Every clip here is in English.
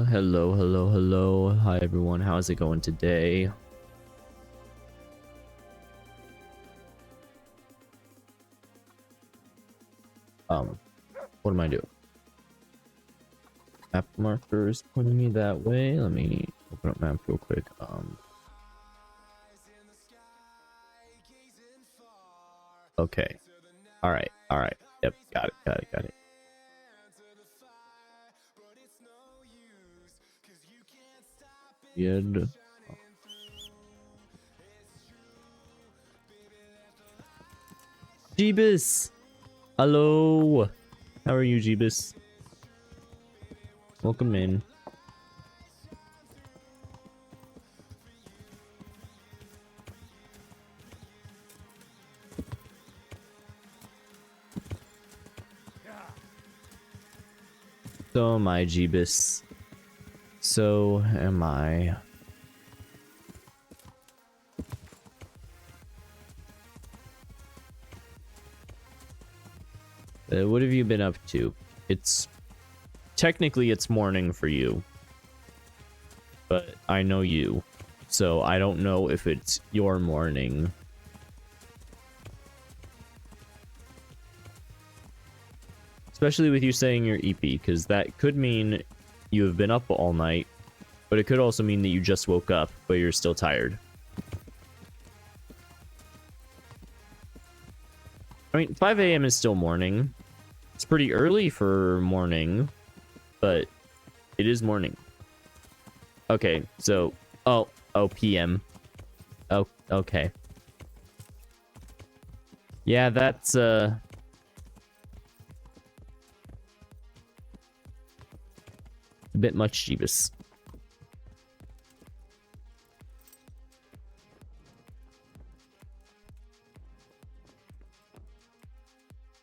Hello, hello, hello. Hi everyone, how's it going today? What am I doing? Map markers pointing me that way. Let me open up map real quick. Okay. Alright, alright. Yep, got it. Good. Jeebus! Hello! How are you, Jeebus? Welcome in. So am I, Jeebus. So am I. What have you been up to? Technically it's morning for you, but I know you, so I don't know if it's your morning. Especially with you saying you're EP, because that could mean you have been up all night, but it could also mean that you just woke up, but you're still tired. I mean, 5 a.m. is still morning. It's pretty early for morning, but it is morning. Okay, so... Oh, PM. Oh, okay. Yeah, that's, a bit much, Jeebus.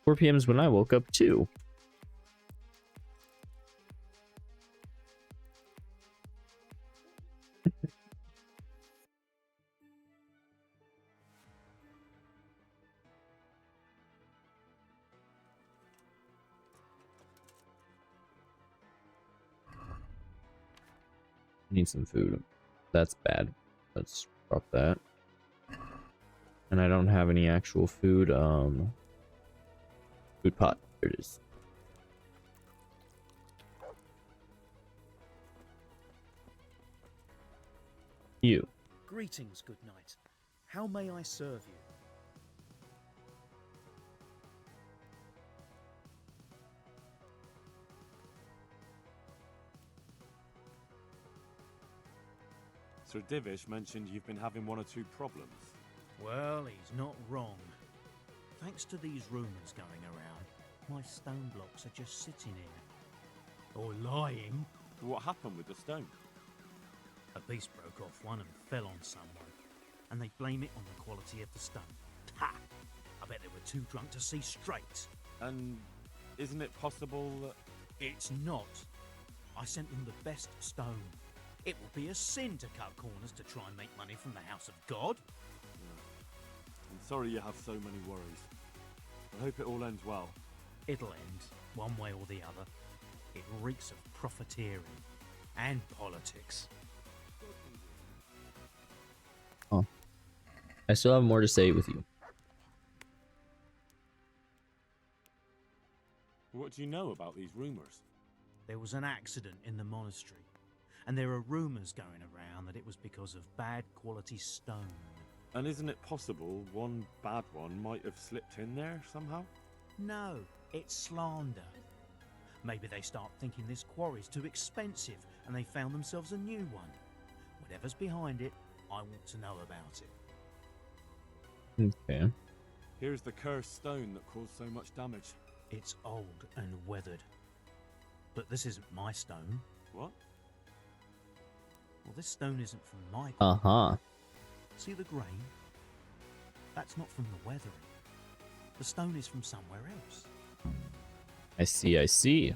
Four PM is when I woke up too. Need some food. That's bad. Let's drop that. And I don't have any actual food. Food pot. There it is. You. Greetings, good knight. How may I serve you? Sir Divish mentioned you've been having one or two problems. Well, he's not wrong. Thanks to these rumours going around, my stone blocks are just sitting here. Or lying. What happened with the stone? A piece broke off one and fell on someone, and they blame it on the quality of the stone. Ha! I bet they were too drunk to see straight. And isn't it possible that... It's not. I sent them the best stone. It would be a sin to cut corners to try and make money from the house of God. I'm sorry you have so many worries. I hope it all ends well. It'll end, one way or the other. It reeks of profiteering and politics. Oh. I still have more to say with you. What do you know about these rumours? There was an accident in the monastery, and there are rumours going around that it was because of bad quality stone. And isn't it possible one bad one might have slipped in there somehow? No, it's slander. Maybe they start thinking this quarry's too expensive and they found themselves a new one. Whatever's behind it, I want to know about it. Okay. Here's the cursed stone that caused so much damage. It's old and weathered. But this isn't my stone. What? Well, this stone isn't from my... Uh-huh. See the grain? That's not from the weathering. The stone is from somewhere else. I see, I see.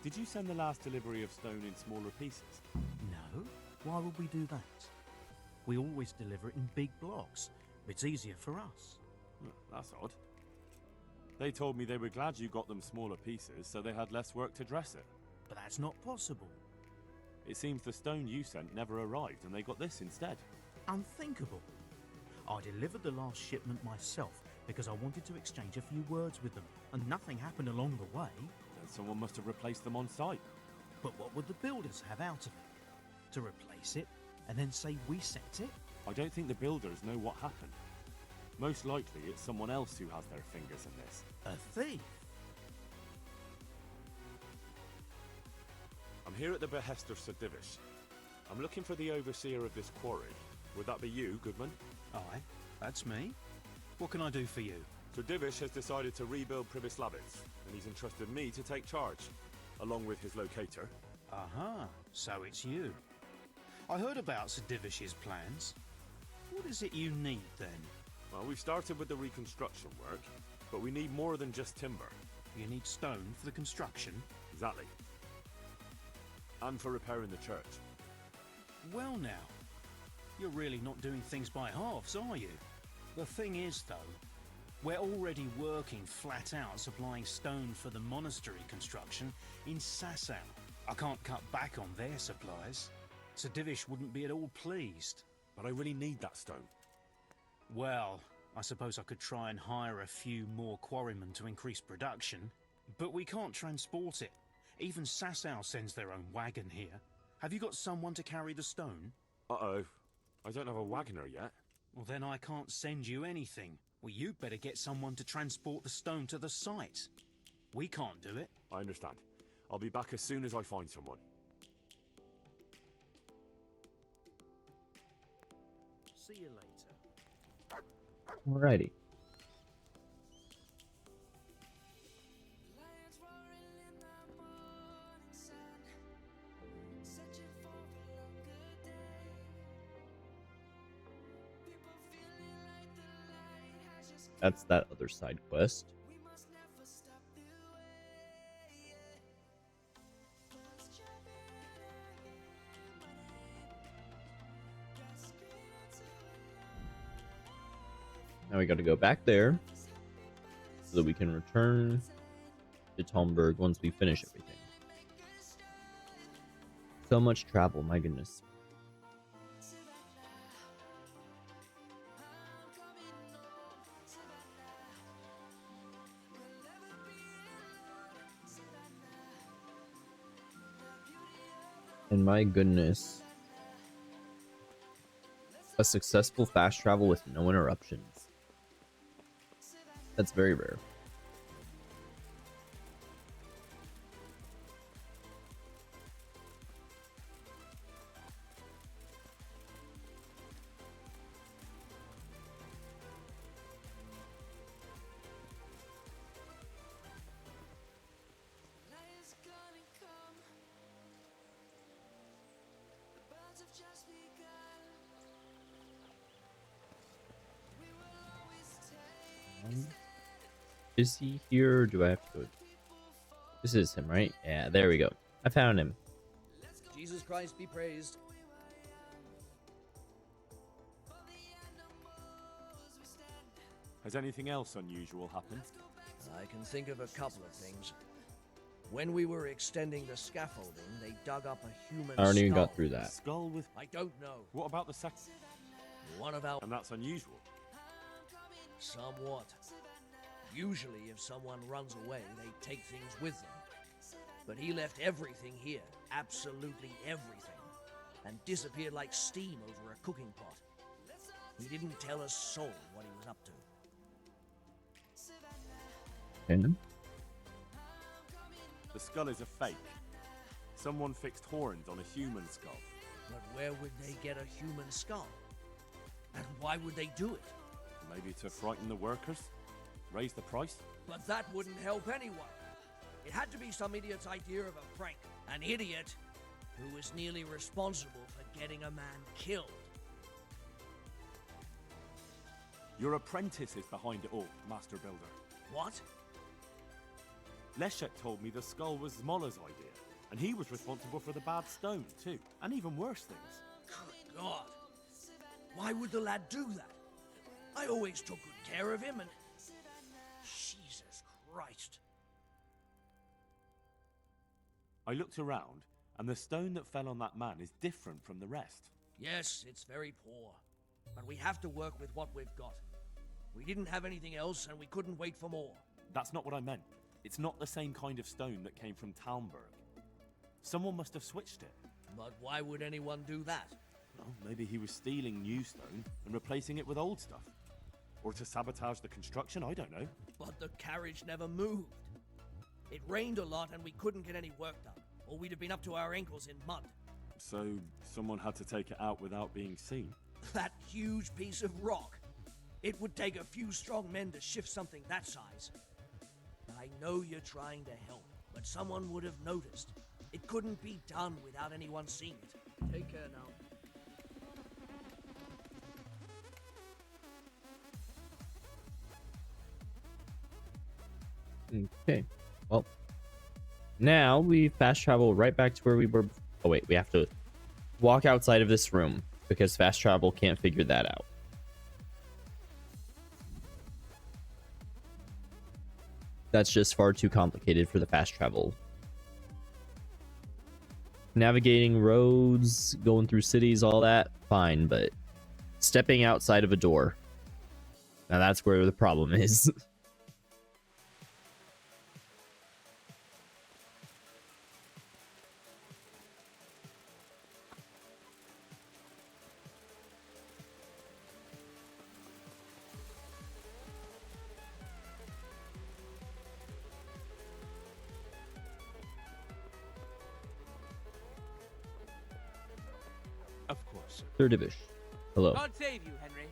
Did you send the last delivery of stone in smaller pieces? No, why would we do that? We always deliver it in big blocks. It's easier for us. That's odd. They told me they were glad you got them smaller pieces so they had less work to dress it. But that's not possible. It seems the stone you sent never arrived and they got this instead. Unthinkable. I delivered the last shipment myself because I wanted to exchange a few words with them, and nothing happened along the way. Then someone must have replaced them on site. But what would the builders have out of it? To replace it and then say we sent it? I don't think the builders know what happened. Most likely it's someone else who has their fingers in this. A thief? I'm here at the behest of Sir Divish. I'm looking for the overseer of this quarry. Would that be you, Goodman? Aye, that's me. What can I do for you? Sir Divish has decided to rebuild Pribyslavitz, and he's entrusted me to take charge, along with his locator. Aha, so it's you. I heard about Sir Divish's plans. What is it you need, then? Well, we've started with the reconstruction work, but we need more than just timber. You need stone for the construction? Exactly. And for repairing the church. Well now, you're really not doing things by halves, are you? The thing is, though, we're already working flat out supplying stone for the monastery construction in Sasau. I can't cut back on their supplies. Sir Divish wouldn't be at all pleased. But I really need that stone. Well, I suppose I could try and hire a few more quarrymen to increase production, but we can't transport it. Even Sasau sends their own wagon here. Have you got someone to carry the stone? Uh-oh. I don't have a wagoner yet. Well, then I can't send you anything. Well, you'd better get someone to transport the stone to the site. We can't do it. I understand. I'll be back as soon as I find someone. See you later. Alrighty. That's that other side quest. Now we got to go back there so that we can return to Talmberg once we finish everything. So much travel, my goodness. And my goodness, a successful fast travel with no interruptions. That's very rare. Is he here? Or do I have to go? This is him, right? Yeah, there we go. I found him. Jesus Christ be praised. Has anything else unusual happened? I can think of a couple of things. When we were extending the scaffolding, they dug up a human I already even skull. got through that. Skull with... I don't know. What about the second? One of our... And that's unusual. Somewhat. Usually, if someone runs away, they take things with them. But he left everything here, absolutely everything, and disappeared like steam over a cooking pot. He didn't tell a soul what he was up to. Okay. The skull is a fake. Someone fixed horns on a human skull. But where would they get a human skull? And why would they do it? Maybe to frighten the workers? Raise the price? But that wouldn't help anyone. It had to be some idiot's idea of a prank. An idiot who was nearly responsible for getting a man killed. Your apprentice is behind it all, Master Builder. What? Leszek told me the skull was Zmola's idea, and he was responsible for the bad stone, too, and even worse things. Good God. Why would the lad do that? I always took good care of him and... Jesus Christ. I looked around, and the stone that fell on that man is different from the rest. Yes, it's very poor. But we have to work with what we've got. We didn't have anything else, and we couldn't wait for more. That's not what I meant. It's not the same kind of stone that came from Talmberg. Someone must have switched it. But why would anyone do that? Well, maybe he was stealing new stone and replacing it with old stuff. Or to sabotage the construction, I don't know. But the carriage never moved. It rained a lot and we couldn't get any work done, or we'd have been up to our ankles in mud. So, someone had to take it out without being seen. That huge piece of rock. It would take a few strong men to shift something that size. I know you're trying to help, but someone would have noticed. It couldn't be done without anyone seeing it. Take care now. Okay. Well, now we fast travel right back to where we were. Oh, wait. We have to walk outside of this room because fast travel can't figure that out. That's just far too complicated for the fast travel. Navigating roads, going through cities, all that, fine, but stepping outside of a door. Now that's where the problem is. Of course. Third Divish. Hello. God save you, Henry.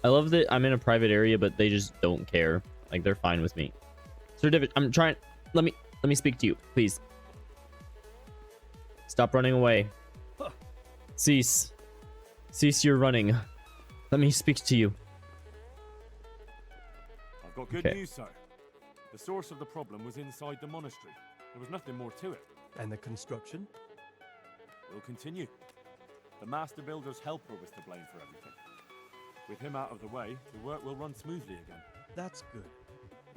I love that I'm in a private area, but they just don't care. Like, they're fine with me. Sir Divish, I'm trying. Let me speak to you, please. Stop running away. Cease. Cease your running. Let me speak to you. I've got good Okay. news, sir. The source of the problem was inside the monastery. There was nothing more to it. And the construction? We'll continue. The Master Builder's helper was to blame for everything. With him out of the way, the work will run smoothly again. That's good.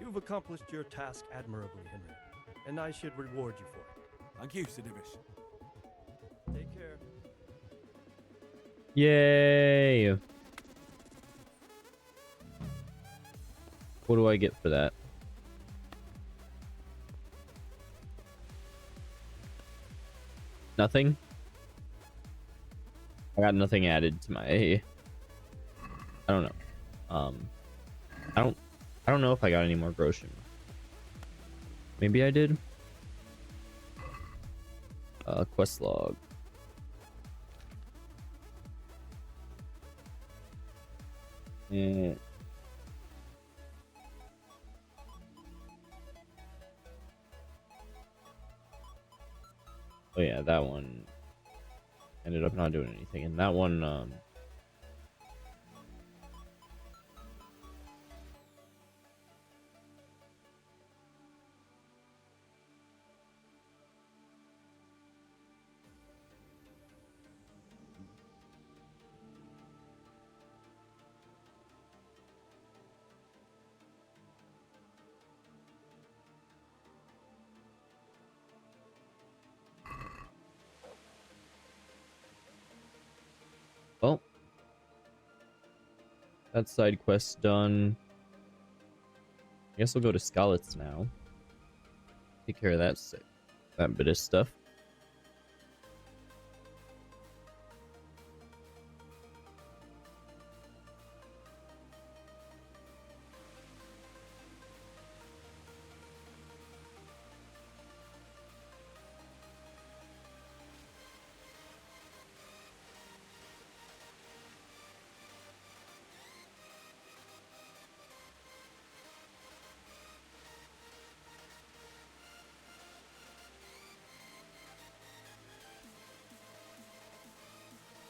You've accomplished your task admirably, Henry. And I should reward you for it. Thank you, Sir Divish. Take care. Yay. What do I get for that? Nothing? I got nothing added to my... I don't know. I don't know if I got any more Groshen. Maybe I did. Quest log. Oh yeah, that one ended up not doing anything, and that one That side quest done. I guess we'll go to Skalitz now. Take care of that bit of stuff.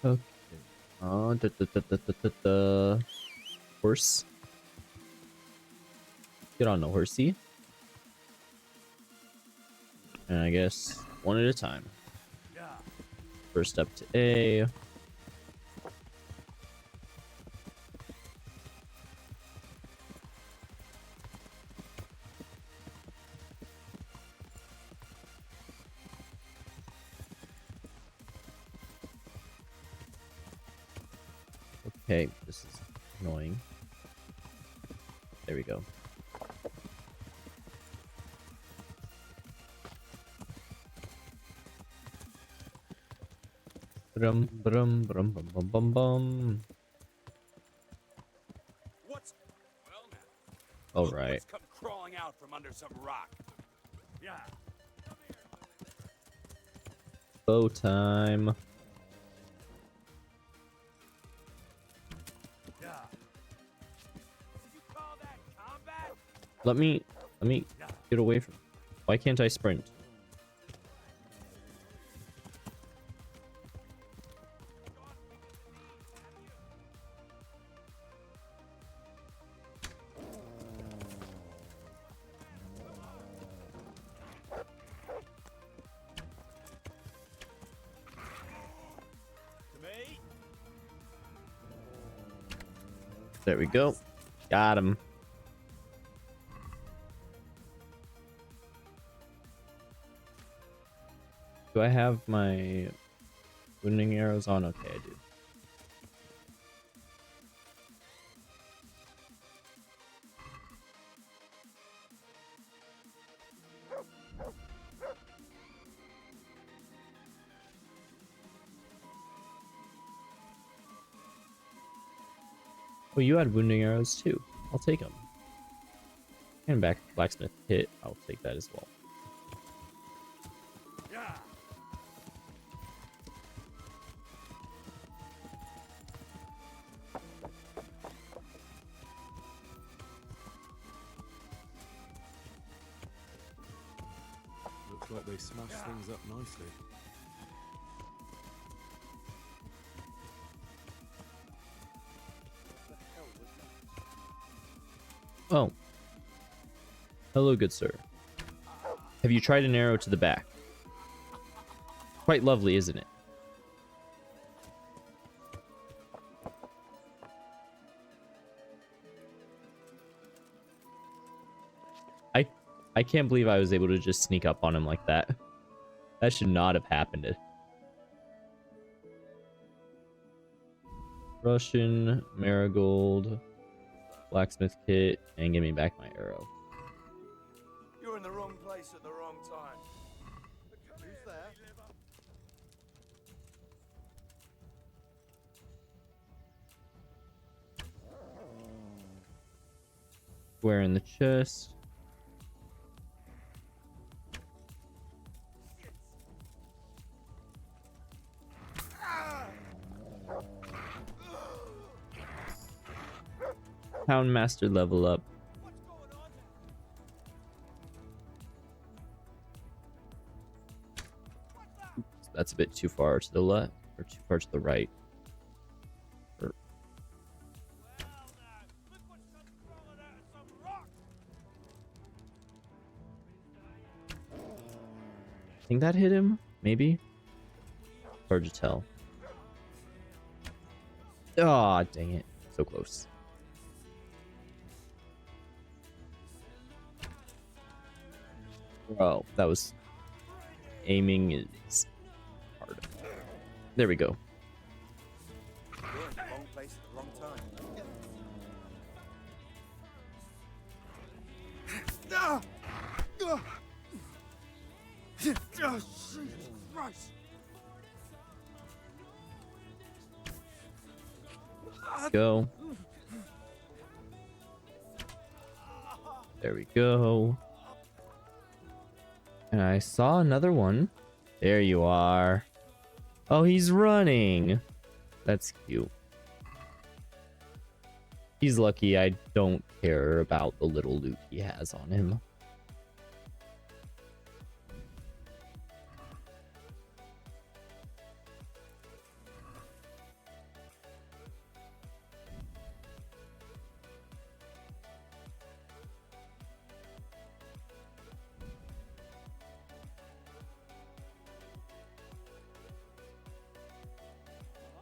Okay. Oh, horse. Get on the horsey. And I guess one at a time. First up to A. Okay, this is annoying. There we go. Brum brum brum bum bum bum bum. What's well now? All Look right. what's come crawling out from under some rock. Yeah. Bow time. Yeah. You call that combat? Let me get away from. Why can't I sprint? To me? There we go. Got him. Do I have my wounding arrows on? Okay, I do. Oh, you had wounding arrows too. I'll take them. And back blacksmith hit. I'll take that as well. Yeah. Looks like they smashed things up nicely. Oh. Hello, good sir. Have you tried an arrow to the back? Quite lovely, isn't it? I can't believe I was able to just sneak up on him like that. That should not have happened. Russian, Marigold, Blacksmith Kit, and give me back my arrow. You're in the wrong place at the wrong time. Who's there? Square in the chest. Houndmaster level up. Oops, that's a bit too far to the left, or too far to the right. I think that hit him, maybe? Hard to tell. Ah, dang it. So close. Oh, that was... Aiming is hard. There we go. You're in the wrong place at the wrong time. Jesus Christ! Go. There we go. And I saw another one. There you are. Oh, he's running. That's cute. He's lucky I don't care about the little loot he has on him.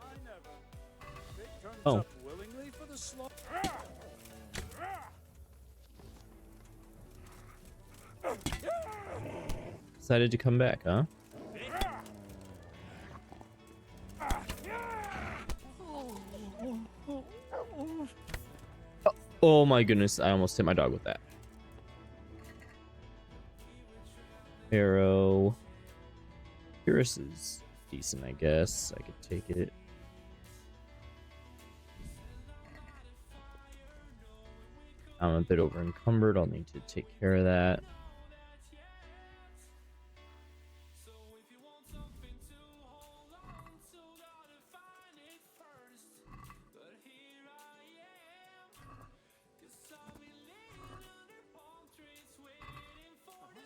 I never. Vic turns Oh. up willingly for the slaughter. Decided to come back, huh? Oh my goodness, I almost hit my dog with that. Arrow. Pyrrhus is decent, I guess. I could take it. I'm a bit over encumbered. I'll need to take care of that.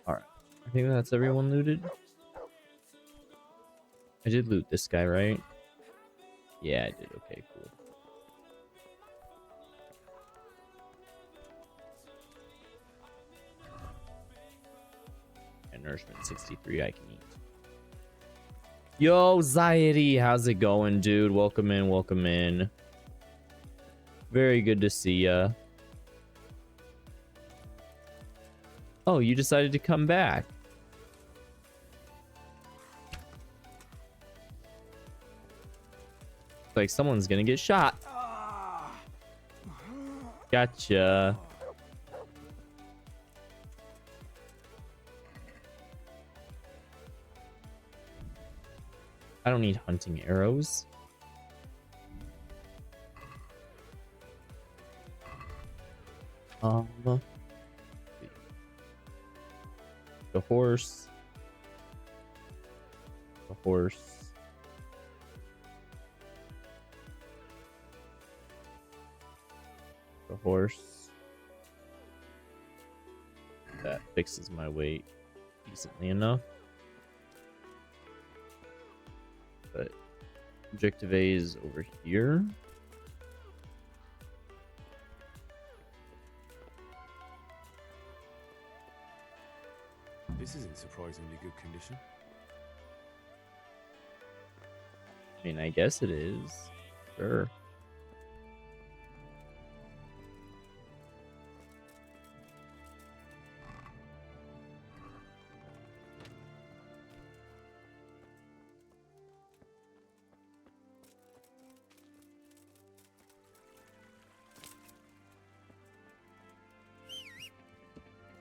Alright. I think that's everyone looted. I did loot this guy, right? Yeah, I did. Okay, cool. And nourishment 63 I can eat. Yo, Zaidi, how's it going, dude? Welcome in, welcome in. Very good to see ya. Oh, you decided to come back. Like someone's gonna get shot. Gotcha. I don't need hunting arrows. The horse. The horse. The horse. That fixes my weight decently enough. But objective A is over here. This is in surprisingly good condition. I mean, I guess it is. Sure.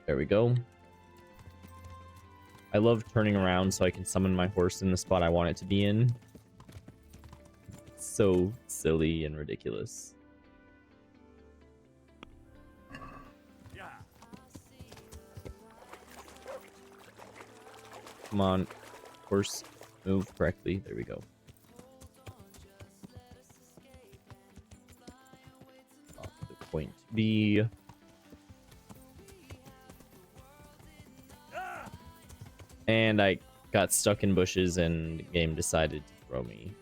There we go. I love turning around so I can summon my horse in the spot I want it to be in. It's so silly and ridiculous. Yeah. Come on, horse, move correctly. There we go. Off to point B. And I got stuck in bushes and the game decided to throw me.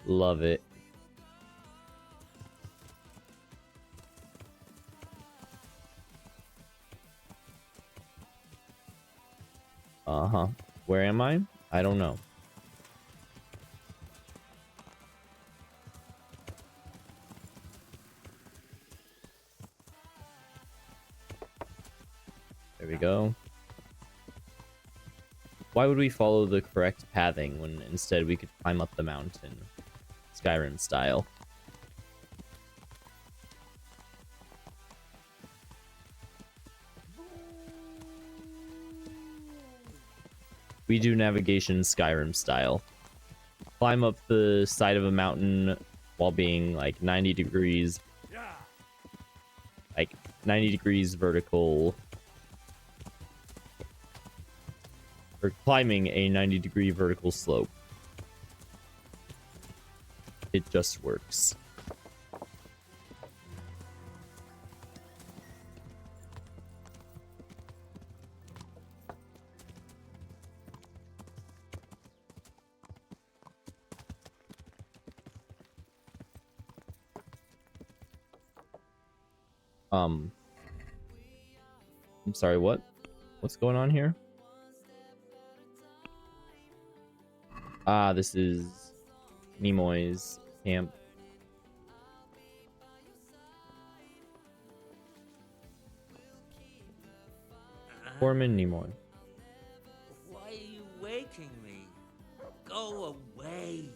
Love it. Uh-huh. Where am I? I don't know. There we go. Why would we follow the correct pathing when instead we could climb up the mountain, Skyrim style? We do navigation Skyrim style. Climb up the side of a mountain while being like 90 degrees, like 90 degrees vertical, or climbing a 90-degree vertical slope. It just works. I'm sorry, what? What's going on here? Ah, this is Nimoy's camp. Foreman Nimoy. Why are you waking me? Go away.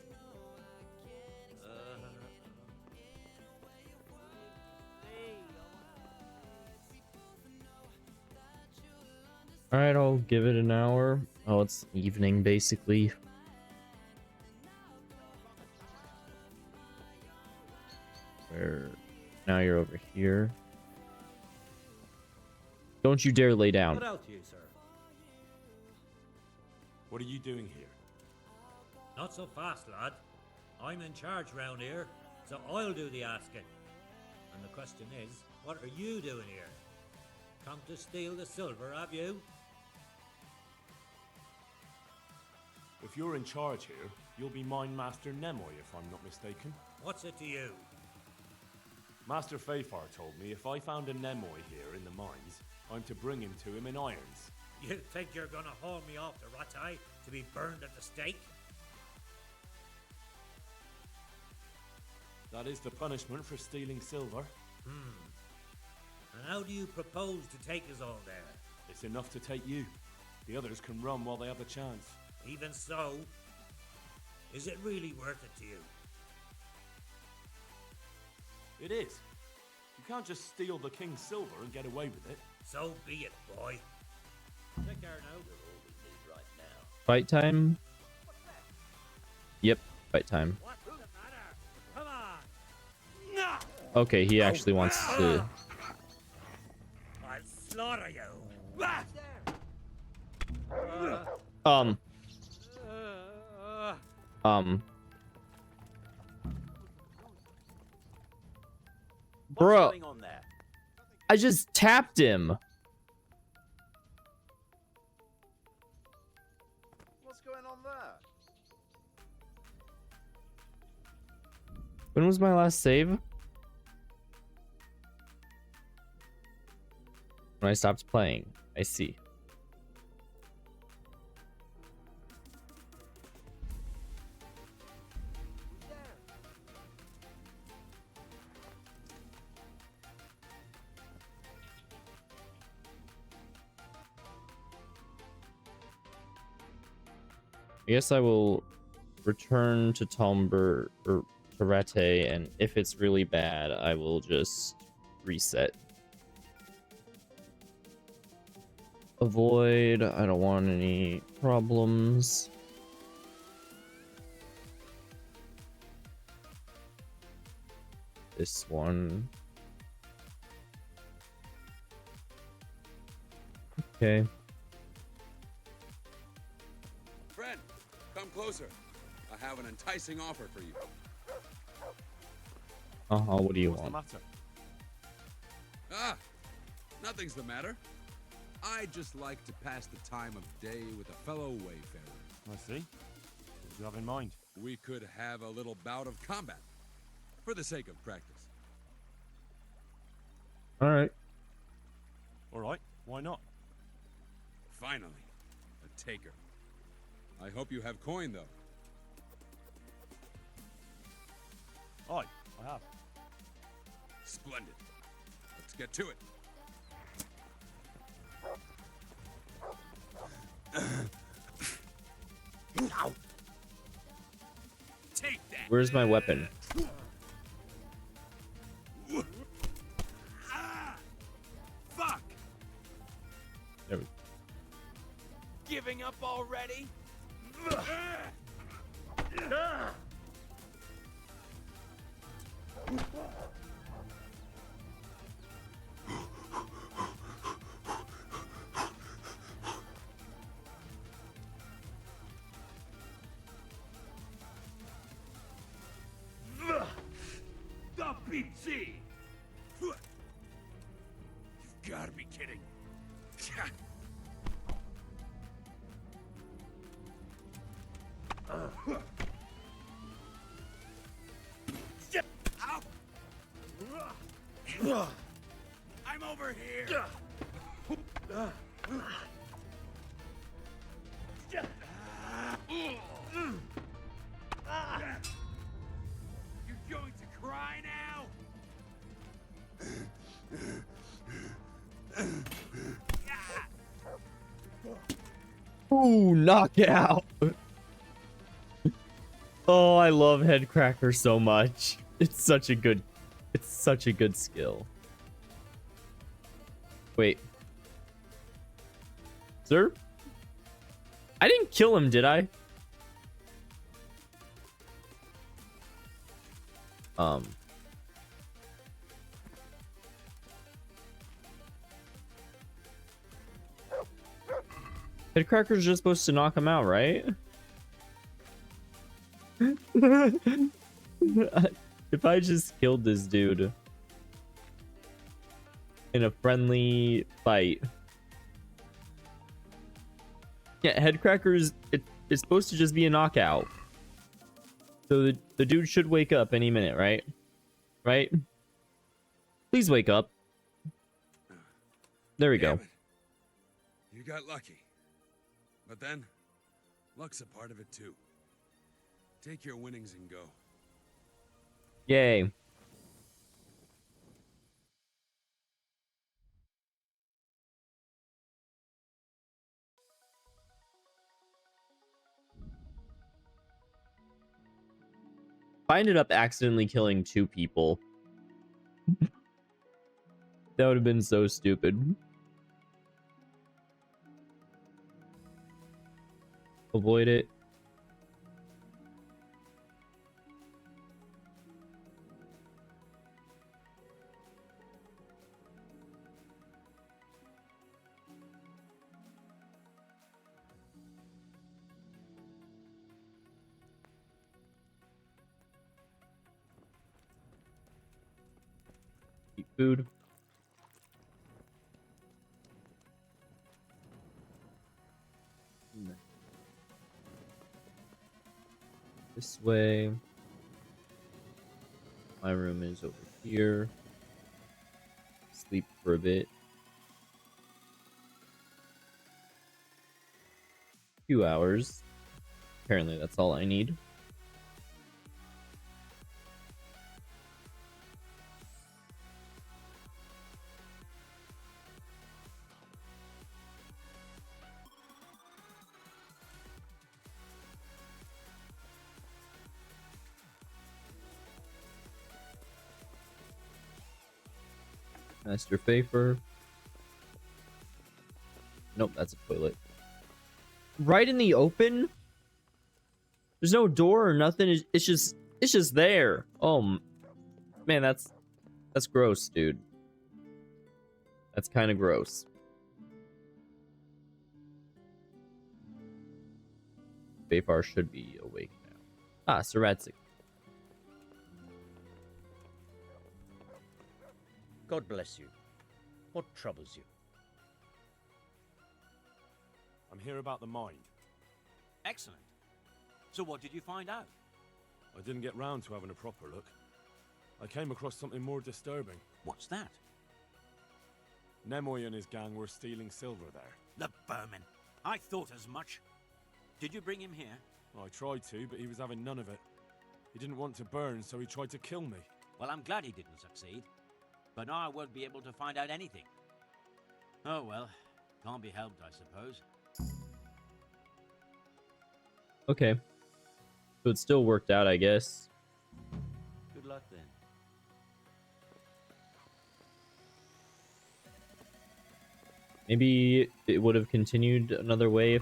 Alright, I'll give it an hour. Oh, it's evening, basically. Where... Now you're over here. Don't you dare lay down. What out to you, sir? What are you doing here? Not so fast, lad. I'm in charge round here, so I'll do the asking. And the question is, what are you doing here? Come to steal the silver, have you? If you're in charge here, you'll be Mine Master Nemoy, if I'm not mistaken. What's it to you? Master Fafar told me if I found a Nemoy here in the mines, I'm to bring him to him in irons. You think you're gonna haul me off the Rattay to be burned at the stake? That is the punishment for stealing silver. And how do you propose to take us all there? It's enough to take you. The others can run while they have a chance. Even so, is it really worth it to you? It is. You can't just steal the king's silver and get away with it. So be it, boy. Take care now. Fight time? Yep, fight time. What's the matter? Come on! Okay, he actually wants to... I'll slaughter you. Bro, What's going on there? I just tapped him. What's going on there? When was my last save? When I stopped playing. I see. I guess I will return to Tomber or Rattay, and if it's really bad, I will just reset. Avoid. I don't want any problems. This one. Okay. Friend, come closer. I have an enticing offer for you. What do you What's the want? matter? Ah, nothing's the matter. I'd just like to pass the time of day with a fellow wayfarer. I see. What do you have in mind? We could have a little bout of combat, for the sake of practice. Alright. Alright, why not? Finally, a taker. I hope you have coin, though. Aye, I have. Splendid. Let's get to it. Take that. Where's my weapon? Fuck. There we Give giving up already? The PC! You've got to be kidding. Ow! I'm over here. You're going to cry now? Ooh, knockout. Oh, I love Headcracker so much. It's such a good skill. Wait. Sir? I didn't kill him, did I? Headcracker's just supposed to knock him out, right? If I just killed this dude in a friendly fight. Yeah, Headcracker's it's supposed to just be a knockout. So the dude should wake up any minute, right? Right? Please wake up. There we go. Damn it. You got lucky. But then, luck's a part of it too. Take your winnings and go. Yay. I ended up accidentally killing 2 people. That would have been so stupid. Avoid it. Eat food. This way. My room is over here. Sleep for a bit. Few hours. Apparently that's all I need. Master Fafer. Nope, that's a toilet. Right in the open? There's no door or nothing. It's just there. Oh man, that's gross, dude. That's kind of gross. Bayfar should be awake now. Ah, Saratsic. God bless you. What troubles you? I'm here about the mine. Excellent. So what did you find out? I didn't get round to having a proper look. I came across something more disturbing. What's that? Nemoy and his gang were stealing silver there. The vermin. I thought as much. Did you bring him here? I tried to, but he was having none of it. He didn't want to burn, so he tried to kill me. Well, I'm glad he didn't succeed. But now I won't be able to find out anything. Oh well, can't be helped, I suppose. Okay. So it still worked out, I guess. Good luck then. Maybe it would have continued another way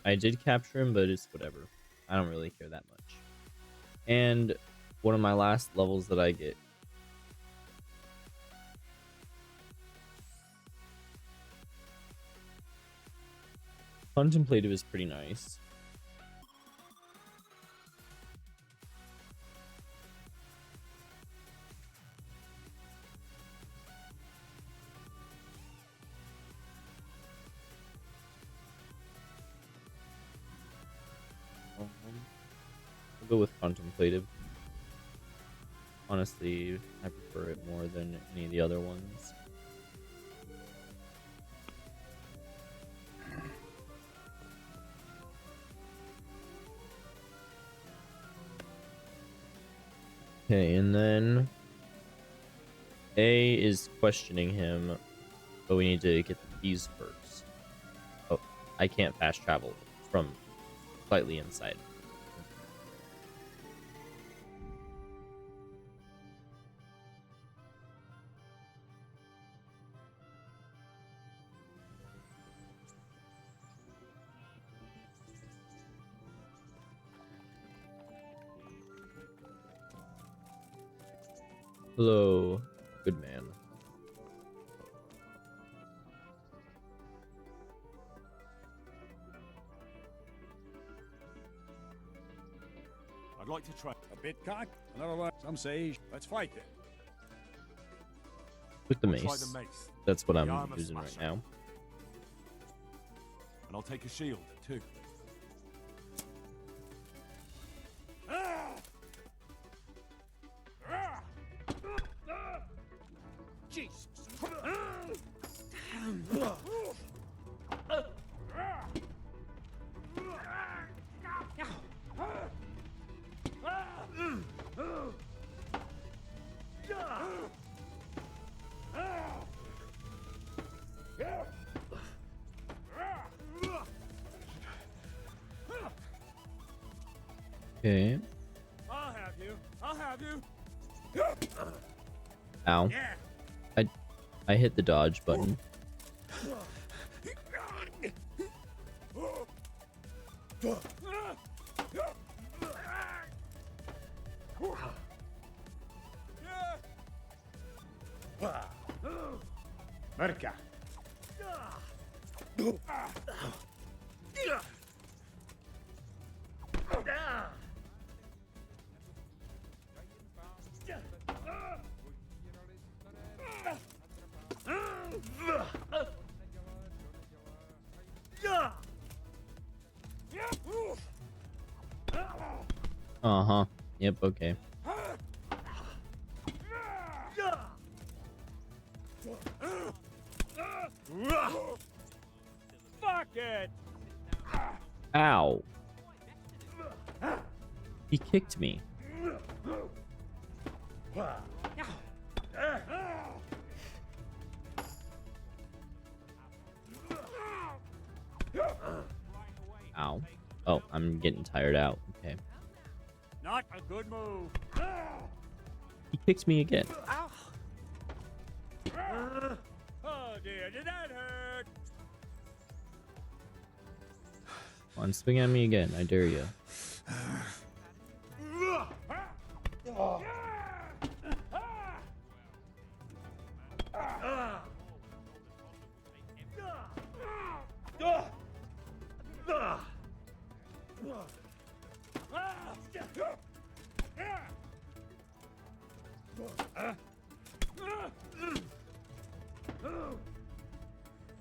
I did capture him, but it's whatever. I don't really care that much. And one of my last levels that I get. Contemplative is pretty nice. I'll go with contemplative. Honestly, I prefer it more than any of the other ones. Okay, and then A is questioning him, but we need to get the keys first. Oh, I can't fast travel from slightly inside. Hello, good man. I'd like to try. A bit cock, another one. Some say, let's fight then. With the I'll try mace. the mace. That's what The I'm armor using right smasher. now. And I'll take a shield, too. Jesus. Okay. I'll have you. I'll have you. Ow. Yeah. I hit the dodge button. Merka. Uh-huh. Yep, okay. Fuck it. Ow. He kicked me. Ow. Oh, I'm getting tired out. Okay. Not a good move. He kicked me again. Oh dear, did that hurt? Come on, swing at me again. I dare you.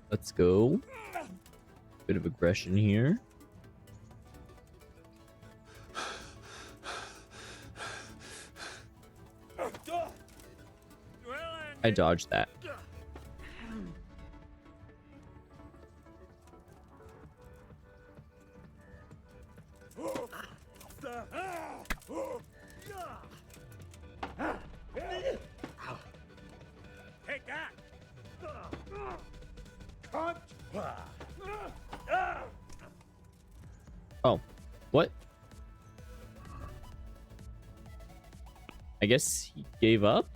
Let's go. Bit of aggression here. I dodged that. Take that. Oh, what? I guess he gave up?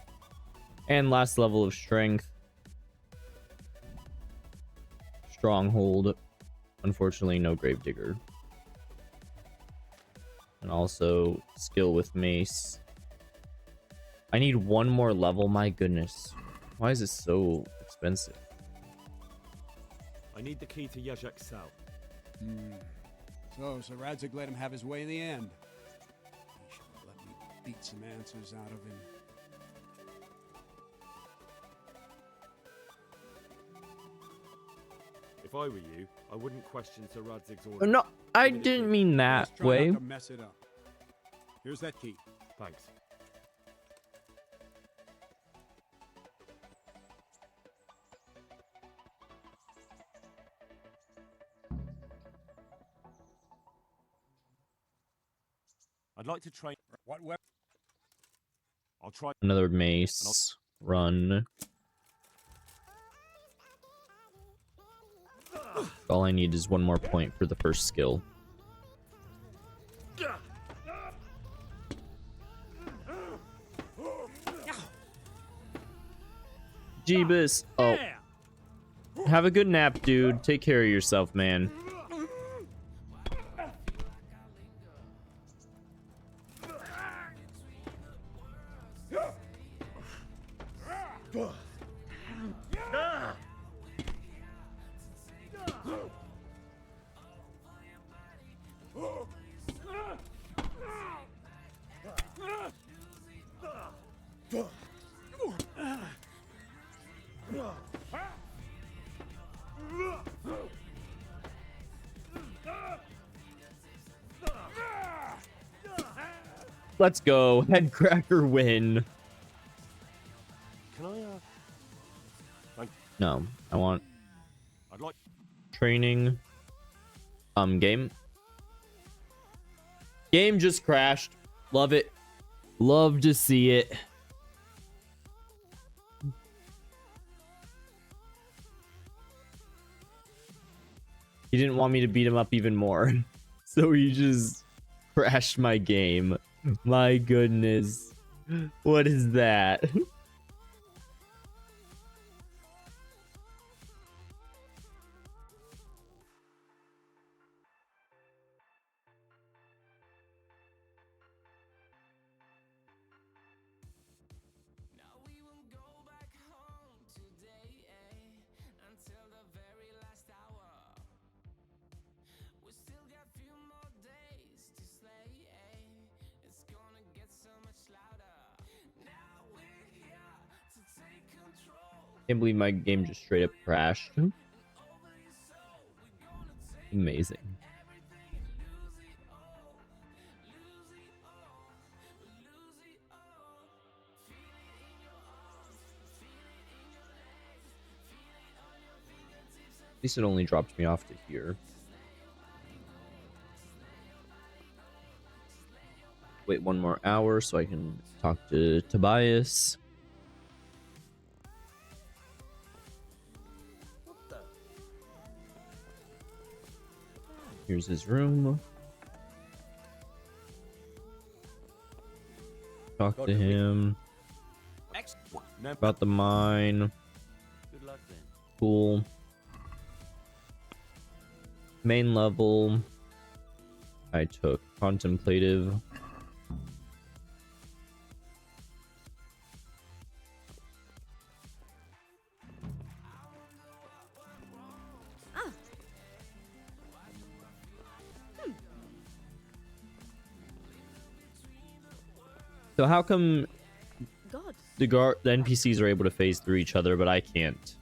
And last level of strength. Stronghold. Unfortunately, no Gravedigger. And also skill with mace. I need one more level. My goodness. Why is this so expensive? I need the key to Yezhek's cell. So Radzig let him have his way in the end. He should have let me beat some answers out of him. If I were you, I wouldn't question Sir Radzig's order. No, I didn't mean that Just try way. not to mess it up. Here's that key. Thanks. I'd like to train. What weapon? I'll try. Another mace. Run. All I need is one more point for the first skill. Jeebus. Oh. Have a good nap, dude. Take care of yourself, man. Let's go. Headcracker win. Can I, No, I want I'd like. training. Game. Game just crashed. Love it. Love to see it. He didn't want me to beat him up even more. So he just crashed my game. My goodness. What is that? Can't believe my game just straight up crashed. Amazing. At least it only dropped me off to here. Wait one more hour so I can talk to Tobias. Here's his room. Talk to him about the mine. Good luck then. Cool. Main level. I took contemplative. So how come the NPCs are able to phase through each other, but I can't?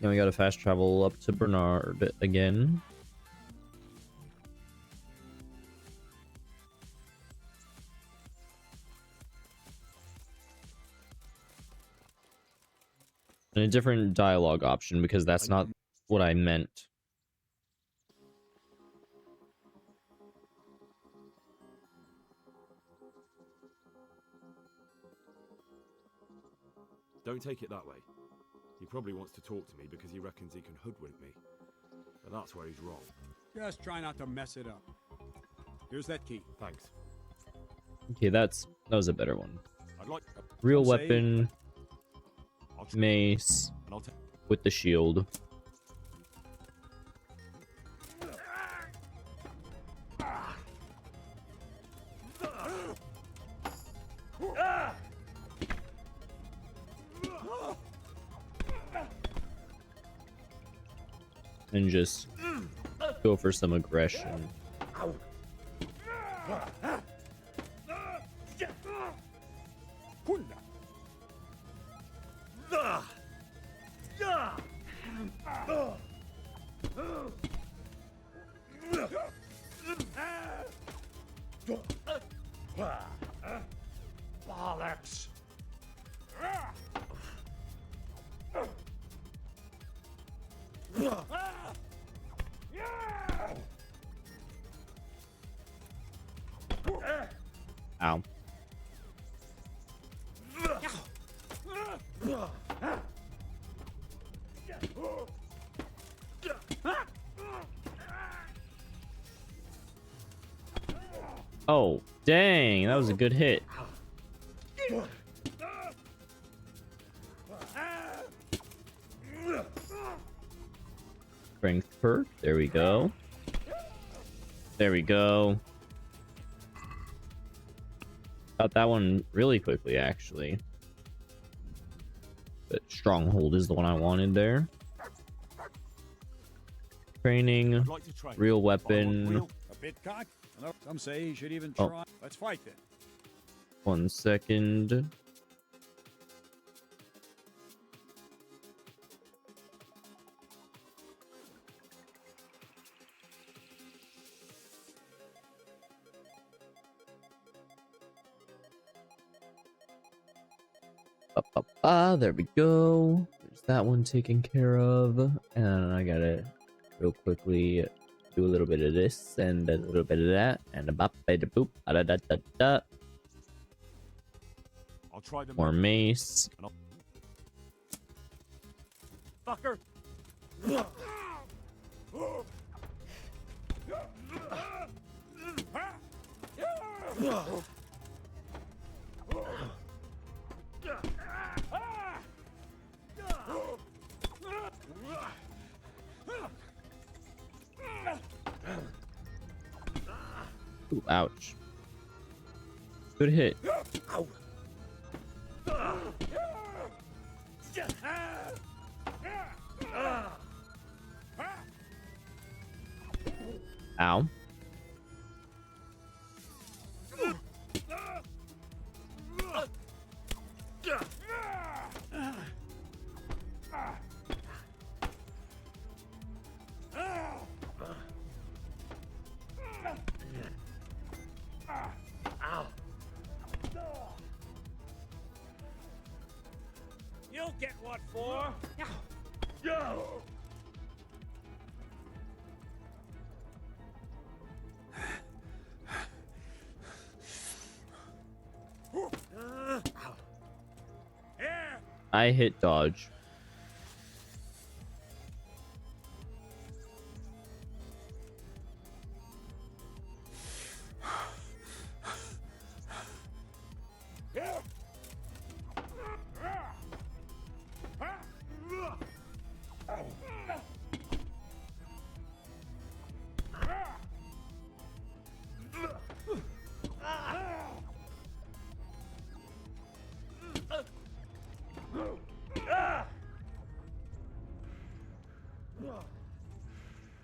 Now we gotta fast travel up to Bernard again. And a different dialogue option, because that's not what I meant. Don't take it that way. He probably wants to talk to me because he reckons he can hoodwink me. But that's where he's wrong. Just try not to mess it up. Here's that key. Thanks. Okay, that was a better one. I'd like Real Say- weapon, mace with the shield. and just go for some aggression. Bollocks! Ow. Oh, dang, that was a good hit. Strength perk, there we go. There we go. Got that one really quickly, actually. But Stronghold is the one I wanted there. Training, like to train. real weapon. A bit cock. Some say you should even Oh. try. Let's fight then. 1 second. There we go. There's that one taken care of. And I gotta real quickly do a little bit of this and a little bit of that. And a bop, a da boop, a da da da da. I'll try them. More mace. Fucker! Ooh, ouch. Good hit. Ow. You'll get what for? Here! I hit dodge.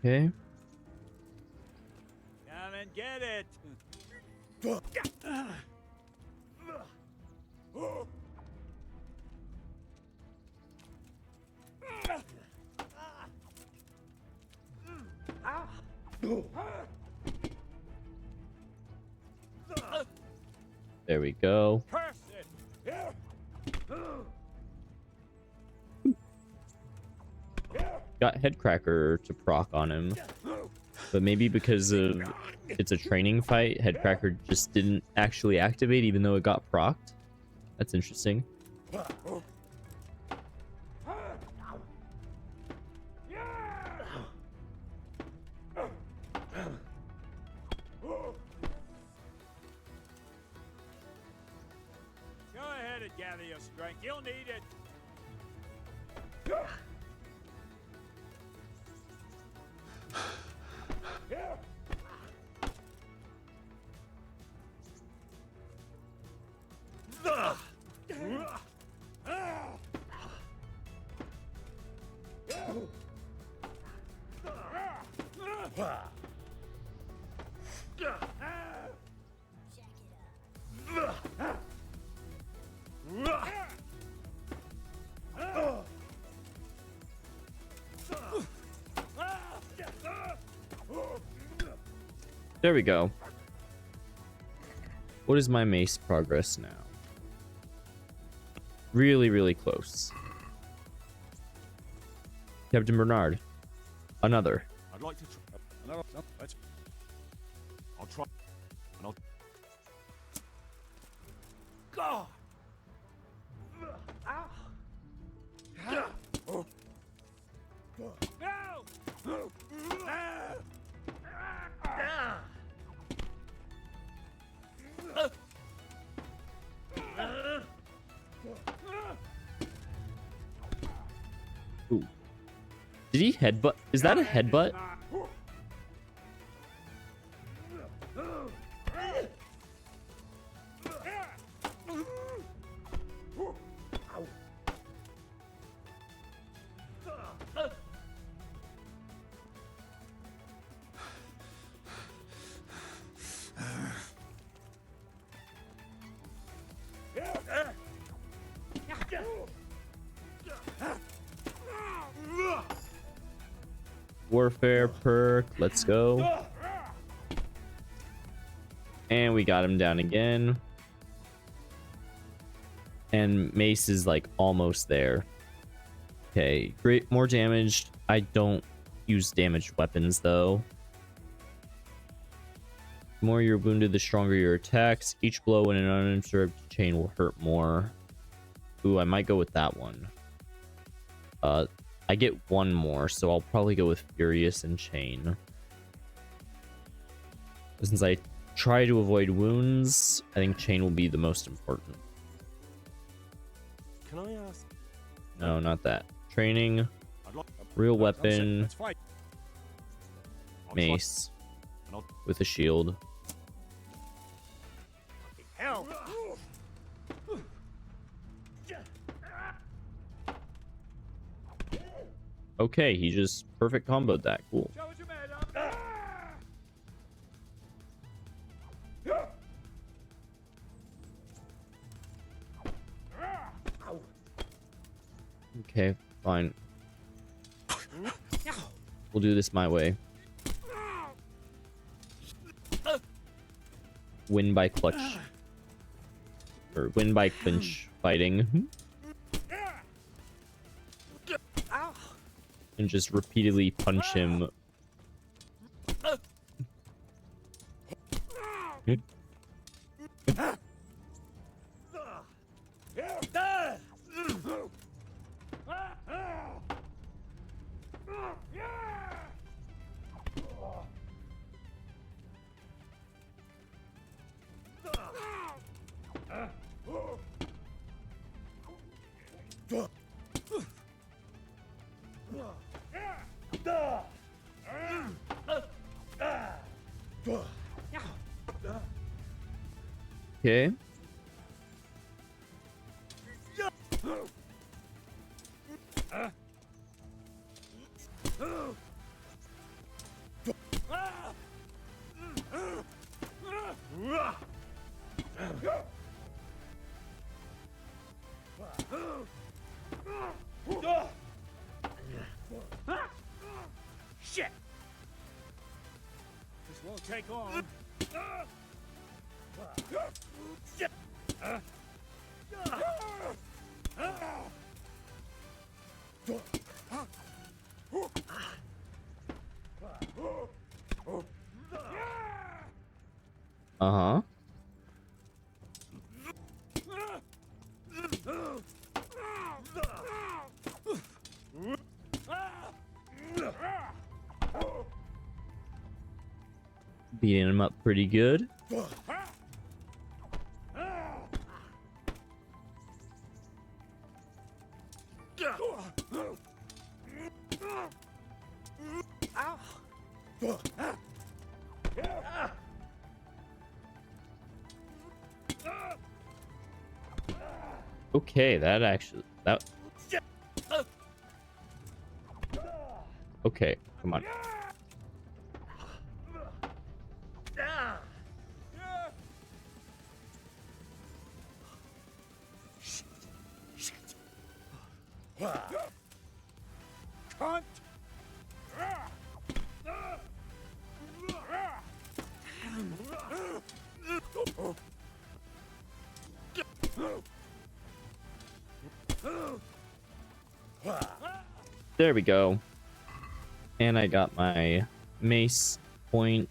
Okay. Come and get it! There we go. Curse it! Got Headcracker to proc on him. But maybe because of it's a training fight, Headcracker just didn't actually activate even though it got procced. That's interesting. Go ahead and gather your strength. You'll need it. There we go. What is my mace progress now? Really, really close. Captain Bernard. Another. I'd like to try. No, that's. I'll try. And I'll. God! Ooh. Did he headbutt? Is that a headbutt? Warfare perk, let's go. And we got him down again. And Mace is like almost there. Okay, great, more damage. I don't use damaged weapons though. The more you're wounded, the stronger your attacks. Each blow in an uninterrupted chain will hurt more. Ooh, I might go with that one. I get one more, so I'll probably go with Furious and Chain. Since I try to avoid wounds, I think Chain will be the most important. Can I ask? No, not that. Training, I'd like. real weapon, Let's fight. I'll try- mace and I'll- with a shield. Hell! Okay, he just perfect comboed that. Cool. Show what you're made of. Okay, fine. We'll do this my way. Win by clutch. Or win by clinch fighting. And just repeatedly punch him. Okay. Shit! This won't take long. Uh-huh. Beating him up pretty good. Okay, that actually that. Okay, come on. There we go. And I got my mace point.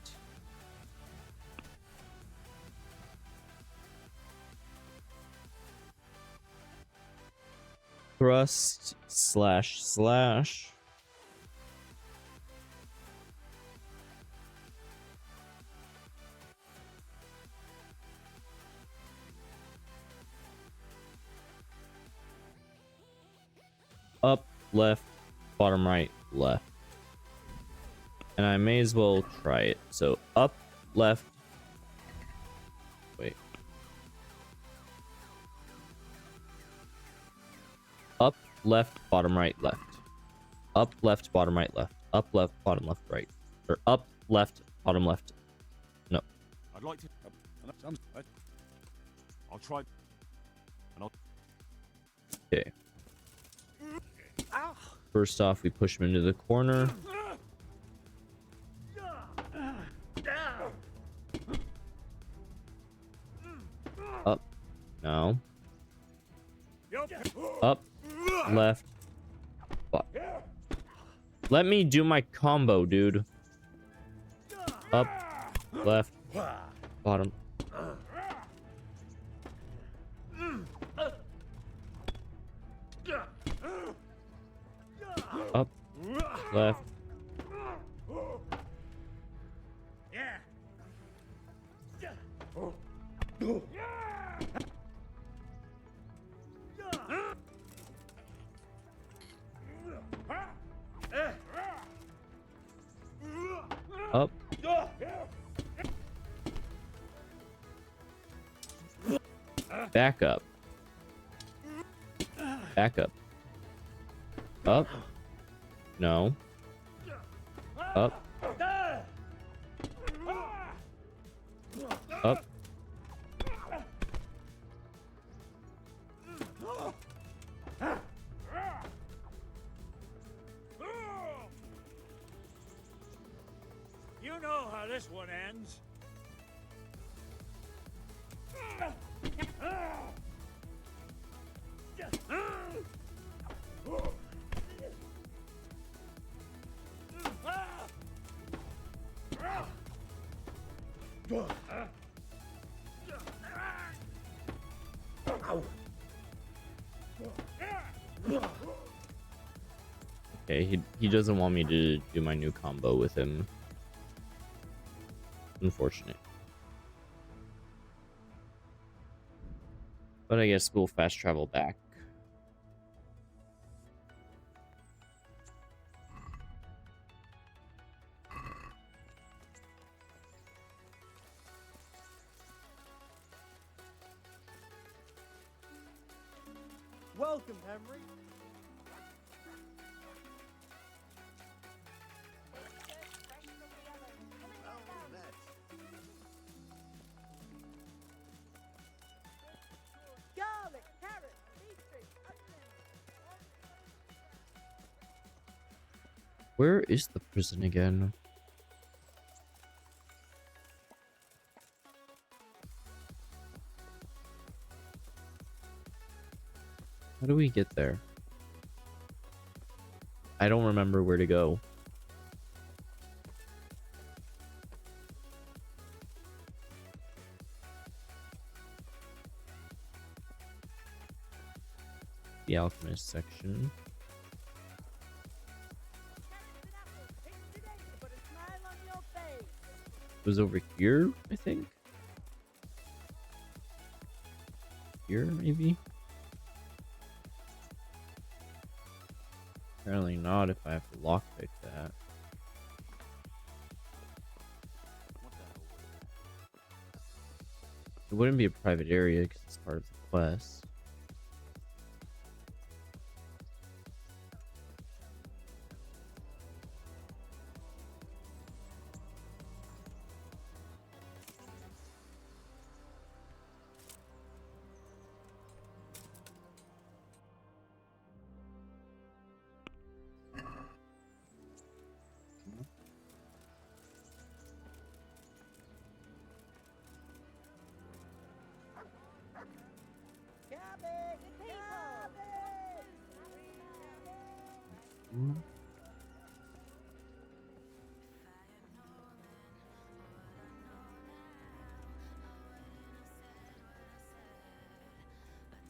Thrust //. Up, left, bottom, right, left. And I may as well try it. So up, left. Wait. Up, left, bottom, right, left. Up, left, bottom, right, left. Up, left, bottom, left, right. Or up, left, bottom, left. No. I'd like to. I'll try. And I'll. Okay. First off, we push him into the corner. Up. No. Up. Left. Let me do my combo, dude. Up. Left. Bottom. Up. Left. Up. Back up. Back up. Up. No. Up. Up. You know how this one ends. Okay, he doesn't want me to do my new combo with him. Unfortunate. But I guess we'll fast travel back. Welcome, Henry. Garlic, carrots, beetroot, onions. Where is the prison again? How do we get there? I don't remember where to go. The alchemist section. It was over here, I think. Here, maybe? Apparently not if I have to lockpick that. It wouldn't be a private area because it's part of the quest.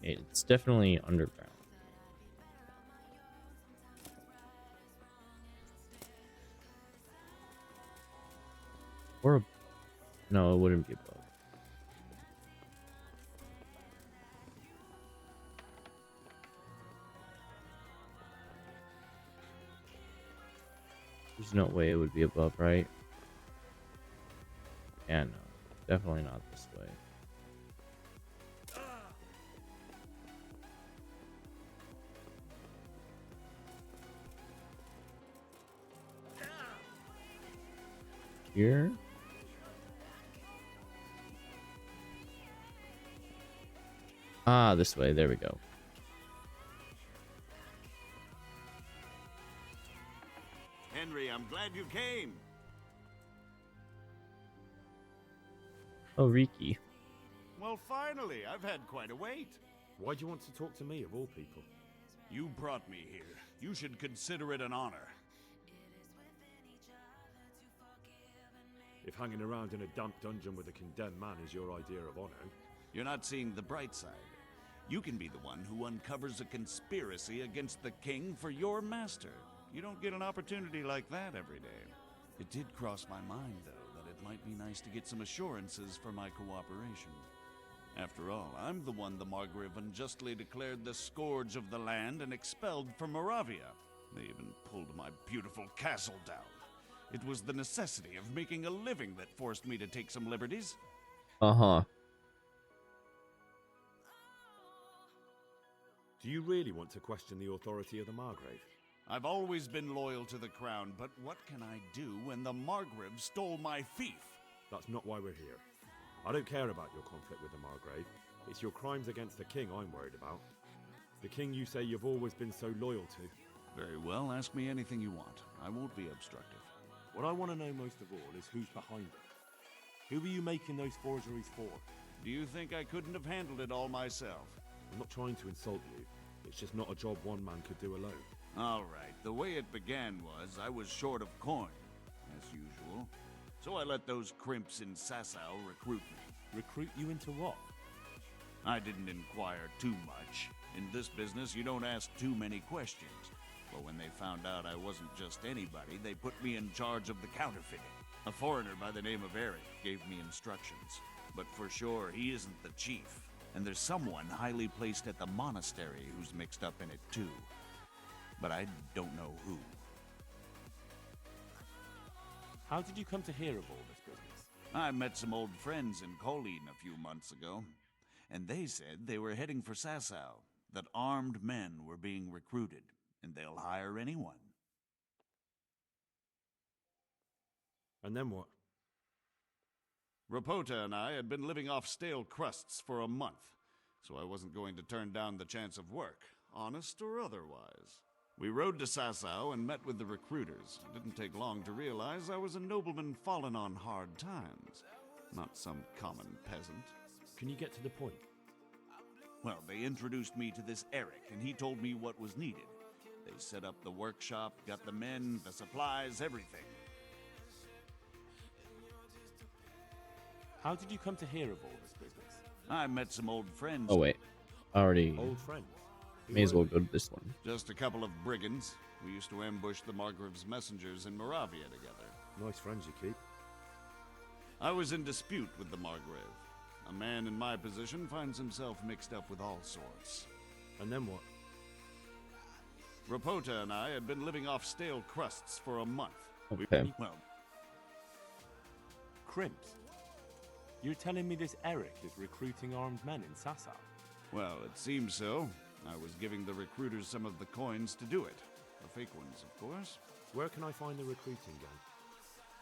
It's definitely underground. Or no, it wouldn't be above. There's no way it would be above, right? Yeah, no. Definitely not this way. Here? Ah, this way. There we go. Henry, I'm glad you came. Oh, Riki. Well, finally, I've had quite a wait. Why do you want to talk to me, of all people? You brought me here. You should consider it an honor. If hanging around in a damp dungeon with a condemned man is your idea of honor... You're not seeing the bright side. You can be the one who uncovers a conspiracy against the king for your master. You don't get an opportunity like that every day. It did cross my mind, though, that it might be nice to get some assurances for my cooperation. After all, I'm the one the Margrave unjustly declared the scourge of the land and expelled from Moravia. They even pulled my beautiful castle down. It was the necessity of making a living that forced me to take some liberties. Uh-huh. Do you really want to question the authority of the Margrave? I've always been loyal to the crown, but what can I do when the Margrave stole my fief? That's not why we're here. I don't care about your conflict with the Margrave. It's your crimes against the king I'm worried about. The king you say you've always been so loyal to. Very well, ask me anything you want. I won't be obstructive. What I want to know most of all is who's behind it. Who are you making those forgeries for? Do you think I couldn't have handled it all myself? I'm not trying to insult you. It's just not a job one man could do alone. All right, the way it began was I was short of coin, as usual. So I let those crimps in Sasau recruit me. Recruit you into what? I didn't inquire too much. In this business, you don't ask too many questions. But when they found out I wasn't just anybody, they put me in charge of the counterfeiting. A foreigner by the name of Eric gave me instructions. But for sure, he isn't the chief. And there's someone highly placed at the monastery who's mixed up in it too. But I don't know who. How did you come to hear of all this business? I met some old friends in Colleen a few months ago, and they said they were heading for Sasau, that armed men were being recruited, and they'll hire anyone. And then what? Rapota and I had been living off stale crusts for a month, so I wasn't going to turn down the chance of work, honest or otherwise. We rode to Sasau and met with the recruiters. It didn't take long to realize I was a nobleman fallen on hard times, not some common peasant. Can you get to the point? Well, they introduced me to this Eric, and he told me what was needed. They set up the workshop, got the men, the supplies, everything. How did you come to hear of all this business? I met some old friends. Oh, wait. Already. Old friends? May as well go to this one. Just a couple of brigands. We used to ambush the Margrave's messengers in Moravia together. Nice friends you keep. I was in dispute with the Margrave. A man in my position finds himself mixed up with all sorts. And then what? Rapota and I had been living off stale crusts for a month. Okay. Well, Crimps? You're telling me this Eric is recruiting armed men in Sasau? Well, it seems so. I was giving the recruiters some of the coins to do it. The fake ones, of course. Where can I find the recruiting gang?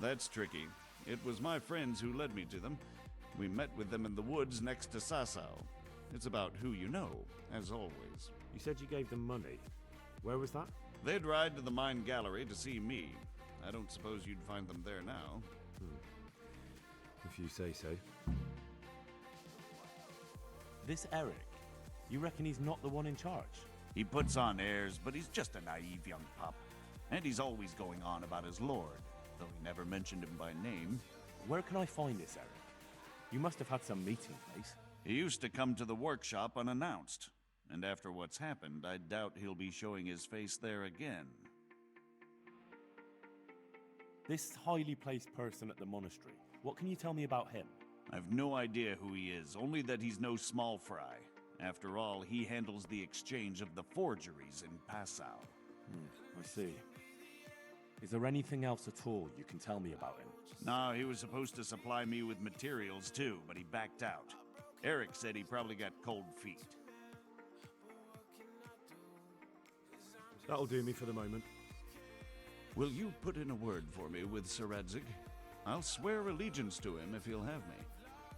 That's tricky. It was my friends who led me to them. We met with them in the woods next to Sasau. It's about who you know, as always. You said you gave them money. Where was that? They'd ride to the mine gallery to see me. I don't suppose you'd find them there now. If you say so. This Eric, you reckon he's not the one in charge? He puts on airs, but he's just a naive young pup. And he's always going on about his lord, though he never mentioned him by name. Where can I find this Eric? You must have had some meeting place. He used to come to the workshop unannounced, and after what's happened, I doubt he'll be showing his face there again. This highly placed person at the monastery, what can you tell me about him? I've no idea who he is, only that he's no small fry. After all, he handles the exchange of the forgeries in Passau. I see. Is there anything else at all you can tell me about him? No, he was supposed to supply me with materials too, but he backed out. Eric said he probably got cold feet. That'll do me for the moment. Will you put in a word for me with Sir Radzig? I'll swear allegiance to him if he'll have me.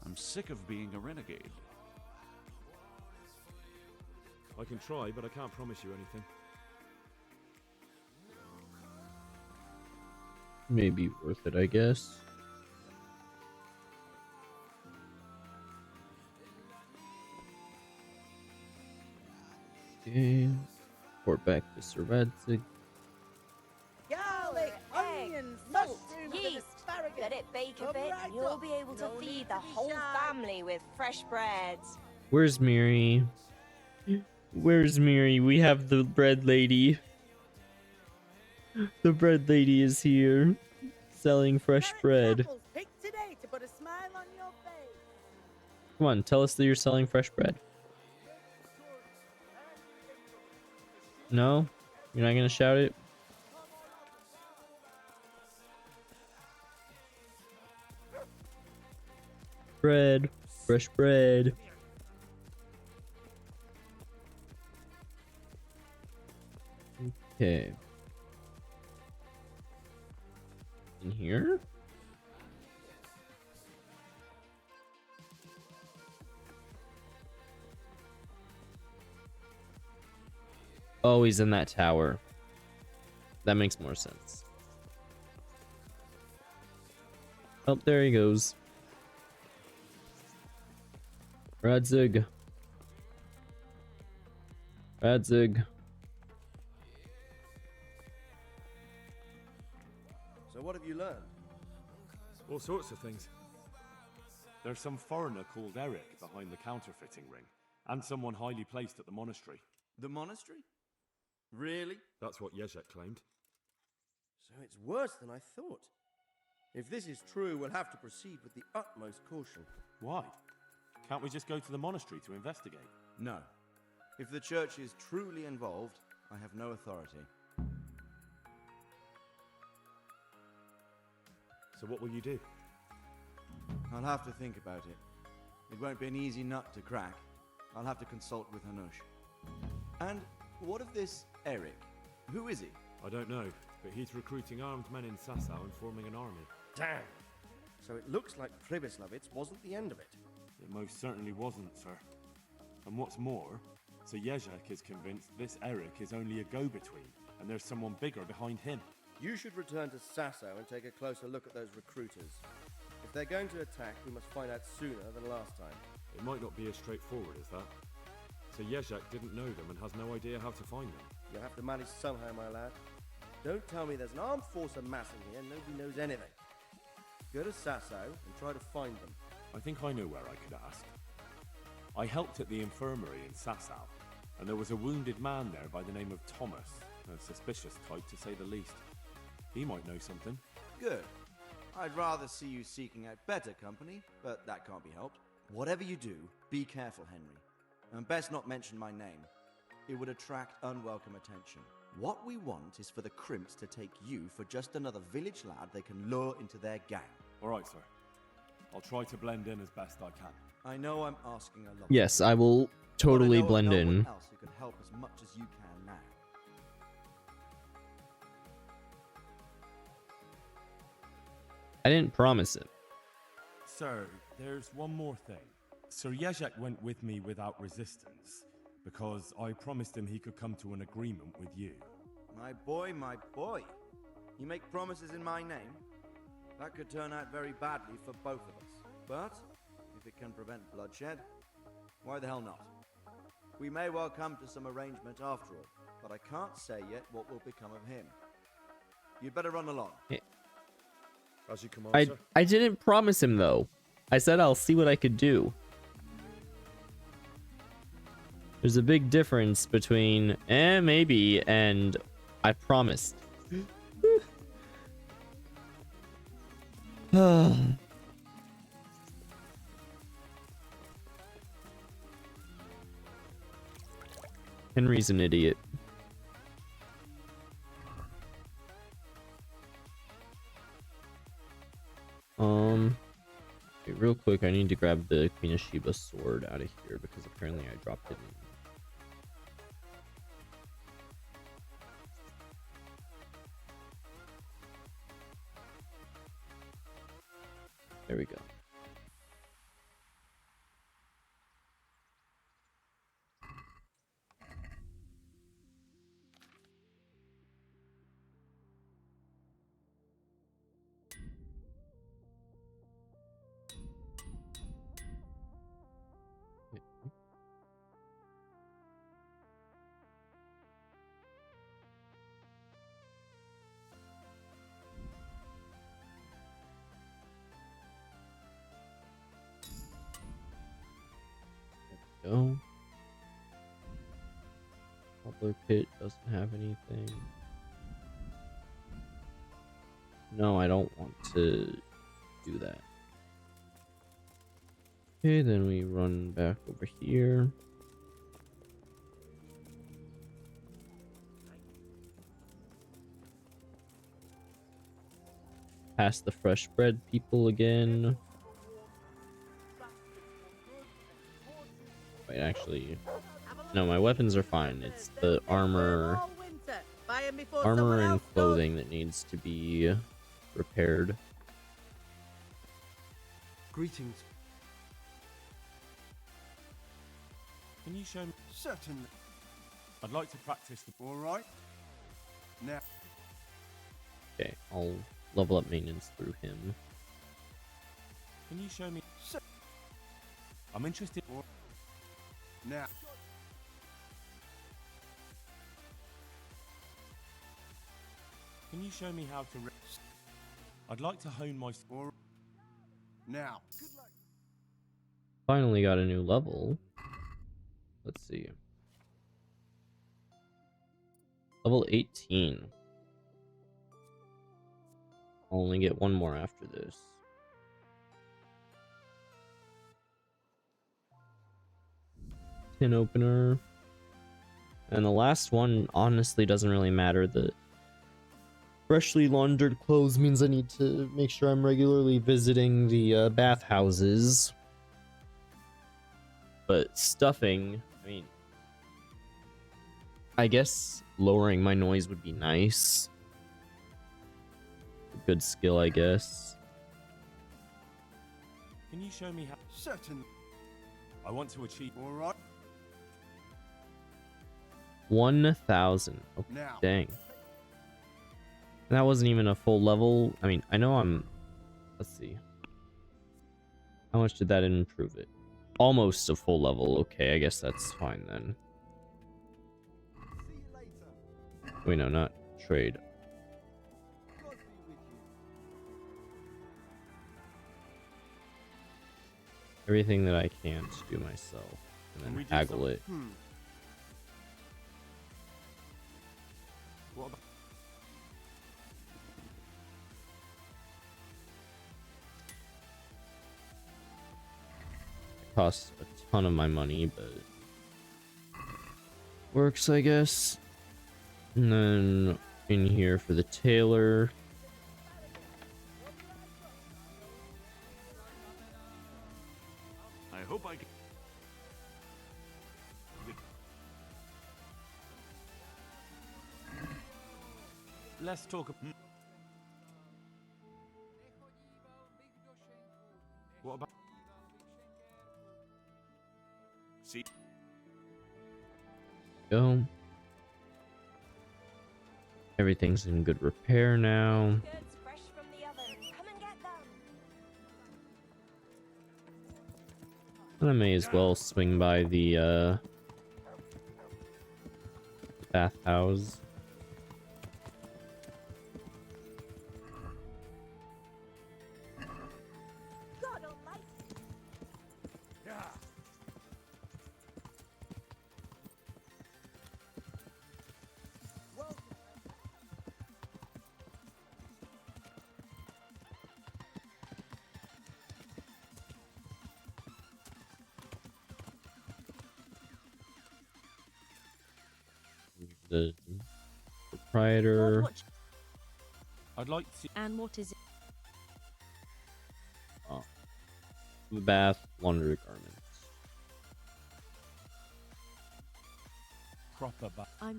I'm sick of being a renegade. I can try, but I can't promise you anything. Maybe worth it, I guess. Okay. Report back to Sir Radzig. Garlic, onions, mushrooms, and yeast. asparagus. Let it bake a Come bit, right and you'll up. be able to No need feed to the be whole shy. family with fresh bread. Where's Miri? Where's Miri? We have the bread lady. The bread lady is here, selling fresh bread. Apples picked today to put a smile on your face. Come on, tell us that you're selling fresh bread. No? You're not gonna shout it? Bread. Fresh bread. Okay. In here? Oh, he's in that tower. That makes more sense. Oh, there he goes. Radzig. Radzig. So what have you learned? All sorts of things. There's some foreigner called Eric behind the counterfeiting ring, and someone highly placed at the monastery. The monastery? Really? That's what Yezhek claimed. So it's worse than I thought. If this is true, we'll have to proceed with the utmost caution. Why? Can't we just go to the monastery to investigate? No. If the church is truly involved, I have no authority. So what will you do? I'll have to think about it. It won't be an easy nut to crack. I'll have to consult with Hanush. And what of this Eric? Who is he? I don't know, but he's recruiting armed men in Sasau and forming an army. Damn! So it looks like Pribyslavitz wasn't the end of it. It most certainly wasn't, sir. And what's more, Sir Yezhek is convinced this Eric is only a go-between, and there's someone bigger behind him. You should return to Sasau and take a closer look at those recruiters. If they're going to attack, we must find out sooner than last time. It might not be as straightforward as that. So Yezhek didn't know them and has no idea how to find them. You'll have to manage somehow, my lad. Don't tell me there's an armed force amassing here and nobody knows anything. Go to Sasau and try to find them. I think I know where I could ask. I helped at the infirmary in Sasau, and there was a wounded man there by the name of Thomas, a suspicious type to say the least. He might know something. Good. I'd rather see you seeking out better company, but that can't be helped. Whatever you do, be careful, Henry. And best not mention my name. It would attract unwelcome attention. What we want is for the Crimps to take you for just another village lad they can lure into their gang. All right, sir. I'll try to blend in as best I can. I know I'm asking a lot. Yes, I will totally but I know blend of no in. one else who can help as much as you can now. I didn't promise it. Sir, there's one more thing. Sir Yezhek went with me without resistance, because I promised him he could come to an agreement with you. My boy, my boy. You make promises in my name? That could turn out very badly for both of us. But, if it can prevent bloodshed, why the hell not? We may well come to some arrangement after all, but I can't say yet what will become of him. You'd better run along. As you command, sir. I didn't promise him though. I said I'll see what I could do. There's a big difference between maybe and I promised. Henry's an idiot. Okay, real quick, I need to grab the Queen of Sheba sword out of here because apparently I dropped it in. There we go. Go. Pablo Pit doesn't have anything. No, I don't want to do that. Okay, then we run back over here. Past the fresh bread people again. Wait, actually, no, my weapons are fine. It's the armor and clothing that needs to be repaired. Greetings. Can you show me? Certainly. I'd like to practice the... All right. Now. Okay, I'll level up maintenance through him. Can you show me? I'm interested... Now. Can you show me how to... I'd like to hone my... Now. Finally got a new level. Let's see. Level 18. I'll only get one more after this. Tin opener. And the last one honestly doesn't really matter. The freshly laundered clothes means I need to make sure I'm regularly visiting the bathhouses. But stuffing, I mean, I guess lowering my noise would be nice. A good skill, I guess. Can you show me how? Certainly. I want to achieve. All right. 1,000. Oh, now. Dang. And that wasn't even a full level. I mean, I know I'm... Let's see. How much did that improve it? Almost a full level. Okay, I guess that's fine then. Wait, no, not trade. Everything that I can't do myself. And then haggle it. What about... It costs a ton of my money, but works, I guess. And then in here for the tailor. I hope I can... Let's talk... What about... See? Go. Everything's in good repair now. Goods fresh from the oven. Come and get them. And I may as well swing by the bathhouse. the proprietor. I'd like to. And what is it? Oh. The bath, laundry garments. Proper I'm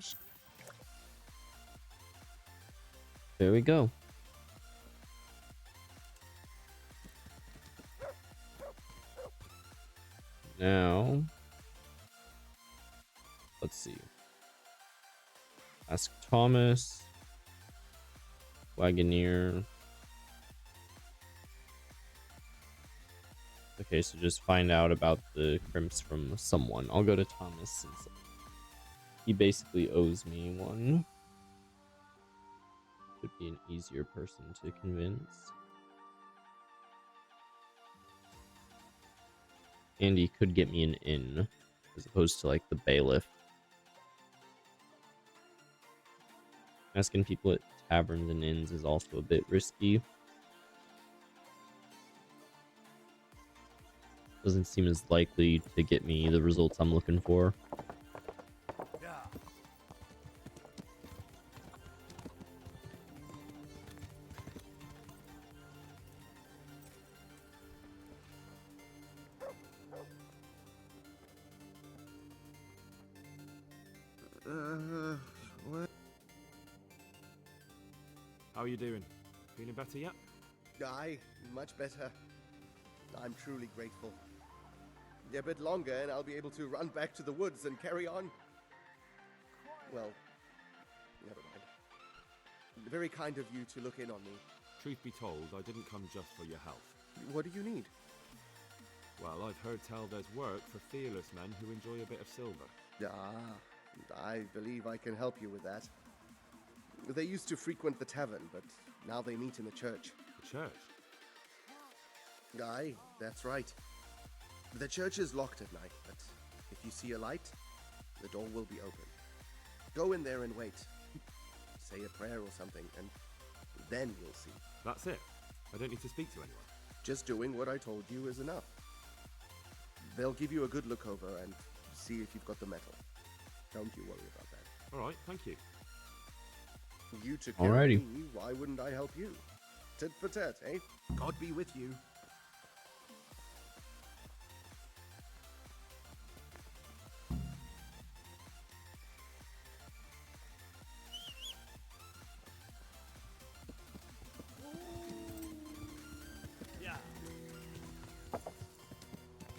There we go. Now, let's see. Ask Thomas. Wagoneer. Okay, so just find out about the crimps from someone. I'll go to Thomas since he basically owes me one. Should be an easier person to convince. And he could get me an inn, as opposed to like the bailiff. Asking people at taverns and inns is also a bit risky. Doesn't seem as likely to get me the results I'm looking for. What? How are you doing? Feeling better yet? Aye, much better. I'm truly grateful. A bit longer and I'll be able to run back to the woods and carry on. Well, never mind. Very kind of you to look in on me. Truth be told, I didn't come just for your health. What do you need? Well, I've heard tell there's work for fearless men who enjoy a bit of silver. I believe I can help you with that. They used to frequent the tavern, but now they meet in the church. The church? Aye, that's right. The church is locked at night, but if you see a light, the door will be open. Go in there and wait. Say a prayer or something, and then you'll see. That's it? I don't need to speak to anyone? Just doing what I told you is enough. They'll give you a good look over and see if you've got the metal. Don't you worry about that. Alright, thank you. You took care Alrighty. of me, why wouldn't I help you? Tit for tat, eh? God be with you.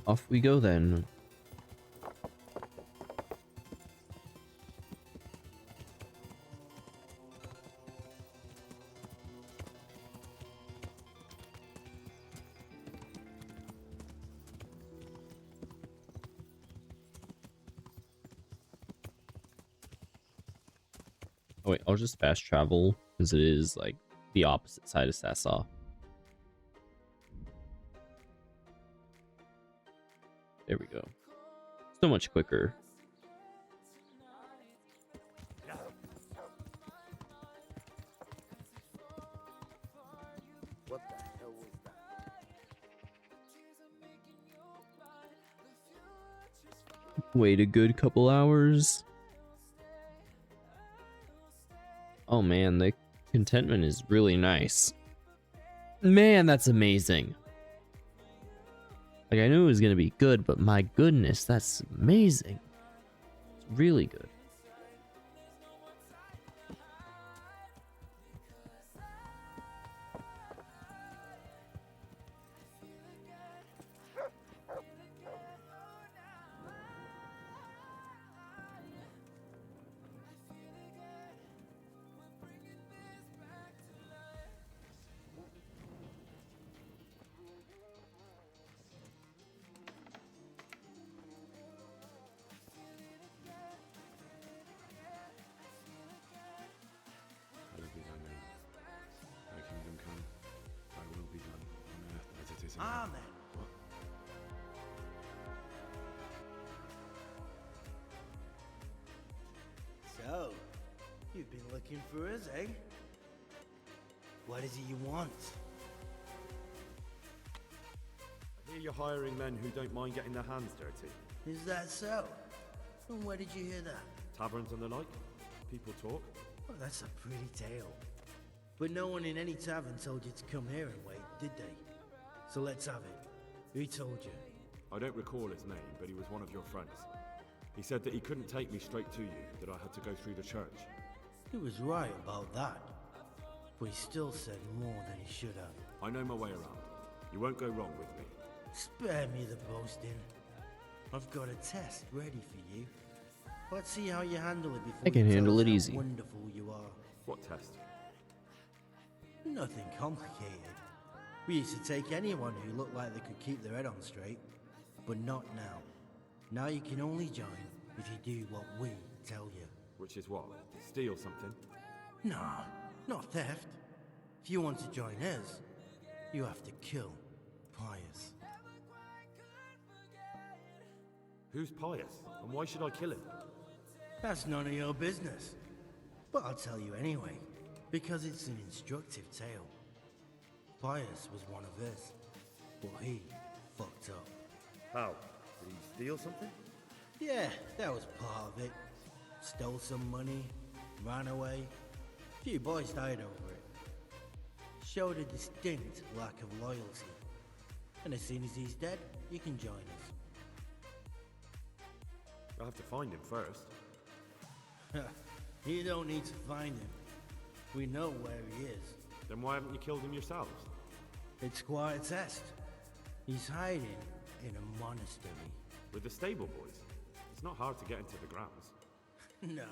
Off we go then. Oh wait, I'll just fast travel because it is like the opposite side of Sasau. There we go. So much quicker. What the hell was that? Wait a good couple hours. Oh man, the contentment is really nice. Man, that's amazing. Like, I knew it was gonna be good, but my goodness, that's amazing. It's really good. Hallowed be thy name. Thy kingdom come. Thy will be done on earth as it is in heaven. Amen. What? So, you've been looking for us, eh? What is it you want? I hear you're hiring men who don't mind getting their hands dirty. Is that so? And where did you hear that? Taverns and the like. people talk? Well, that's a pretty tale. But no one in any tavern told you to come here and wait, did they? So let's have it. Who told you? I don't recall his name, but he was one of your friends. He said that he couldn't take me straight to you, that I had to go through the church. He was right about that. But he still said more than he should have. I know my way around. You won't go wrong with me. Spare me the boasting. I've got a test ready for you. Let's see how you handle it before I can you handle tell it us how easy. wonderful you are. What test? Nothing complicated. We used to take anyone who looked like they could keep their head on straight, but not now. Now you can only join if you do what we tell you. Which is what? Steal something? Nah, not theft. If you want to join us, you have to kill Pius. Who's Pius? And why should I kill him? That's none of your business. But I'll tell you anyway, because it's an instructive tale. Pius was one of us, but he fucked up. How? Did he steal something? Yeah, that was part of it. Stole some money, ran away. A few boys died over it. Showed a distinct lack of loyalty. And as soon as he's dead, you can join us. I'll have to find him first. You don't need to find him. We know where he is. Then why haven't you killed him yourselves? It's quite a test. He's hiding in a monastery. With the stable boys? It's not hard to get into the grounds. No,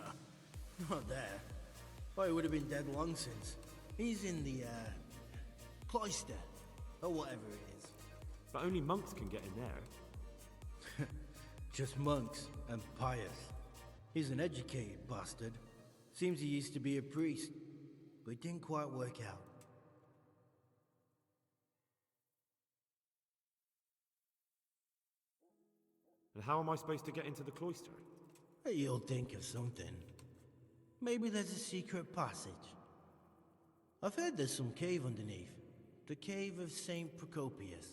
not there. Oh, he would have been dead long since. He's in the, cloister, or whatever it is. But only monks can get in there. Just monks and Pius. He's an educated bastard. Seems he used to be a priest, but it didn't quite work out. And how am I supposed to get into the cloister? You'll think of something. Maybe there's a secret passage. I've heard there's some cave underneath. The cave of St. Procopius.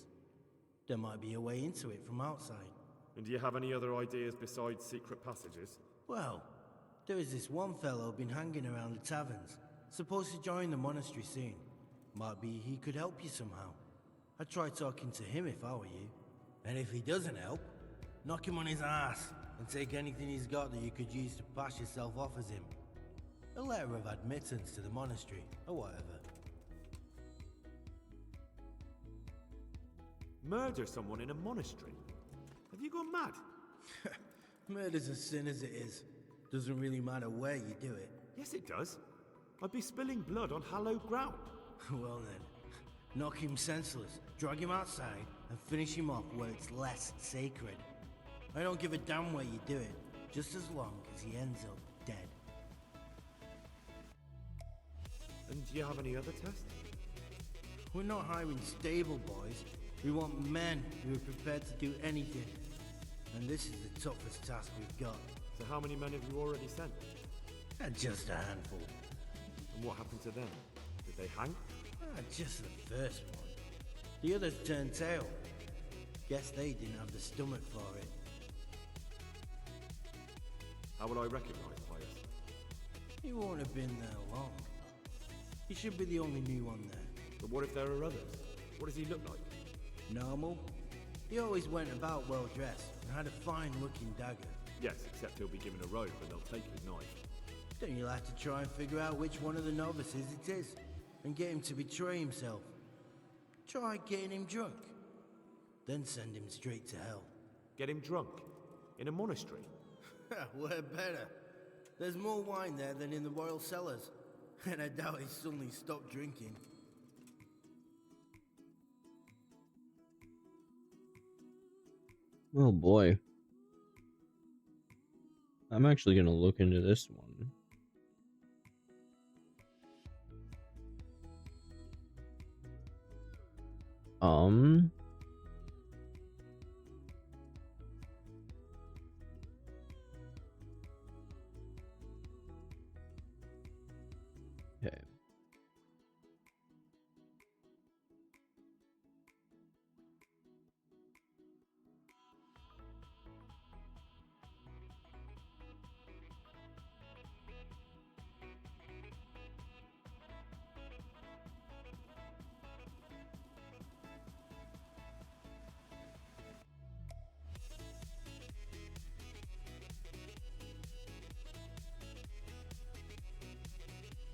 There might be a way into it from outside. And do you have any other ideas besides secret passages? Well, there is this one fellow been hanging around the taverns. Supposed to join the monastery soon. Might be he could help you somehow. I'd try talking to him if I were you. And if he doesn't help, knock him on his ass and take anything he's got that you could use to pass yourself off as him. A letter of admittance to the monastery, or whatever. Murder someone in a monastery? Have you gone mad? Murder's a sin as it is. Doesn't really matter where you do it. Yes, it does. I'd be spilling blood on hallowed ground. Well then, knock him senseless, drag him outside, and finish him off where it's less sacred. I don't give a damn where you do it, just as long as he ends up dead. And do you have any other tests? We're not hiring stable boys. We want men who are prepared to do anything. And this is the toughest task we've got. So how many men have you already sent? Just a handful. And what happened to them? Did they hang? Just the first one. The others turned tail. Guess they didn't have the stomach for it. How will I recognize Pius? He won't have been there long. He should be the only new one there. But what if there are others? What does he look like? Normal. He always went about well dressed and had a fine looking dagger. Yes, except he'll be given a robe and they'll take his knife. Then you'll have to try and figure out which one of the novices it is and get him to betray himself. Try getting him drunk. Then send him straight to hell. Get him drunk? In a monastery? Where better? There's more wine there than in the royal cellars. And I doubt he suddenly stopped drinking. Oh boy. I'm actually gonna look into this one. Okay.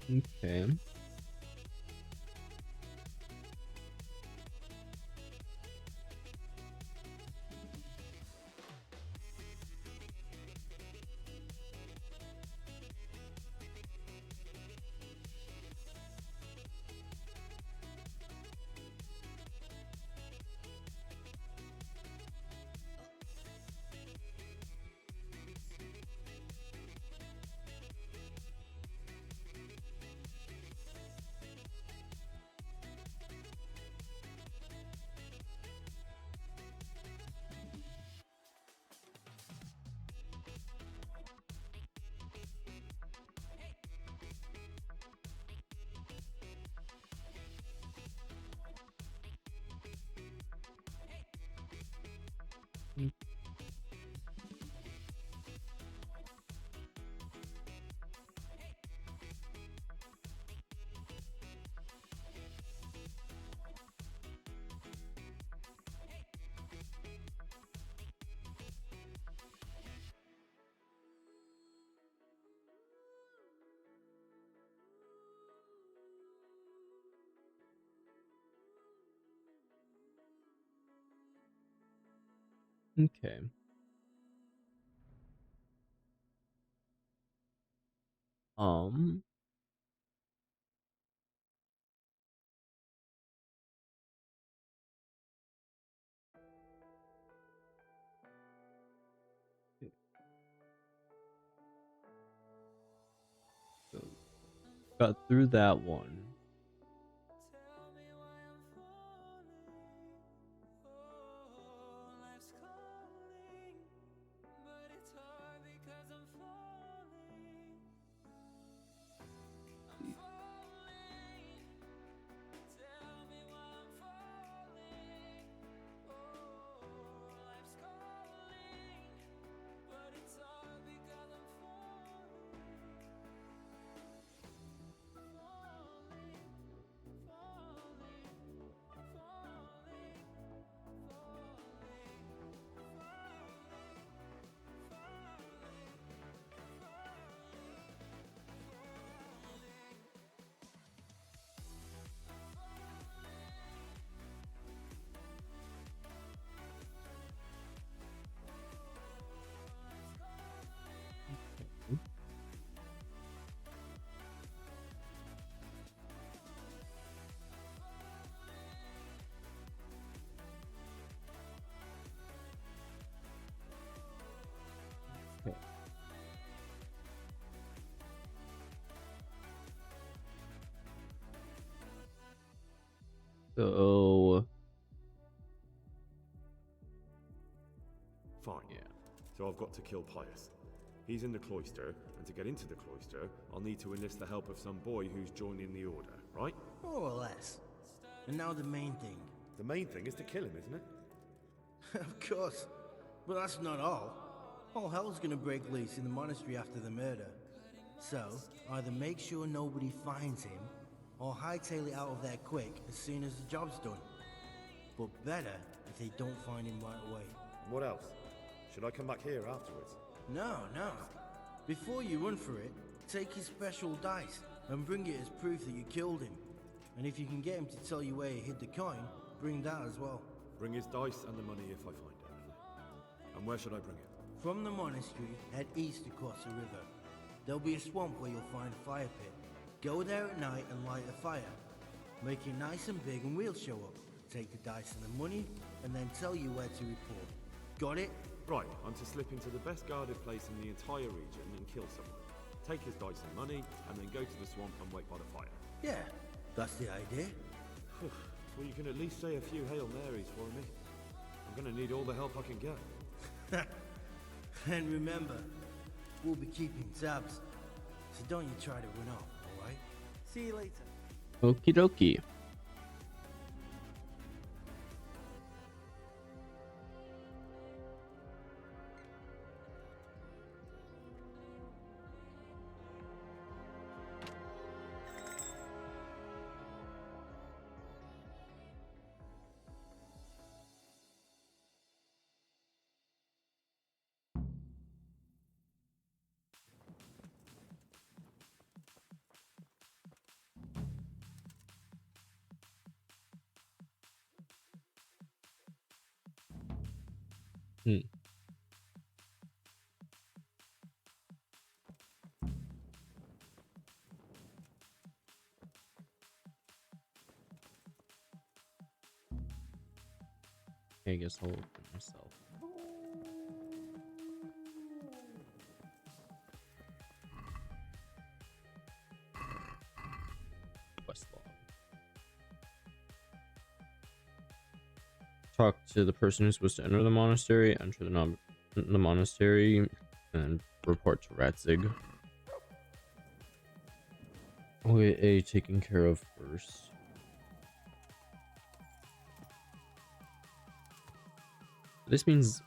Okay. Okay. Um. So, got through that one. Okay. So. Fine. Yeah. So I've got to kill Pius. He's in the cloister, and to get into the cloister, I'll need to enlist the help of some boy who's joining the order, right? More or less. And now the main thing. The main thing is to kill him, isn't it? Of course. But that's not all. All hell's gonna break loose in the monastery after the murder. So, either make sure nobody finds him, or hightail it out of there quick as soon as the job's done. But better if they don't find him right away. What else? Should I come back here afterwards? No. Before you run for it, take his special dice and bring it as proof that you killed him. And if you can get him to tell you where he hid the coin, bring that as well. Bring his dice and the money if I find it. And where should I bring it? From the monastery, head east across the river. There'll be a swamp where you'll find a fire pit. Go there at night and light a fire. Make it nice and big and we'll show up. Take the dice and the money, and then tell you where to report. Got it? Right, I'm to slip into the best guarded place in the entire region and kill someone. Take his dice and money, and then go to the swamp and wait by the fire. Yeah, that's the idea. Well, you can at least say a few Hail Marys for me. I'm gonna need all the help I can get. And remember, we'll be keeping tabs. So don't you try to run off, alright? See you later. Okie dokie. Hmm. I guess I'll open myself. Quest log. Talk to the person who's supposed to enter the monastery, enter the monastery, and report to Ratzig. OA taken care of first. This means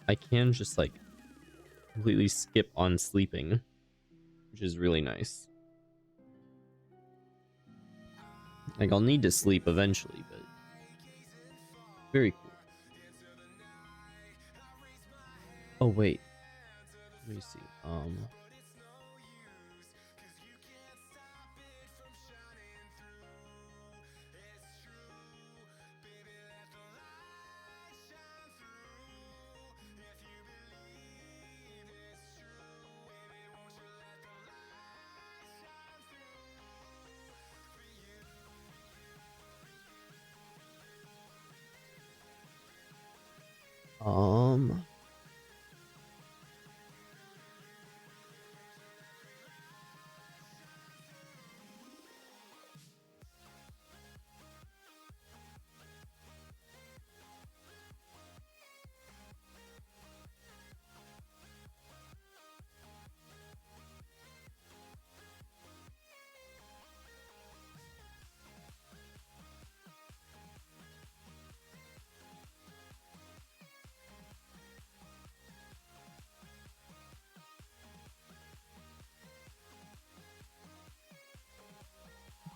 I can just like completely skip on sleeping, which is really nice. Like I'll need to sleep eventually, but very cool. Oh wait, let me see.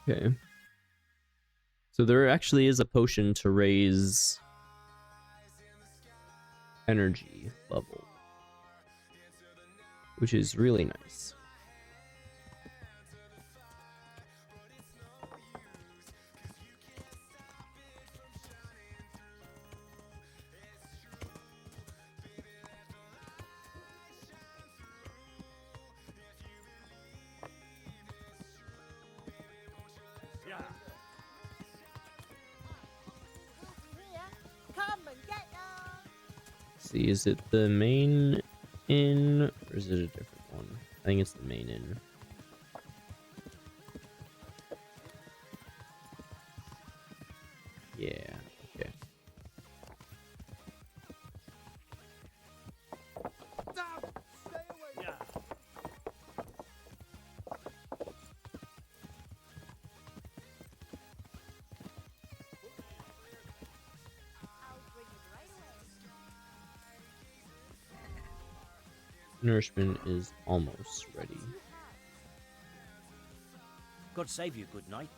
Okay. So there actually is a potion to raise energy level, which is really nice. Come and get ya. See, is it the main inn or is it a different one? I think it's the main inn. Yeah, okay. Nourishment is almost ready. God save you, good knight.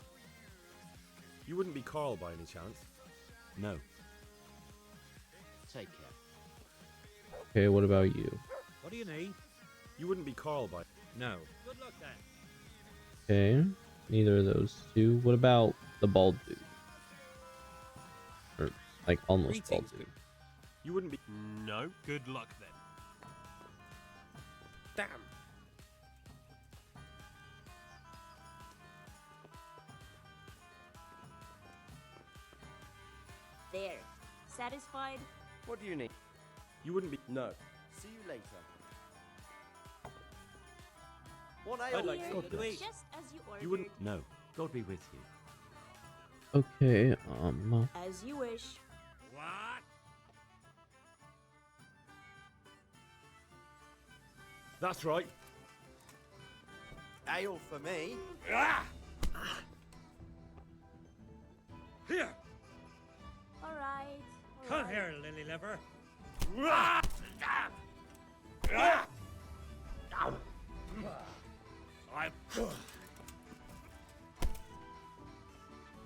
You wouldn't be Carl by any chance? No. Take care. Okay, what about you? What do you need? You wouldn't be Carl by... No. Good luck then. Okay, neither of those two. What about the bald dude? Or, like, almost bald dude. You wouldn't be... No. Good luck then. Damn. There. Satisfied? What do you need? You wouldn't be... No. See you later. What I'd like Here, God bless. just as you ordered. You wouldn't... No. God be with you. Okay, As you wish. What? That's right. Ale for me. Ah! Here! All right. Come here, lily liver.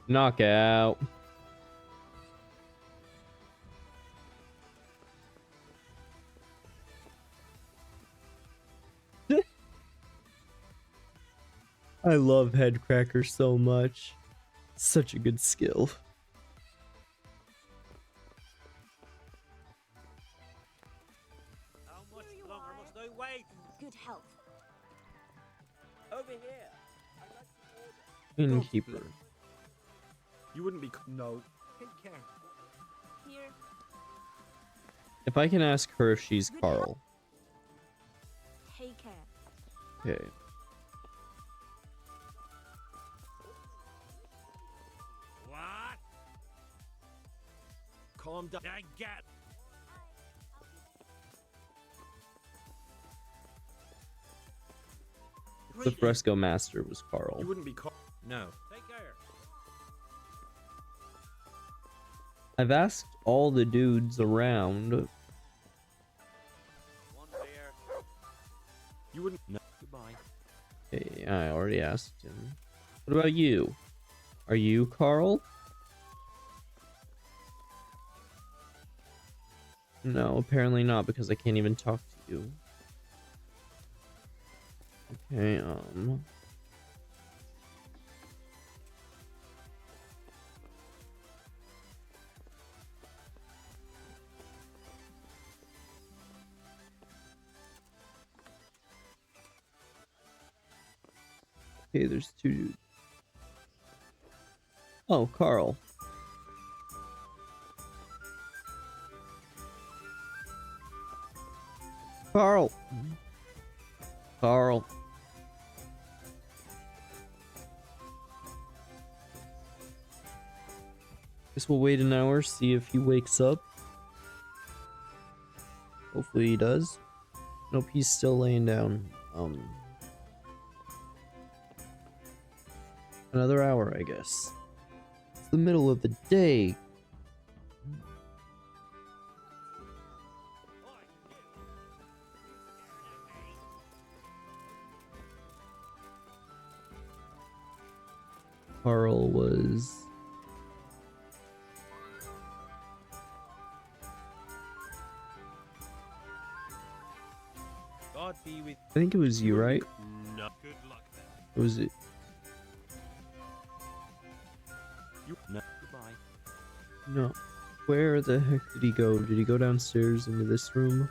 knockout. I love Headcracker so much. Such a good skill. Innkeeper. You wouldn't be. No. Take care. Here. If I can ask her if she's Carl. Take care. Okay. What? Calm down. I get. The fresco master was Carl. You wouldn't be. No. Take care. I've asked all the dudes around. One beer. You wouldn't. No. Goodbye. Hey, I already asked him. What about you? Are you Carl? No, apparently not, because I can't even talk to you. Okay, Okay, there's two dudes. Oh, Carl. Carl. Carl. Guess we'll wait an hour, see if he wakes up. Hopefully he does. Nope, he's still laying down. Another hour, I guess. It's the middle of the day. Carl was... God be with I think it was you, right? No. Good luck then. Was it? You no. Goodbye. No. Where the heck did he go? Did he go downstairs into this room?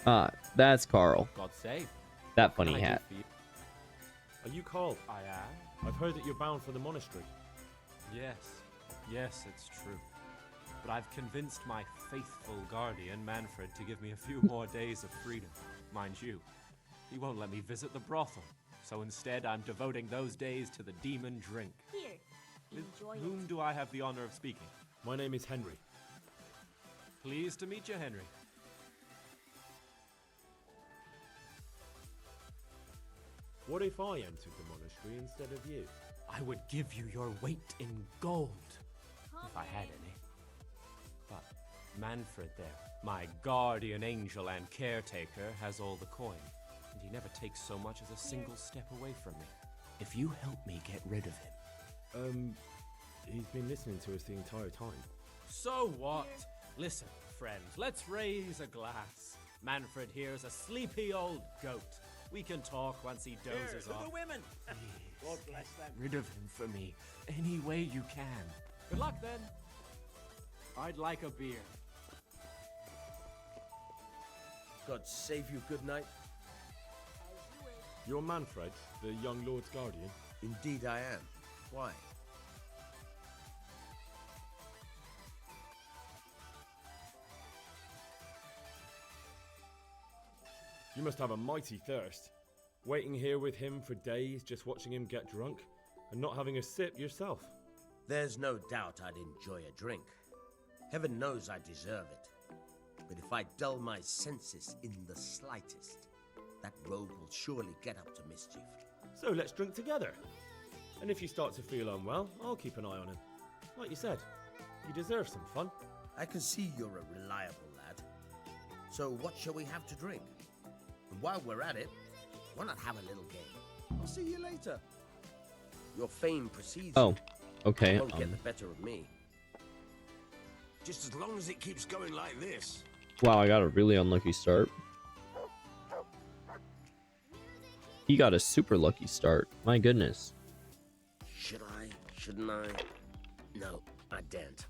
Ah, that's Carl. God save. That funny hat. Are you Carl? I am. I've heard that you're bound for the monastery. Yes, it's true. But I've convinced my faithful guardian, Manfred, to give me a few more days of freedom. Mind you, he won't let me visit the brothel. So instead, I'm devoting those days to the demon drink. Here. With Enjoy whom it. do I have the honor of speaking? My name is Henry. Pleased to meet you, Henry. What if I entered the monastery instead of you? I would give you your weight in gold, if I had any. But Manfred there, my guardian angel and caretaker, has all the coin, and he never takes so much as a single step away from me. If you help me get rid of him... He's been listening to us the entire time. So what? Listen, friends, let's raise a glass. Manfred here's a sleepy old goat. We can talk once he dozes off. The women. God bless them. Rid of him for me, any way you can. Good luck then. I'd like a beer. God save you, good night. You're Manfred, the young lord's guardian? Indeed I am. Why? You must have a mighty thirst. Waiting here with him for days, just watching him get drunk, and not having a sip yourself. There's no doubt I'd enjoy a drink. Heaven knows I deserve it. But if I dull my senses in the slightest, that rogue will surely get up to mischief. So let's drink together. And if you start to feel unwell, I'll keep an eye on him. Like you said, you deserve some fun. I can see you're a reliable lad. So what shall we have to drink? And while we're at it, why not have a little game? I'll see you later. Your fame precedes Oh, you. okay. It won't get the better of me. Just as long as it keeps going like this. Wow, I got a really unlucky start. He got a super lucky start. My goodness. Should I? Shouldn't I? No, I daren't.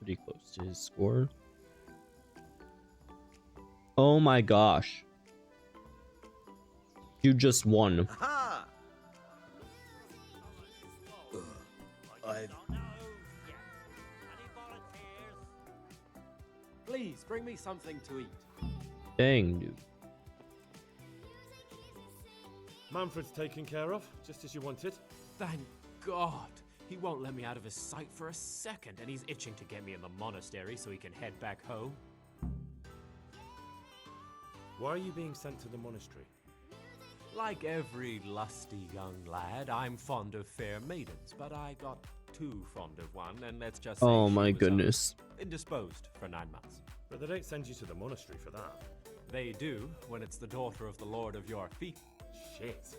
pretty close to his score. Oh my gosh. You just won. Aha! I've... Please bring me something to eat. Dang, dude. Manfred's taken care of, just as you wanted. Thank God. He won't let me out of his sight for a second, and he's itching to get me in the monastery so he can head back home. Why are you being sent to the monastery? Like every lusty young lad, I'm fond of fair maidens, but I got too fond of one, and let's just say Oh she my was, goodness. indisposed for 9 months. But they don't send you to the monastery for that. They do when it's the daughter of the Lord of your feet. Shit.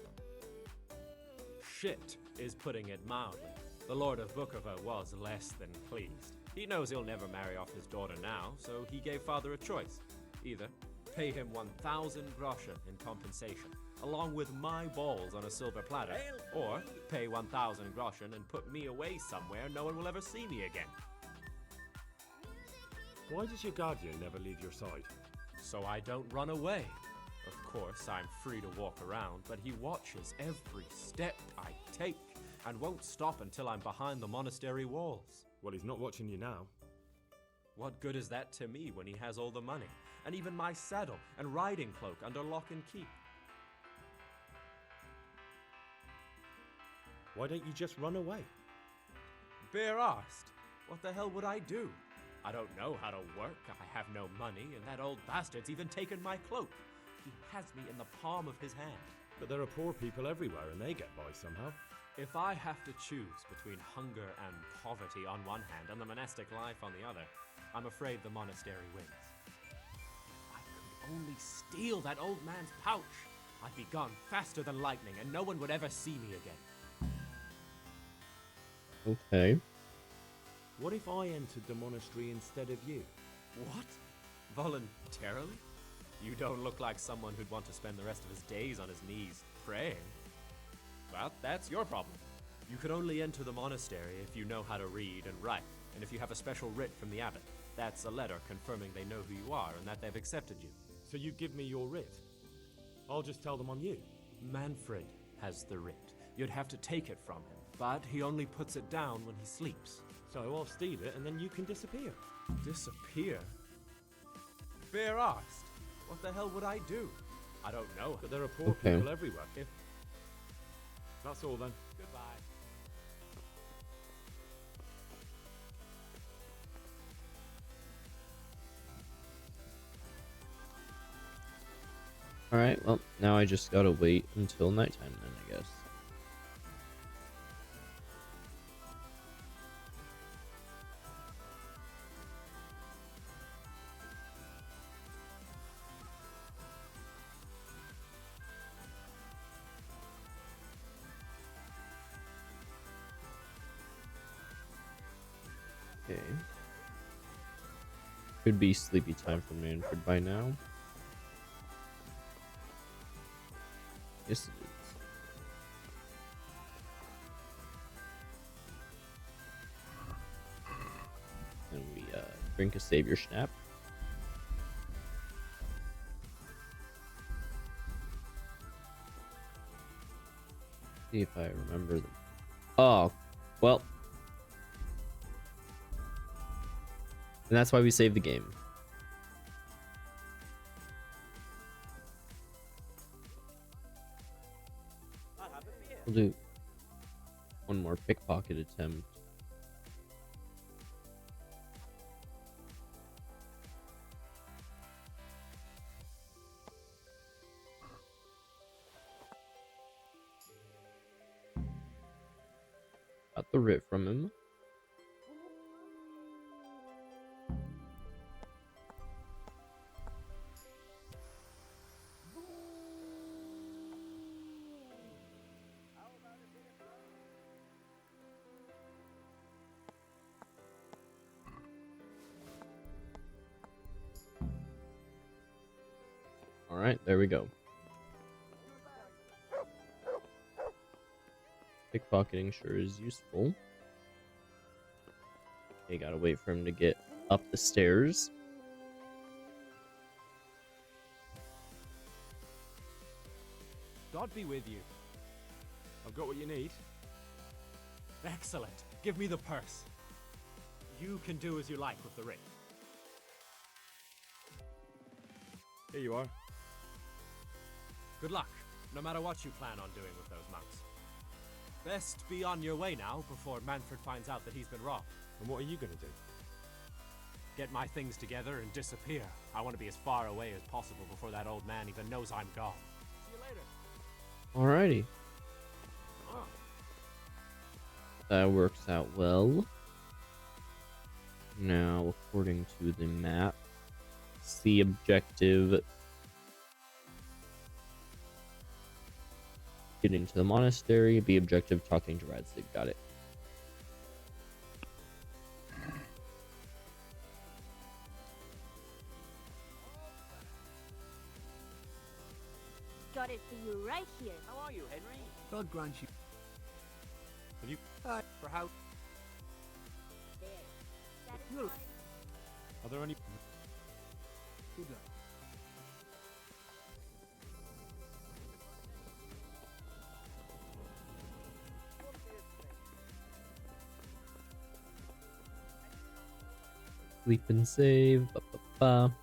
Shit is putting it mildly. The Lord of Bukovo was less than pleased. He knows he'll never marry off his daughter now, so he gave father a choice. Either pay him 1,000 groschen in compensation, along with my balls on a silver platter, or pay 1,000 groschen and put me away somewhere no one will ever see me again. Why does your guardian never leave your side? So I don't run away. Of course, I'm free to walk around, but he watches every step I take and won't stop until I'm behind the monastery walls. Well, he's not watching you now. What good is that to me when he has all the money, and even my saddle and riding cloak under lock and key? Why don't you just run away? Bare-arsed. What the hell would I do? I don't know how to work, I have no money, and that old bastard's even taken my cloak. He has me in the palm of his hand. But there are poor people everywhere and they get by somehow. If I have to choose between hunger and poverty on one hand and the monastic life on the other, I'm afraid the monastery wins. If I could only steal that old man's pouch, I'd be gone faster than lightning and no one would ever see me again. Okay. What if I entered the monastery instead of you? What? Voluntarily? You don't look like someone who'd want to spend the rest of his days on his knees praying. Well, that's your problem. You can only enter the monastery if you know how to read and write, and if you have a special writ from the abbot. That's a letter confirming they know who you are and that they've accepted you. So you give me your writ? I'll just tell them I'm you. Manfred has the writ. You'd have to take it from him, but he only puts it down when he sleeps. So I'll steal it and then you can disappear. Disappear? Bare-arsed. What the hell would I do? I don't know. But there are poor Okay. people everywhere. That's all then. Goodbye. Alright, well, now I just gotta wait until nighttime then, I guess. Okay. Could be sleepy time for Manfred by now. Yes, it is. And we drink a savior schnapp. See if I remember them. Oh, well. And that's why we save the game. We'll do one more pickpocket attempt. Got the writ from him. Alright, there we go. Pickpocketing sure is useful. Okay, gotta wait for him to get up the stairs. God be with you. I've got what you need. Excellent. Give me the purse. You can do as you like with the ring. Here you are. Good luck, no matter what you plan on doing with those monks. Best be on your way now before Manfred finds out that he's been robbed. And what are you gonna do? Get my things together and disappear. I want to be as far away as possible before that old man even knows I'm gone. See you later. Alrighty. That works out well. Now, according to the map, C objective, getting to the monastery. B objective, talking to Radzig. Got it. Got it for you right here. How are you, Henry? God grant you. Have you? For how? There. You'll- Satisfied? Are there any? Good luck. Sleep and save. Ba, ba, ba.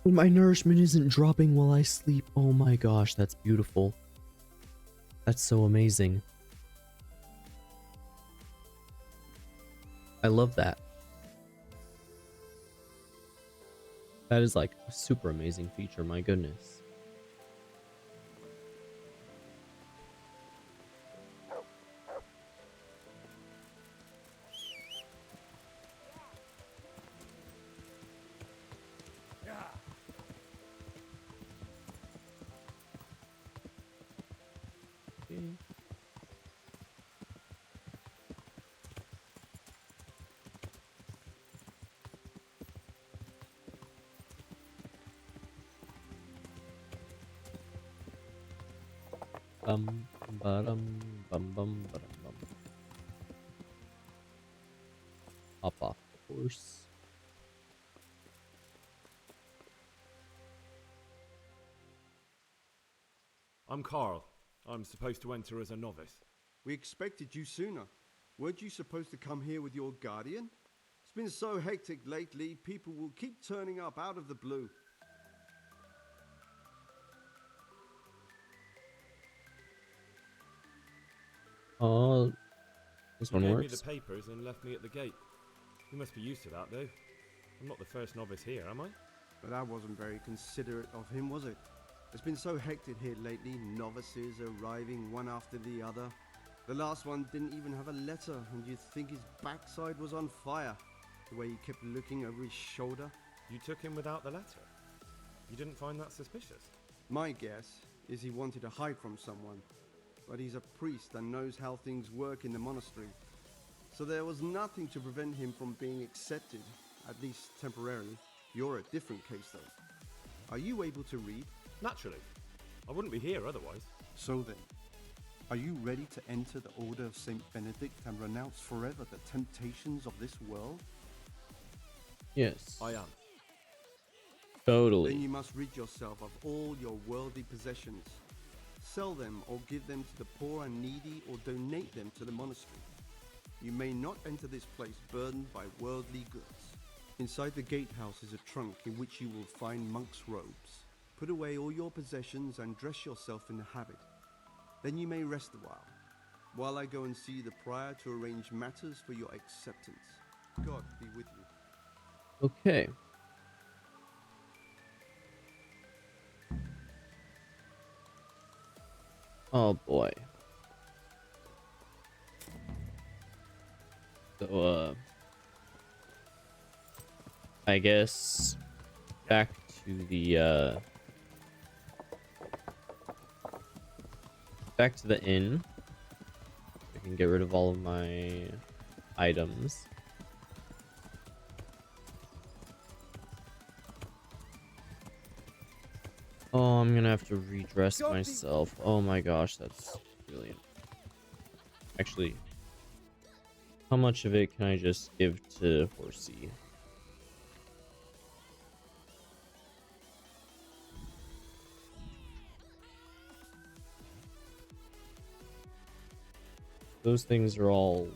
My nourishment isn't dropping while I sleep. Oh my gosh, that's beautiful. That's so amazing. I love that. That is like a super amazing feature, my goodness. Bum bum bum bum bum. Hop off the horse. I'm Carl. I'm supposed to enter as a novice. We expected you sooner. Weren't you supposed to come here with your guardian? It's been so hectic lately, people will keep turning up out of the blue. Oh, this He one gave works. me the papers and left me at the gate. You must be used to that, though. I'm not the first novice here, am I? But that wasn't very considerate of him, was it? It's been so hectic here lately, novices arriving one after the other. The last one didn't even have a letter, and you'd think his backside was on fire, the way he kept looking over his shoulder. You took him without the letter? You didn't find that suspicious? My guess is he wanted to hide from someone, but he's a priest and knows how things work in the monastery. So there was nothing to prevent him from being accepted, at least temporarily. You're a different case, though. Are you able to read? Naturally. I wouldn't be here otherwise. So then, are you ready to enter the Order of Saint Benedict and renounce forever the temptations of this world? Yes. I am. Totally. Then you must rid yourself of all your worldly possessions. Sell them or give them to the poor and needy or donate them to the monastery. You may not enter this place burdened by worldly goods. Inside the gatehouse is a trunk in which you will find monk's robes. Put away all your possessions and dress yourself in the habit. Then you may rest a while I go and see the prior to arrange matters for your acceptance. God be with you. Okay. Oh boy. So, I guess back to the inn. I can get rid of all of my items. Oh, I'm gonna have to redress myself. Oh my gosh, that's brilliant. Actually, how much of it can I just give to Horsey? Those things are all...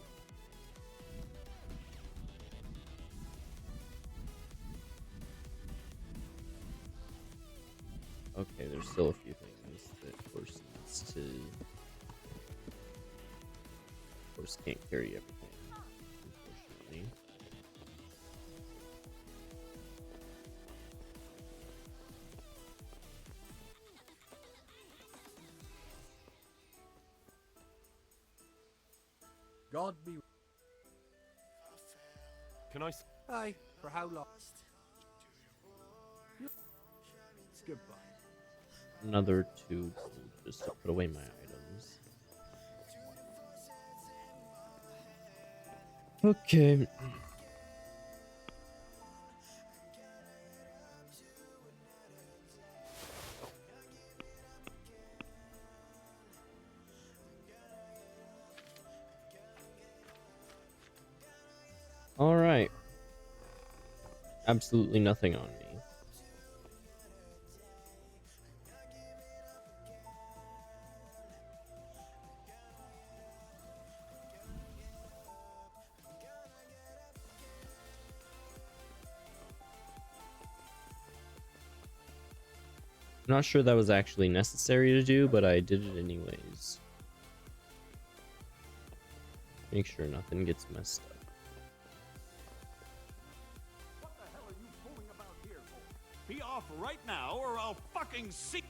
Okay, there's still a few things that Horse needs to... Horse can't carry everything, unfortunately. God be. Can I? Aye, for how long? Goodbye. Another 2 gold just to put away my items. Okay. All right. Absolutely nothing on me. I'm not sure that was actually necessary to do, but I did it anyways. Make sure nothing gets messed up. What the hell are you fooling about here for? Be off right now or I'll fucking see.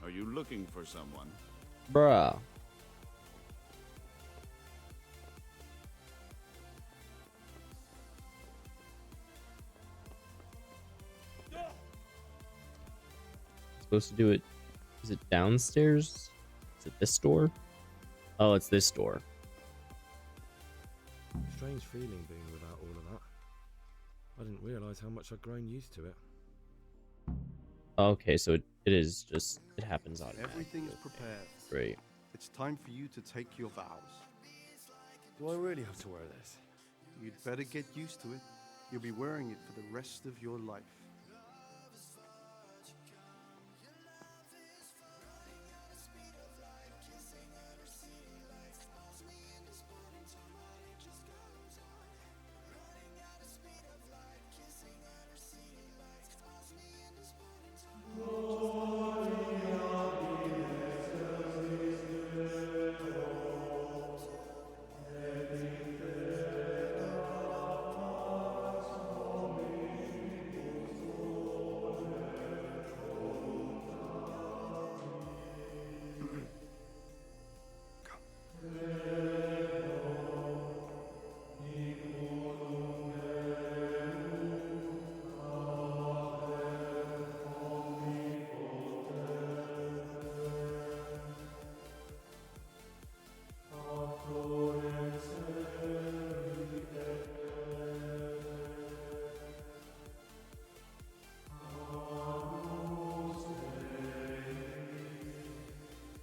Are you looking for someone? Bruh. Supposed to do it. Is it downstairs? Is it this door? Oh, it's this door. Strange feeling being without all of that. I didn't realize how much I'd grown used to it. Okay, so it is just, it happens automatically. Everything's prepared. Great. It's time for you to take your vows. Do I really have to wear this? You'd better get used to it. You'll be wearing it for the rest of your life.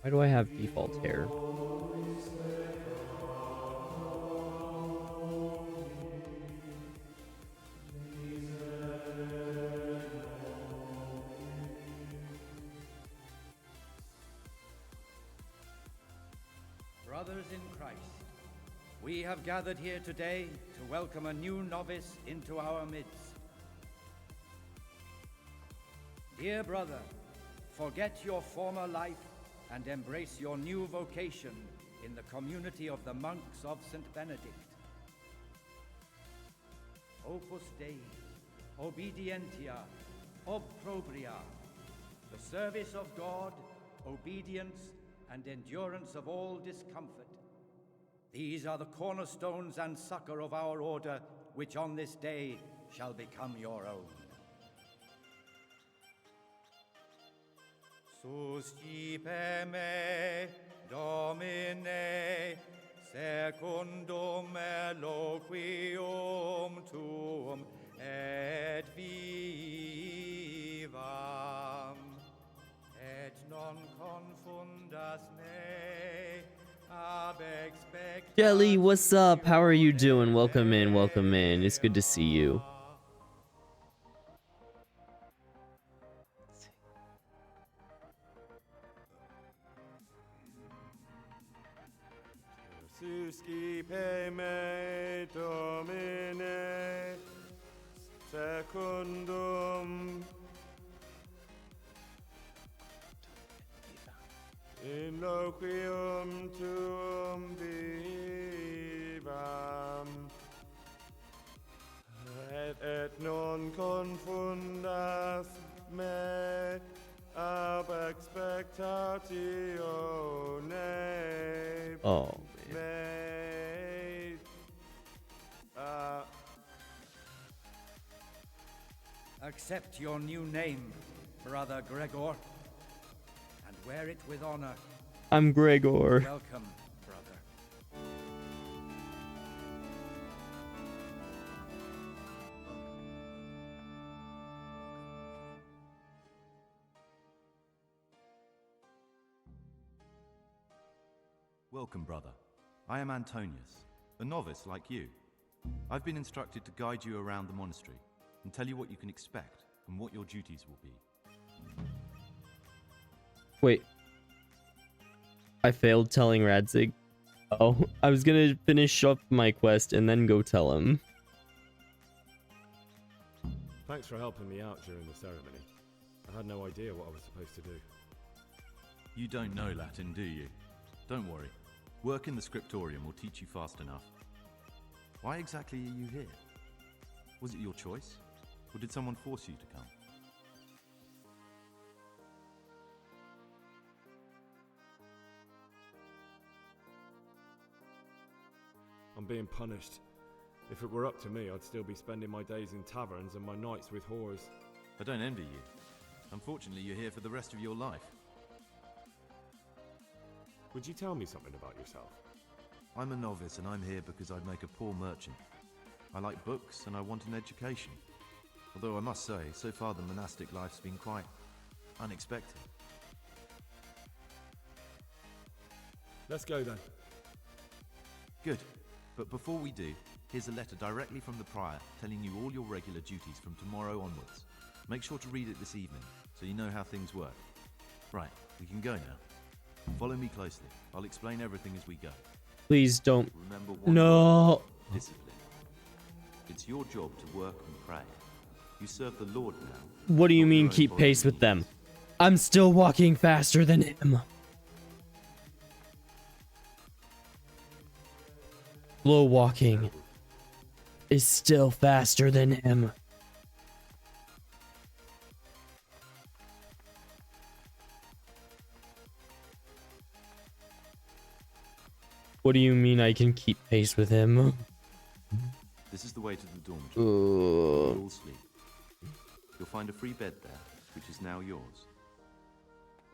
Why do I have default hair? Brothers in Christ, we have gathered here today to welcome a new novice into our midst. Dear brother, forget your former life and embrace your new vocation in the community of the monks of St. Benedict. Opus Dei, obedientia, obprobria, the service of God, obedience, and endurance of all discomfort. These are the cornerstones and succor of our order, which on this day shall become your own. Suscipe me, Domine, secundum eloquium tuum, et vivam, et non confundas me, Shelly, what's up? How are you doing? Welcome in, welcome in. It's good to see you. Suscipe me, Domine, secundum in loquium tuum vivam, et non confundas me ab expectatione. Oh, Made, Accept your new name, Brother Gregor, and wear it with honor. I'm Gregor. Welcome, brother. Welcome, brother. I am Antonius, a novice like you. I've been instructed to guide you around the monastery and tell you what you can expect and what your duties will be. Wait. I failed telling Radzig. Oh, I was gonna finish up my quest and then go tell him. Thanks for helping me out during the ceremony. I had no idea what I was supposed to do. You don't know Latin, do you? Don't worry. Work in the scriptorium will teach you fast enough. Why exactly are you here? Was it your choice? Or did someone force you to come? I'm being punished. If it were up to me, I'd still be spending my days in taverns and my nights with whores. I don't envy you. Unfortunately, you're here for the rest of your life. Would you tell me something about yourself? I'm a novice and I'm here because I'd make a poor merchant. I like books and I want an education. Although I must say, so far the monastic life's been quite unexpected. Let's go then. Good. But before we do, here's a letter directly from the prior telling you all your regular duties from tomorrow onwards. Make sure to read it this evening so you know how things work. Right, we can go now. Follow me closely. I'll explain everything as we go. Please don't. Remember one No. word, discipline. It's your job to work and pray. You serve the Lord now. What do you mean keep pace with them? I'm still walking faster than him. Slow walking is still faster than him. What do you mean I can keep pace with him? This is the way to the dormitory. You'll all sleep. You'll find a free bed there, which is now yours.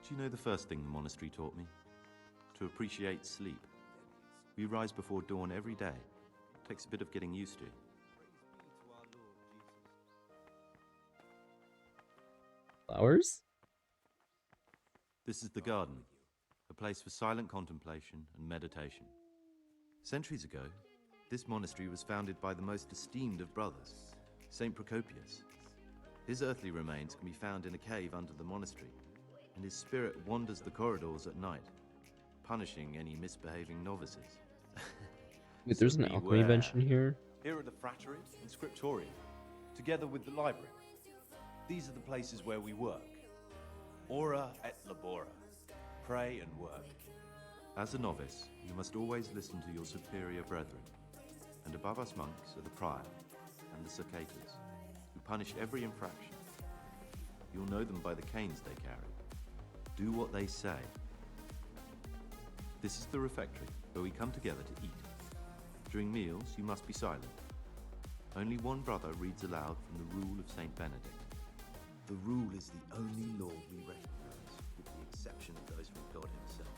Do you know the first thing the monastery taught me? To appreciate sleep. We rise before dawn every day. Takes a bit of getting used to. Flowers? This is the garden, a place for silent contemplation and meditation. Centuries ago, this monastery was founded by the most esteemed of brothers, Saint Procopius. His earthly remains can be found in a cave under the monastery, and his spirit wanders the corridors at night, punishing any misbehaving novices. Wait, there's an alchemy bench in here? Here are the frattery and scriptorium, together with the library. These are the places where we work. Ora et labora. Pray and work. As a novice, you must always listen to your superior brethren. And above us monks are the prior and the circators, who punish every infraction. You'll know them by the canes they carry. Do what they say. This is the refectory, where we come together to eat. During meals, you must be silent. Only one brother reads aloud from the Rule of Saint Benedict. The Rule is the only law we recognize, with the exception of those from God himself.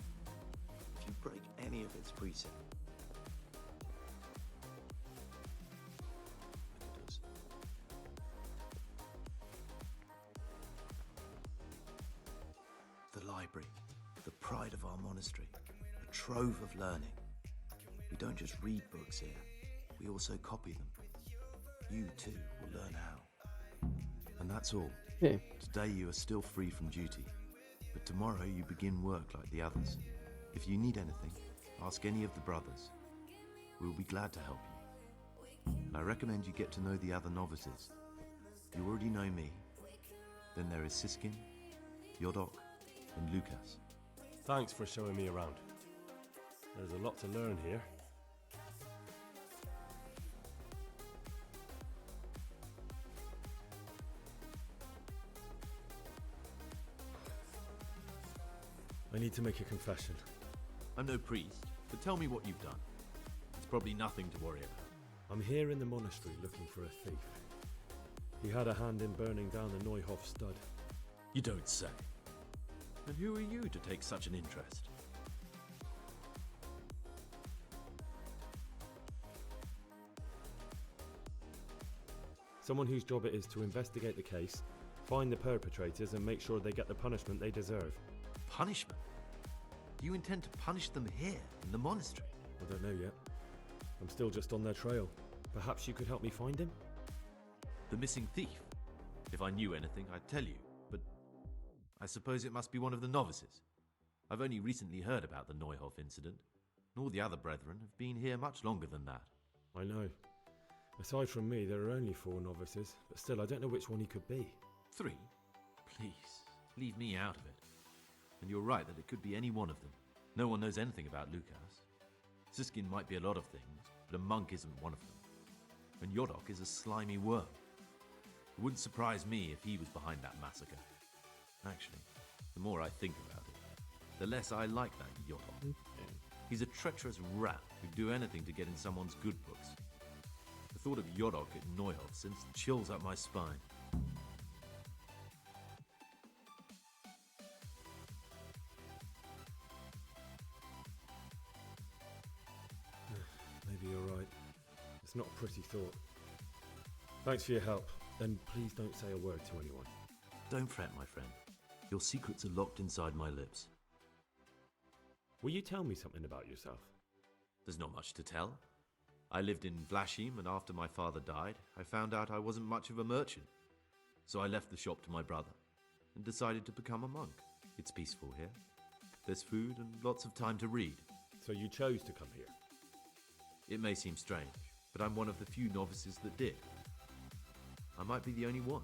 If you break any of its precepts, the library, the pride of our monastery, a trove of learning. We don't just read books here, we also copy them. You too will learn how. And that's all. Okay. Today you are still free from duty, but tomorrow you begin work like the others. If you need anything, ask any of the brothers. We will be glad to help you. And I recommend you get to know the other novices. You already know me. Then there is Siskin, Yodok, and Lucas. Thanks for showing me around. There's a lot to learn here. I need to make a confession. I'm no priest, but tell me what you've done. It's probably nothing to worry about. I'm here in the monastery looking for a thief. He had a hand in burning down the Neuhof stud. You don't say. And who are you to take such an interest? Someone whose job it is to investigate the case, find the perpetrators, and make sure they get the punishment they deserve. Punishment? You intend to punish them here, in the monastery? I don't know yet. I'm still just on their trail. Perhaps you could help me find him? The missing thief? If I knew anything, I'd tell you, but I suppose it must be one of the novices. I've only recently heard about the Neuhof incident, and all the other brethren have been here much longer than that. I know. Aside from me, there are only 4 novices, but still, I don't know which one he could be. 3? Please, leave me out of it. And you're right that it could be any one of them. No one knows anything about Lucas. Siskin might be a lot of things, but a monk isn't one of them. And Yodok is a slimy worm. It wouldn't surprise me if he was behind that massacre. Actually, the more I think about it, the less I like that Yodok. He's a treacherous rat who'd do anything to get in someone's good books. The thought of Yodok at Neuhof sends chills up my spine. Maybe you're right. It's not a pretty thought. Thanks for your help. Then please don't say a word to anyone. Don't fret, my friend. Your secrets are locked inside my lips. Will you tell me something about yourself? There's not much to tell. I lived in Vlashim, and after my father died, I found out I wasn't much of a merchant. So I left the shop to my brother, and decided to become a monk. It's peaceful here. There's food and lots of time to read. So you chose to come here? It may seem strange, but I'm one of the few novices that did. I might be the only one.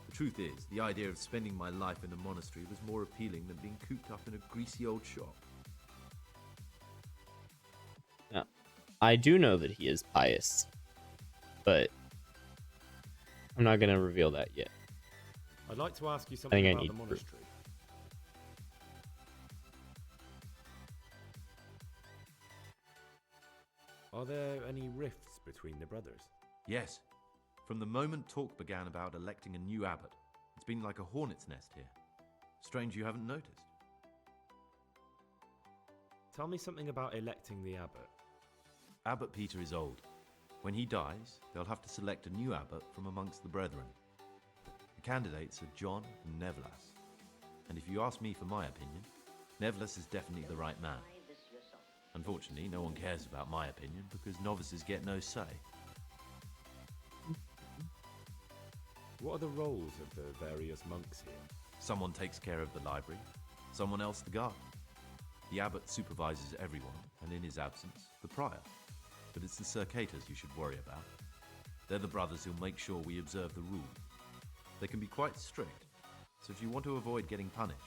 The truth is, the idea of spending my life in a monastery was more appealing than being cooped up in a greasy old shop. Yeah. I do know that he is pious, but I'm not going to reveal that yet. I'd like to ask you something about the monastery. Are there any rifts between the brothers? Yes. From the moment talk began about electing a new abbot, it's been like a hornet's nest here. Strange you haven't noticed. Tell me something about electing the abbot. Abbot Peter is old. When he dies, they'll have to select a new abbot from amongst the brethren. The candidates are John and Nevlas. And if you ask me for my opinion, Nevlas is definitely the right man. Unfortunately, no one cares about my opinion because novices get no say. What are the roles of the various monks here? Someone takes care of the library, someone else the garden. The abbot supervises everyone, and in his absence, the prior. But it's the circators you should worry about. They're the brothers who'll make sure we observe the rules. They can be quite strict, so if you want to avoid getting punished,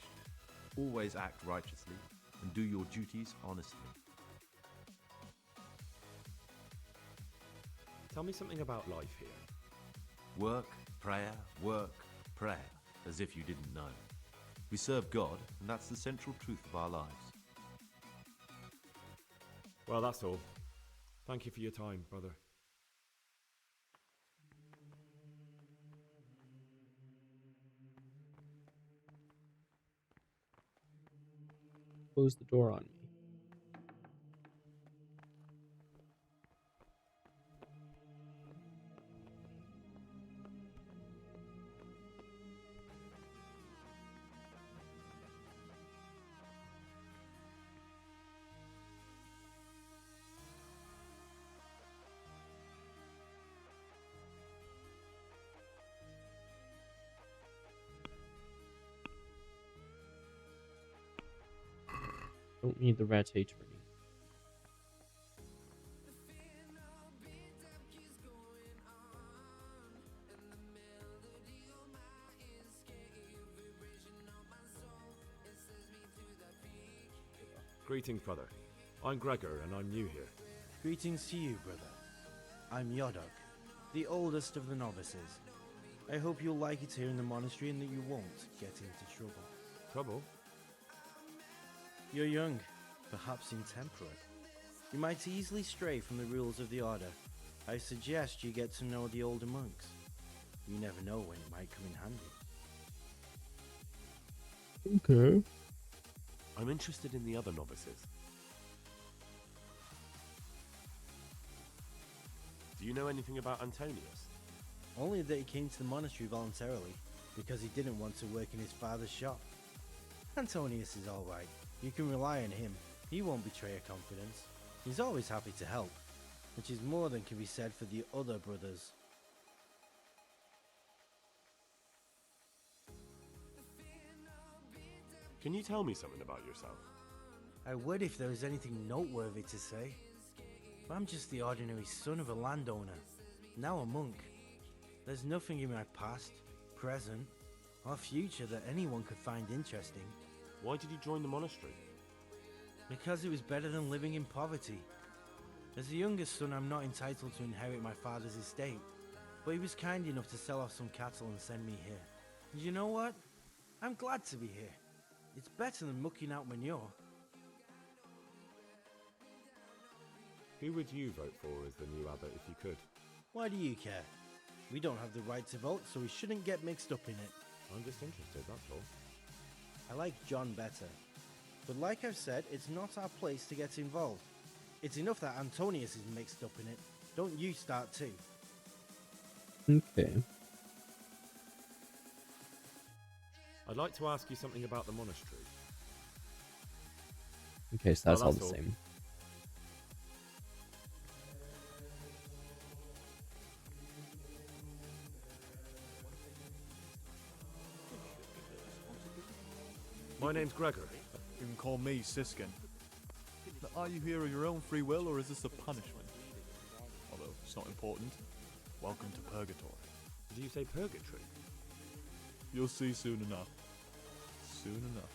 always act righteously and do your duties honestly. Tell me something about life here. Work, prayer, as if you didn't know. We serve God, and that's the central truth of our lives. Well, that's all. Thank you for your time, brother. Close the door on me. Don't need the ratate attorney. Greetings, brother. I'm Gregor, and I'm new here. Greetings to you, brother. I'm Yodok, the oldest of the novices. I hope you'll like it here in the monastery and that you won't get into trouble. Trouble? You're young, perhaps intemperate. You might easily stray from the rules of the order. I suggest you get to know the older monks. You never know when it might come in handy. Okay. I'm interested in the other novices. Do you know anything about Antonius? Only that he came to the monastery voluntarily, because he didn't want to work in his father's shop. Antonius is alright. You can rely on him. He won't betray your confidence. He's always happy to help, which is more than can be said for the other brothers. Can you tell me something about yourself? I would if there was anything noteworthy to say. But I'm just the ordinary son of a landowner, now a monk. There's nothing in my past, present, or future that anyone could find interesting. Why did you join the monastery? Because it was better than living in poverty. As the youngest son, I'm not entitled to inherit my father's estate, but he was kind enough to sell off some cattle and send me here. And you know what? I'm glad to be here. It's better than mucking out manure. Who would you vote for as the new abbot if you could? Why do you care? We don't have the right to vote, so we shouldn't get mixed up in it. I'm just interested, that's all. I like John better. But like I've said, it's not our place to get involved. It's enough that Antonius is mixed up in it. Don't you start too. Okay. I'd like to ask you something about the monastery. Okay, so that's all the all. same. My name's Gregor. You can call me Siskin. Are you here of your own free will, or is this a punishment? Although it's not important. Welcome to Purgatory. Did you say purgatory? You'll see soon enough. Soon enough.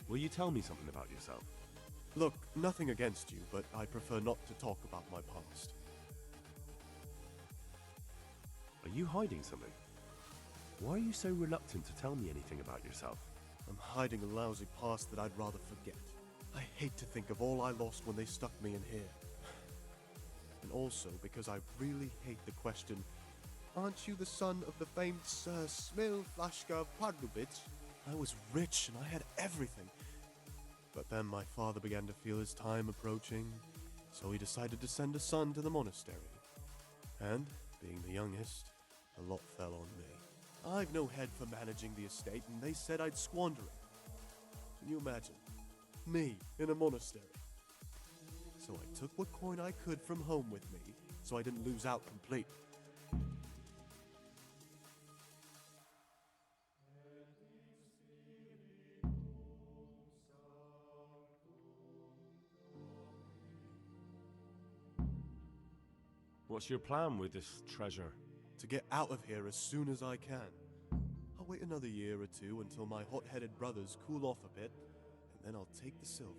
Will you tell me something about yourself? Look, nothing against you, but I prefer not to talk about my past. Are you hiding something? Why are you so reluctant to tell me anything about yourself? I'm hiding a lousy past that I'd rather forget. I hate to think of all I lost when they stuck me in here. And also because I really hate the question, aren't you the son of the famed Sir Smil Flashka Pardubic? I was rich and I had everything. But then my father began to feel his time approaching, so he decided to send a son to the monastery. And, being the youngest, a lot fell on me. I've no head for managing the estate, and they said I'd squander it. Can you imagine? Me, in a monastery. So I took what coin I could from home with me, so I didn't lose out completely. What's your plan with this treasure? To get out of here as soon as I can. I'll wait another year or two until my hot-headed brothers cool off a bit, and then I'll take the silver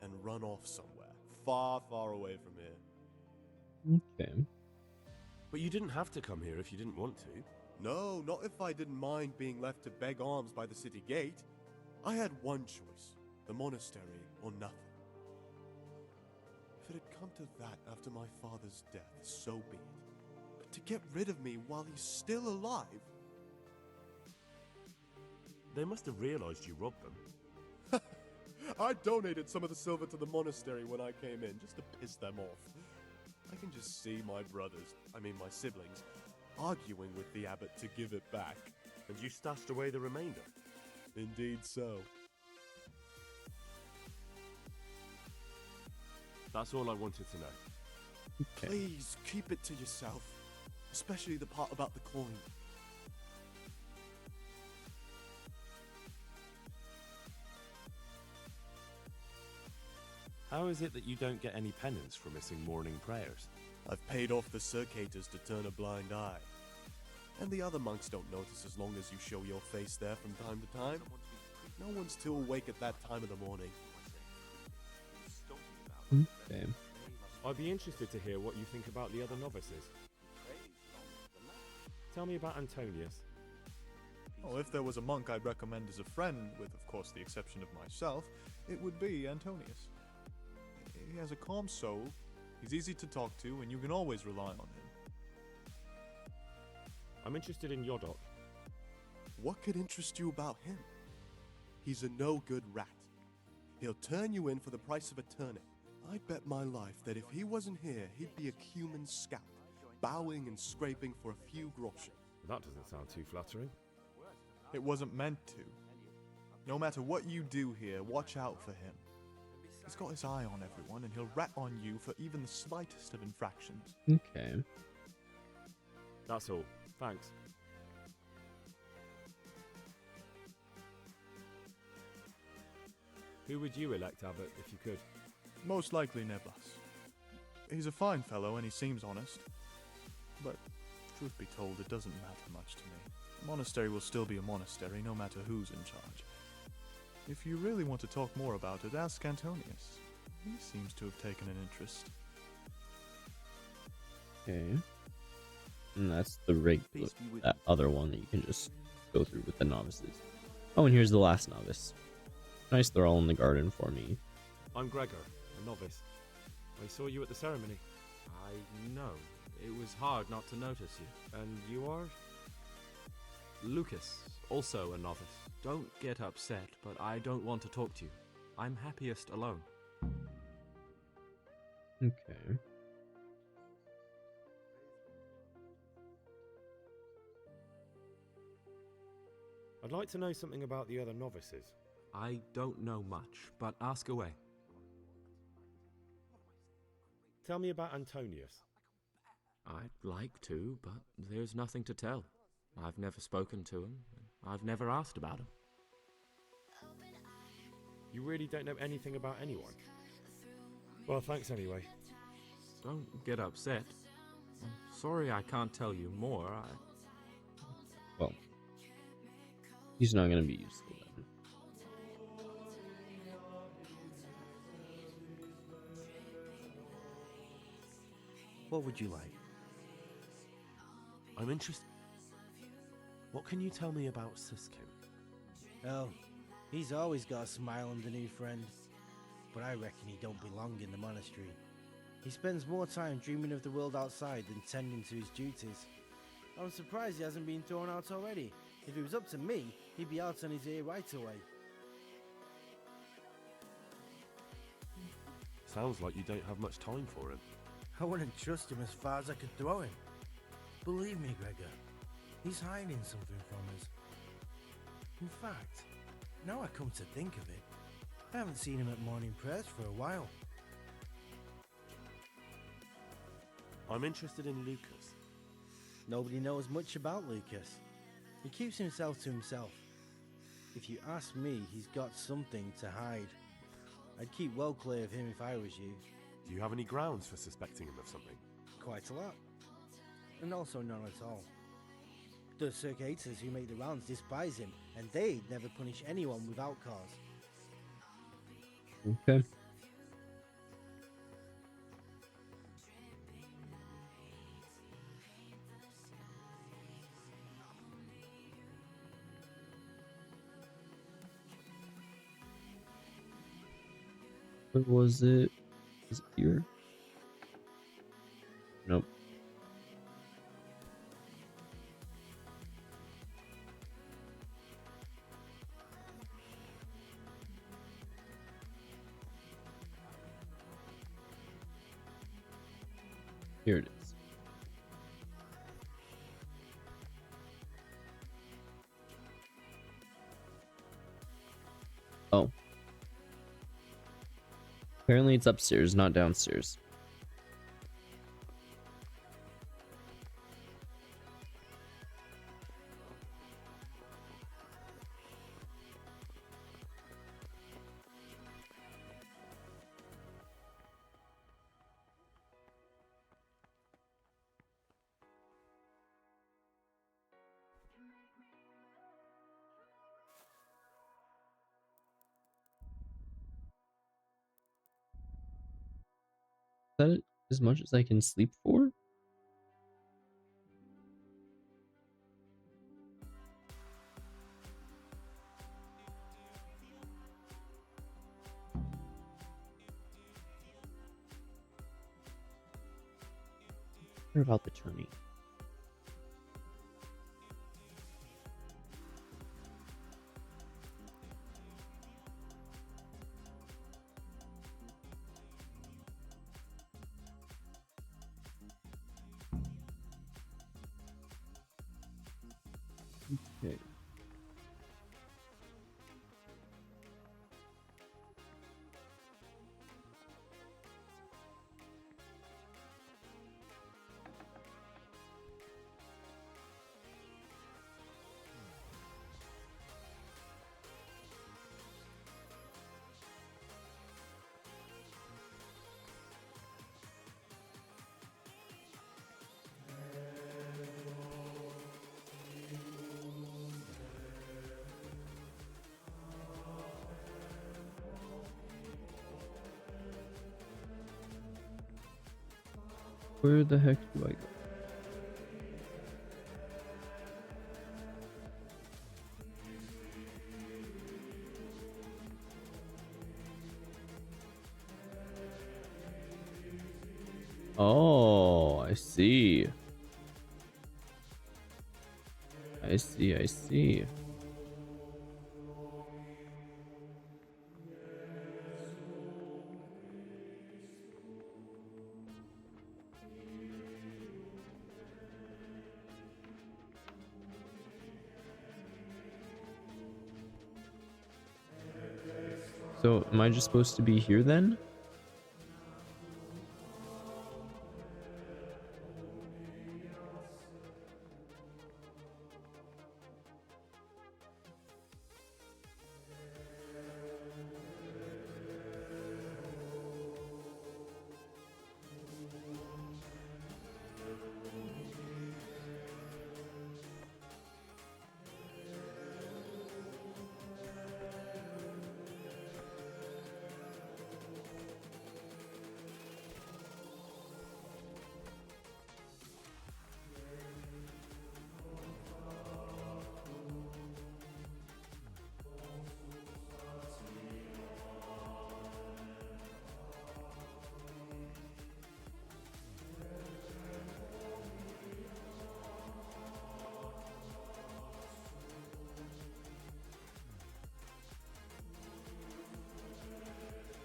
and run off somewhere, far, far away from here. Okay. But you didn't have to come here if you didn't want to. No, not if I didn't mind being left to beg alms by the city gate. I had one choice, the monastery or nothing. If it had come to that after my father's death, so be it. But to get rid of me while he's still alive... They must have realized you robbed them. I donated some of the silver to the monastery when I came in, just to piss them off. I can just see my my siblings, arguing with the abbot to give it back. And you stashed away the remainder? Indeed so. That's all I wanted to know. Okay. Please, keep it to yourself. Especially the part about the coin. How is it that you don't get any penance for missing morning prayers? I've paid off the circators to turn a blind eye. And the other monks don't notice as long as you show your face there from time to time. No one's too awake at that time of the morning. Okay. I'd be interested to hear what you think about the other novices. Tell me about Antonius. Oh, if there was a monk I'd recommend as a friend, with of course the exception of myself, it would be Antonius. He has a calm soul, he's easy to talk to, and you can always rely on him. I'm interested in Yodok. What could interest you about him? He's a no-good rat. He'll turn you in for the price of a turnip. I'd bet my life that if he wasn't here, he'd be a cumin scout, bowing and scraping for a few groschen. That doesn't sound too flattering. It wasn't meant to. No matter what you do here, watch out for him. He's got his eye on everyone, and he'll rat on you for even the slightest of infractions. Okay. That's all. Thanks. Who would you elect, Abbot, if you could? Most likely Neblas. He's a fine fellow, and he seems honest. But, truth be told, it doesn't matter much to me. The monastery will still be a monastery, no matter who's in charge. If you really want to talk more about it, ask Antonius. He seems to have taken an interest. Okay. And that's the regular, that other one that you can just go through with the novices. Oh, and here's the last novice. Nice, they're all in the garden for me. I'm Gregor, a novice. I saw you at the ceremony. I know. It was hard not to notice you. And you are? Lucas, also a novice. Don't get upset, but I don't want to talk to you. I'm happiest alone. Okay. I'd like to know something about the other novices. I don't know much, but ask away. Tell me about Antonius. I'd like to, but there's nothing to tell. I've never spoken to him. I've never asked about him. You really don't know anything about anyone? Well, thanks anyway. Don't get upset. I'm sorry I can't tell you more. Well, he's not going to be useful then. What would you like? I'm interested. What can you tell me about Siskin? Oh, he's always got a smile on the new friend. But I reckon he don't belong in the monastery. He spends more time dreaming of the world outside than tending to his duties. I'm surprised he hasn't been thrown out already. If it was up to me, he'd be out on his ear right away. Sounds like you don't have much time for him. I wouldn't trust him as far as I could throw him. Believe me, Gregor, he's hiding something from us. In fact, now I come to think of it, I haven't seen him at morning prayers for a while. I'm interested in Lucas. Nobody knows much about Lucas. He keeps himself to himself. If you ask me, he's got something to hide. I'd keep well clear of him if I was you. Do you have any grounds for suspecting him of something? Quite a lot. And also none at all. The circators who make the rounds despise him, and they'd never punish anyone without cause. Okay. Where was it? Was it here? Nope. Here it is. Oh. Apparently it's upstairs, not downstairs. that as much as I can sleep for? What about the tourney? Okay. Where the heck do I go? Oh, I see. I see, I see. So, am I just supposed to be here then?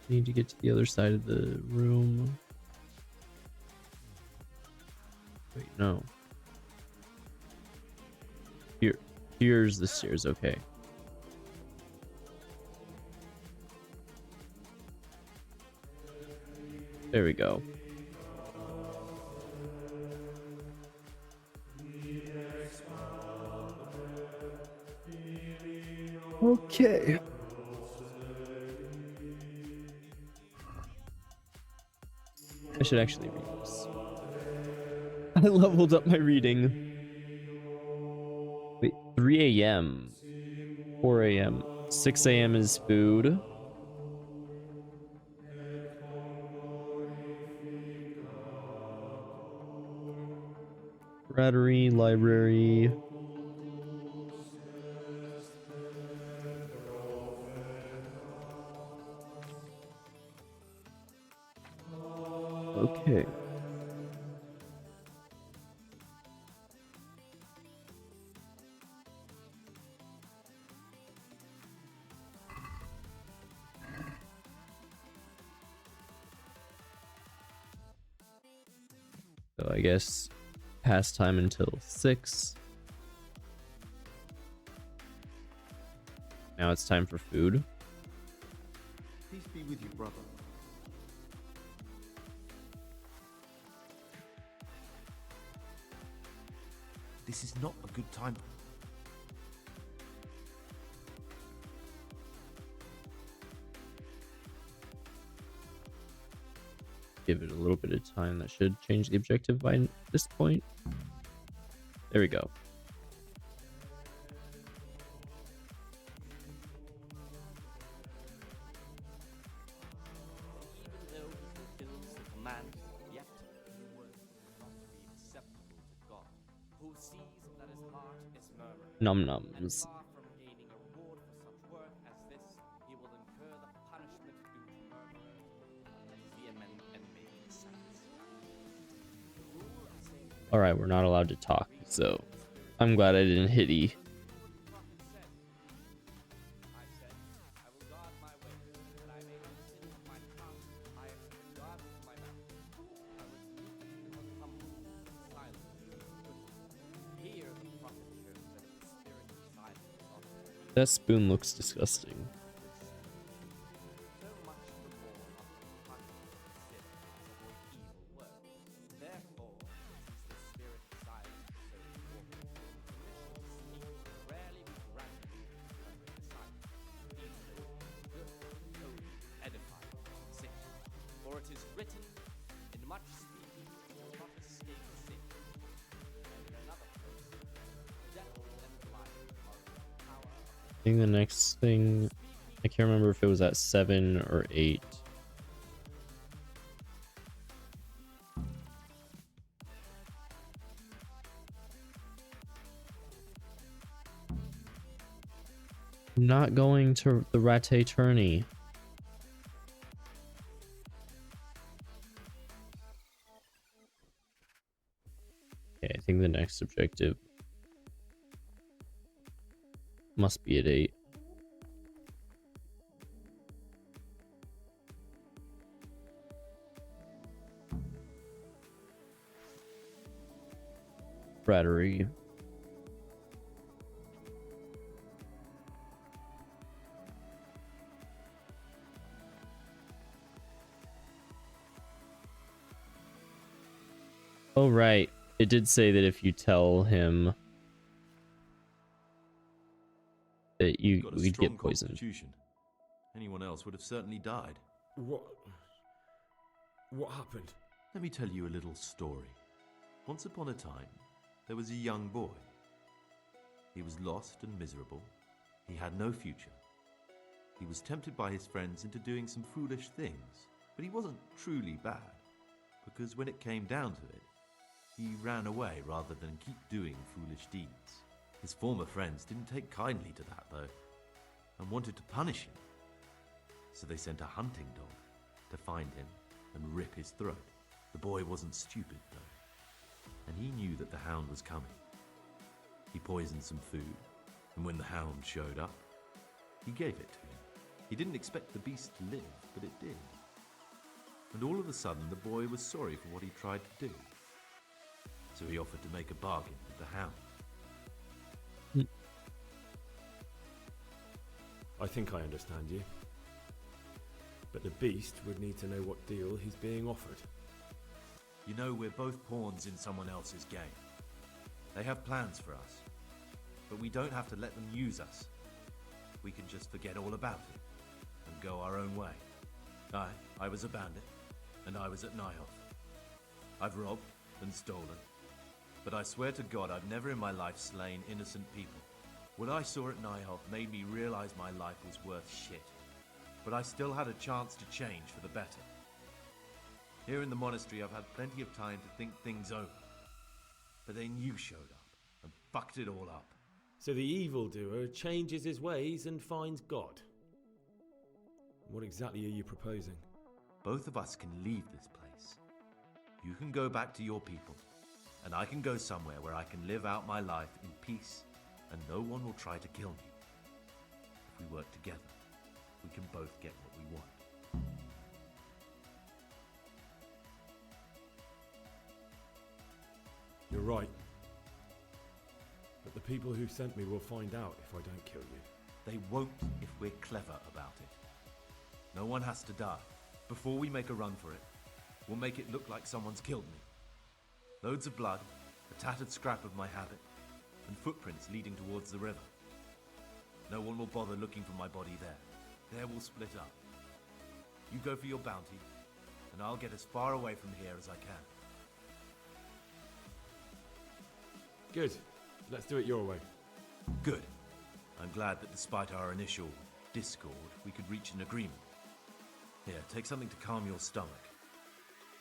Need to get to the other side of the room. Wait, no. Here's the stairs, okay. There we go. Okay. I should actually read this. I leveled up my reading. Wait, 3 a.m. 4 a.m. 6 a.m. is food. Frattery, library. Okay. So I guess pastime until 6. Now it's time for food. Peace be with you, brother. This is not a good time. Give it a little bit of time. That should change the objective by this point. There we go. Even though he fulfills the command Num nums. Alright, we're not allowed to talk, so I'm glad I didn't hit E. That spoon looks disgusting. For it is written, in much speaking you will not escape sin. And in another place, death and life are in the power. I think the next thing, I can't remember if it was at 7 or 8. I'm not going to the Rattay tourney. Okay, I think the next objective must be at 8. Frattery. Oh, right. It did say that if you tell him that we'd get poisoned. Anyone else would have certainly died. What happened? Let me tell you a little story. Once upon a time, there was a young boy. He was lost and miserable. He had no future. He was tempted by his friends into doing some foolish things, but he wasn't truly bad, because when it came down to it, he ran away rather than keep doing foolish deeds. His former friends didn't take kindly to that, though, and wanted to punish him. So they sent a hunting dog to find him and rip his throat. The boy wasn't stupid, though, and he knew that the hound was coming. He poisoned some food, and when the hound showed up, he gave it to him. He didn't expect the beast to live, but it did. And all of a sudden, the boy was sorry for what he tried to do. So he offered to make a bargain with the hound. I think I understand you. But the beast would need to know what deal he's being offered. You know, we're both pawns in someone else's game. They have plans for us, but we don't have to let them use us. We can just forget all about it and go our own way. I was a bandit, and I was at Nyhoff. I've robbed and stolen, but I swear to God I've never in my life slain innocent people. What I saw at Nyhoff made me realize my life was worth shit, but I still had a chance to change for the better. Here in the monastery I've had plenty of time to think things over, but then you showed up and fucked it all up. So the evildoer changes his ways and finds God. What exactly are you proposing? Both of us can leave this place. You can go back to your people, and I can go somewhere where I can live out my life in peace, and no one will try to kill me. If we work together, we can both get what we want. You're right. But the people who sent me will find out if I don't kill you. They won't if we're clever about it. No one has to die. Before we make a run for it, we'll make it look like someone's killed me. Loads of blood, a tattered scrap of my habit, and footprints leading towards the river. No one will bother looking for my body there. There we'll split up. You go for your bounty, and I'll get as far away from here as I can. Good. Let's do it your way. Good. I'm glad that despite our initial discord, we could reach an agreement. Here, take something to calm your stomach.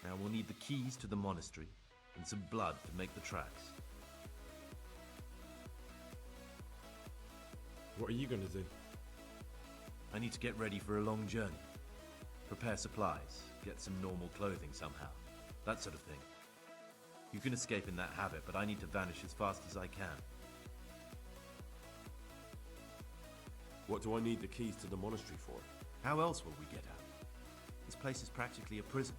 Now we'll need the keys to the monastery and some blood to make the tracks. What are you gonna do? I need to get ready for a long journey. Prepare supplies, get some normal clothing somehow. That sort of thing. You can escape in that habit, but I need to vanish as fast as I can. What do I need the keys to the monastery for? How else will we get out? This place is practically a prison.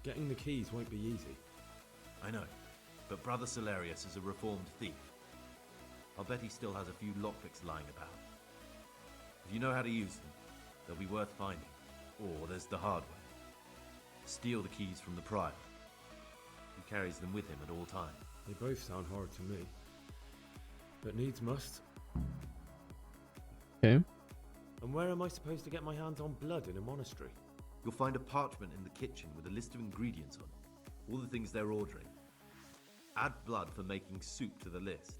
Getting the keys won't be easy. I know, but Brother Solarius is a reformed thief. I'll bet he still has a few lockpicks lying about. If you know how to use them, they'll be worth finding. Or there's the hard way. Steal the keys from the Prior. He carries them with him at all times. They both sound hard to me. But needs must. Okay. And where am I supposed to get my hands on blood in a monastery? You'll find a parchment in the kitchen with a list of ingredients on it. All the things they're ordering. Add blood for making soup to the list.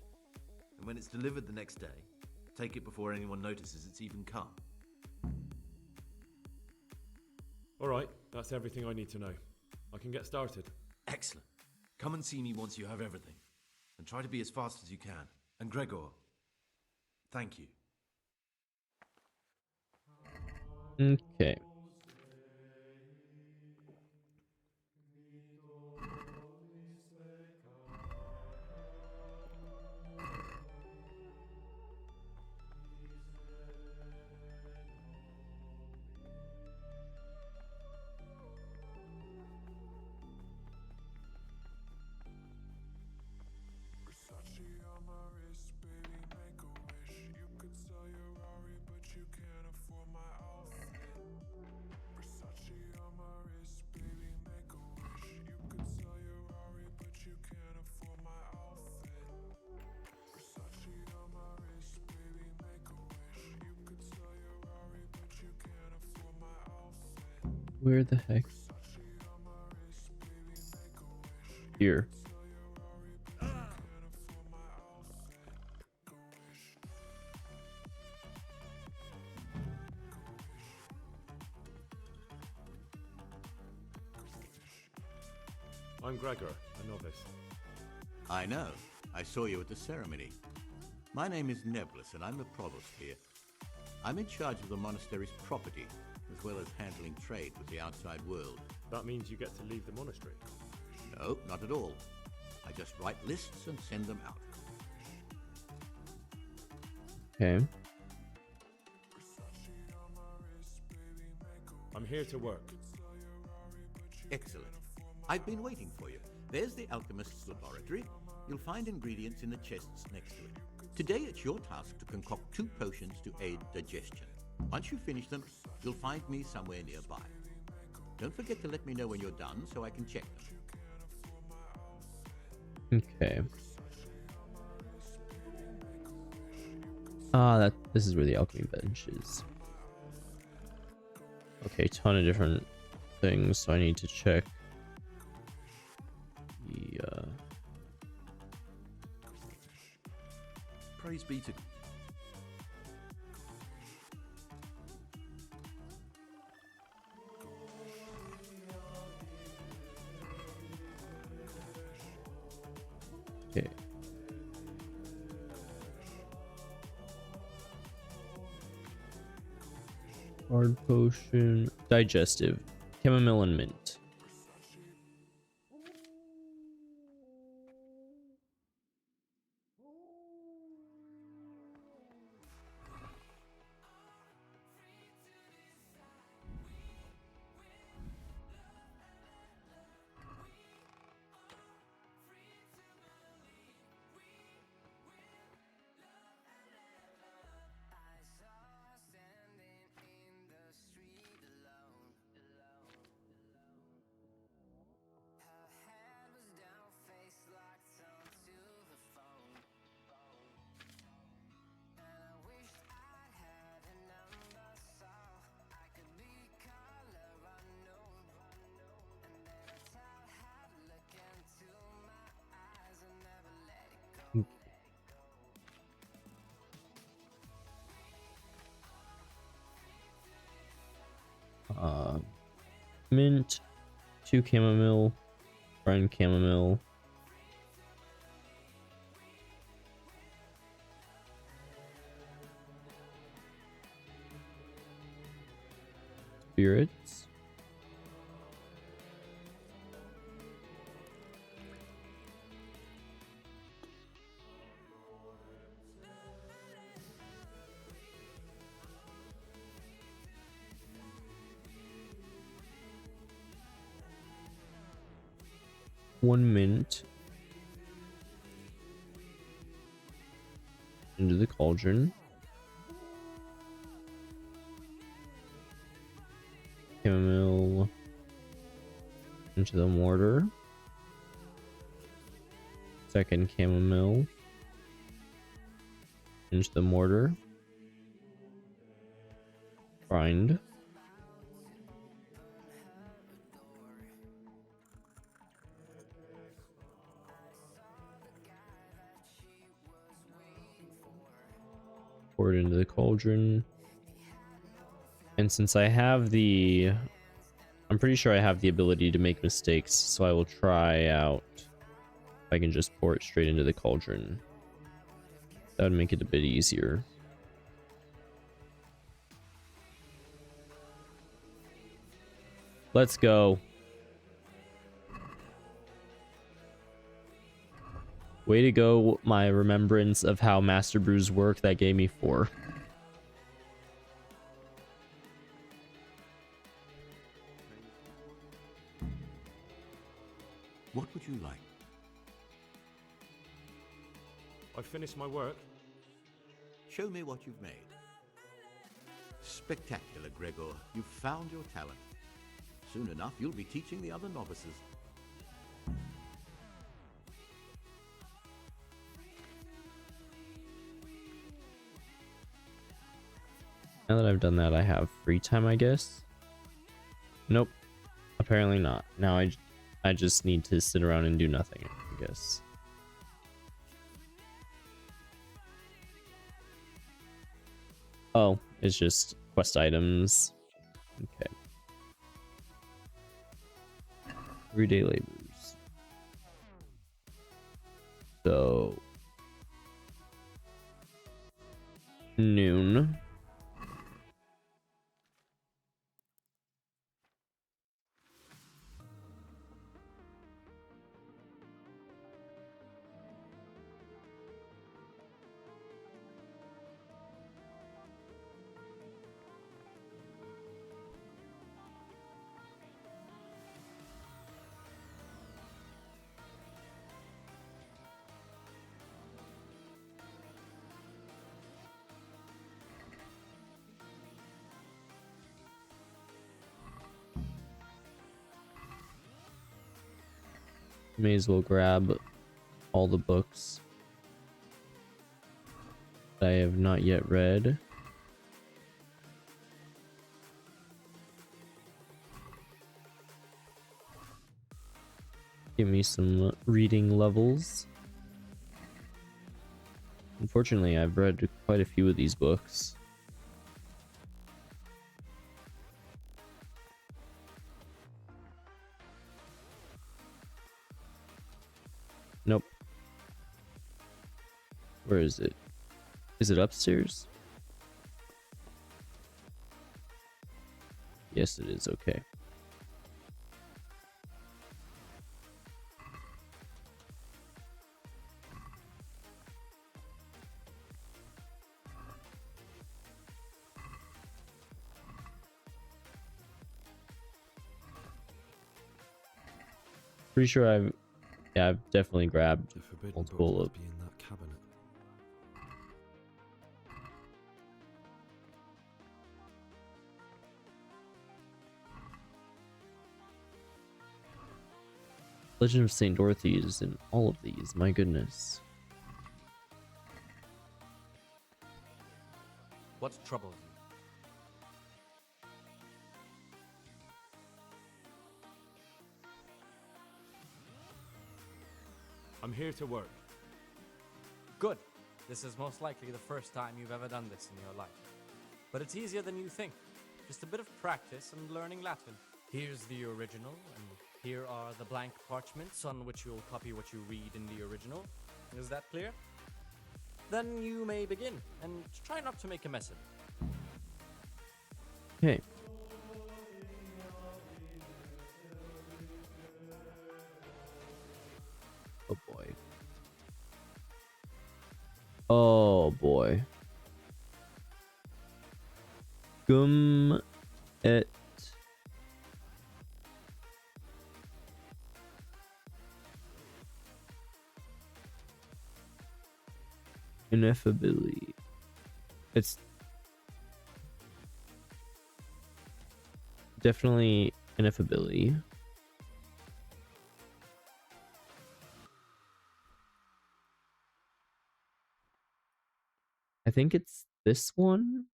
And when it's delivered the next day, take it before anyone notices it's even come. Alright, that's everything I need to know. I can get started. Excellent. Come and see me once you have everything. And try to be as fast as you can. And Gregor, thank you. Okay. Where the heck? Here. I'm Gregor, a novice. I know. I saw you at the ceremony. My name is Nebulus, and I'm the provost here. I'm in charge of the monastery's property, as well as handling trade with the outside world. That means you get to leave the monastery? No, not at all. I just write lists and send them out. Okay. I'm here to work. Excellent. I've been waiting for you. There's the alchemist's laboratory. You'll find ingredients in the chests next to it. Today it's your task to concoct 2 potions to aid digestion. Once you finish them, you'll find me somewhere nearby. Don't forget to let me know when you're done so I can check them. Okay. This is where the alchemy bench is. Okay, ton of different things, so I need to check the Praise be to... Okay. Hard potion, digestive, chamomile and mint. Mint, 2 chamomile, brine chamomile. spirits. One mint into the cauldron. Chamomile into the mortar. Second chamomile into the mortar. Grind. Pour it into the cauldron. And since I have the... I'm pretty sure I have the ability to make mistakes, so I will try out if I can just pour it straight into the cauldron. That would make it a bit easier. Let's go. Way to go, my remembrance of how Master Brews work. That gave me 4. What would you like? I've finished my work. Show me what you've made. Spectacular, Gregor. You've found your talent. Soon enough, you'll be teaching the other novices. Now that I've done that, I have free time, I guess. Nope. Apparently not. Now I just need to sit around and do nothing, I guess. Oh, it's just quest items. Okay. Everyday labors. So noon. May as well grab all the books that I have not yet read. Give me some reading levels. Unfortunately, I've read quite a few of these books. Nope. Where is it? Is it upstairs? Yes, it is. Okay. Pretty sure I've definitely grabbed multiple of. Be in that cabinet. Legend of St. Dorothy is in all of these. My goodness. What's troubling you? I'm here to work. Good. This is most likely the first time you've ever done this in your life. But it's easier than you think. Just a bit of practice and learning Latin. Here's the original, and here are the blank parchments on which you'll copy what you read in the original. Is that clear? Then you may begin, and try not to make a mess of it. Okay. Oh boy. Gum et ineffability. It's definitely ineffability. I think it's this one.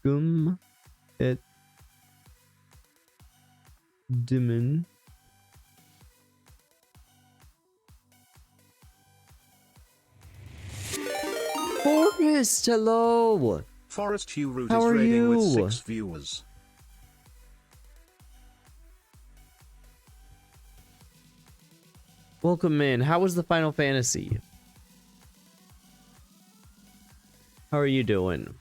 Gum et Dimmen. Forest, hello. Forest Hugh Root How is are raiding with you? 6 viewers. Welcome in. How was the Final Fantasy? How are you doing?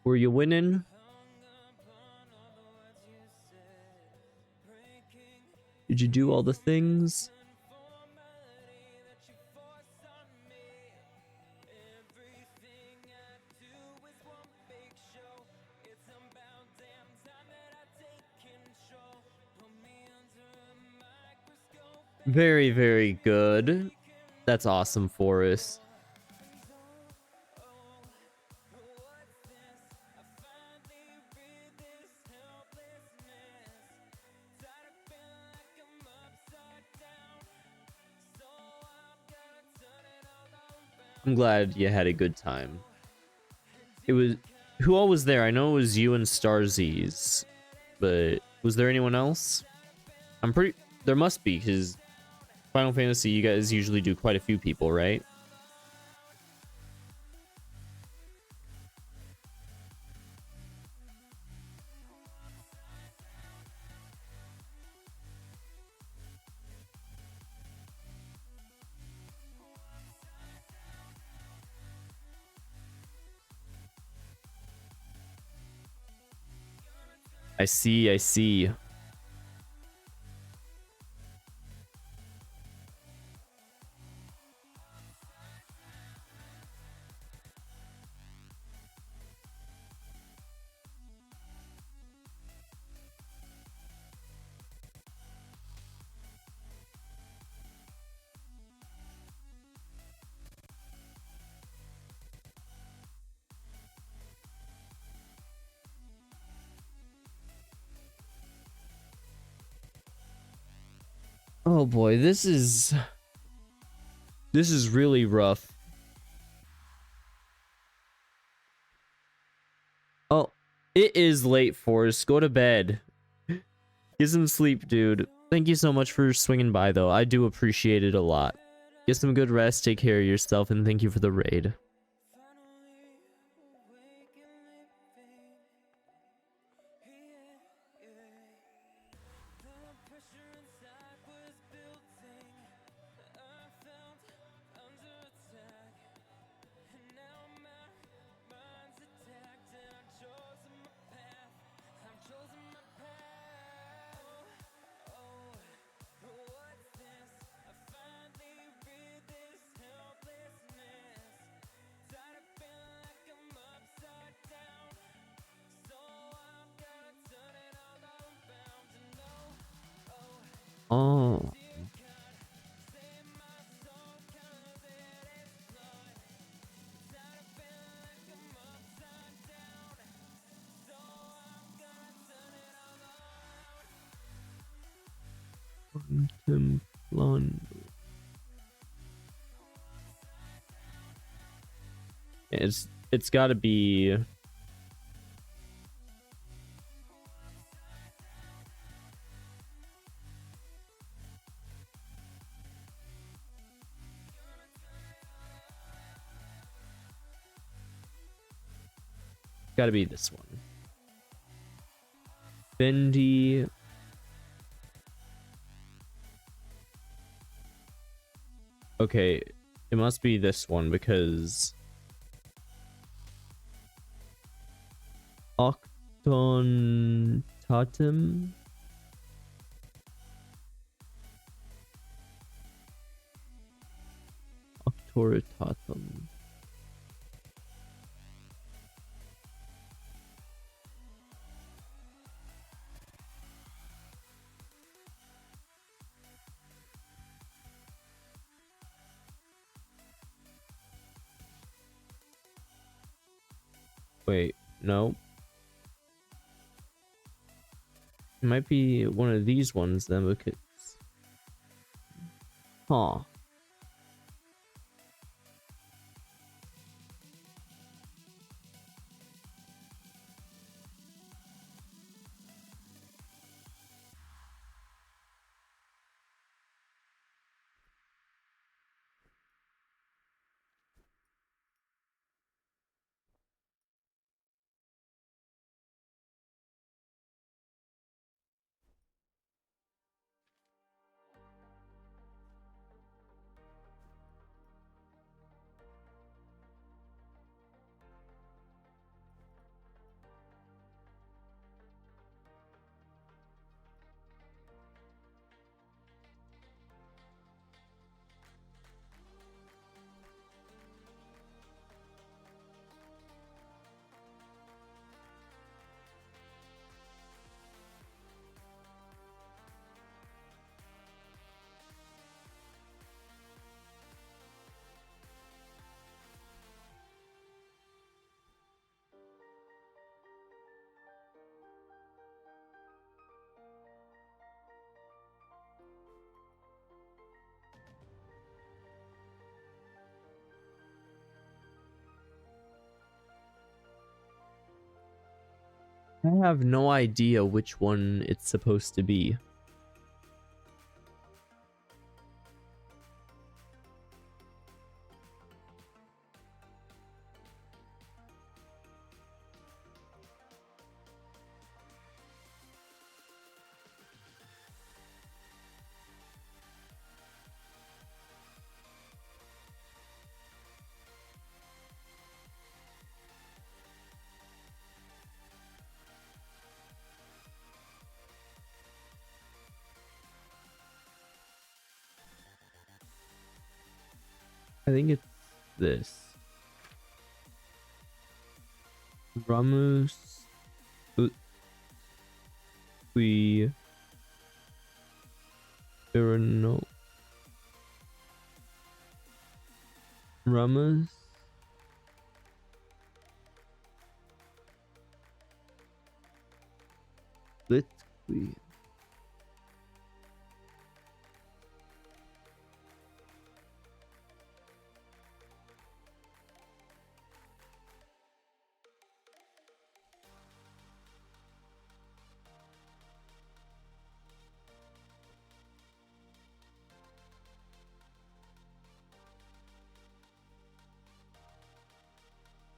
Were you winning? Did you do all the things? Very, very good. That's awesome, Forrest. I'm glad you had a good time. It was... Who all was there? I know it was you and Starzies, but was there anyone else? I'm pretty... There must be, because Final Fantasy, you guys usually do quite a few people, right? I see, I see. Oh boy, this is really rough. Oh, it is late, Forrest. Go to bed. Get some sleep, dude. Thank you so much for swinging by, though. I do appreciate it a lot. Get some good rest, take care of yourself, and thank you for the raid. Oh. Contemplando. It's got to be. Got to be this one. Bendy. Okay, it must be this one because Octontatum. Octoritatum. Wait, no. It might be one of these ones then, because... Huh. I have no idea which one it's supposed to be. I think it's this. Ramus Utwi Irano Ramus Litwi.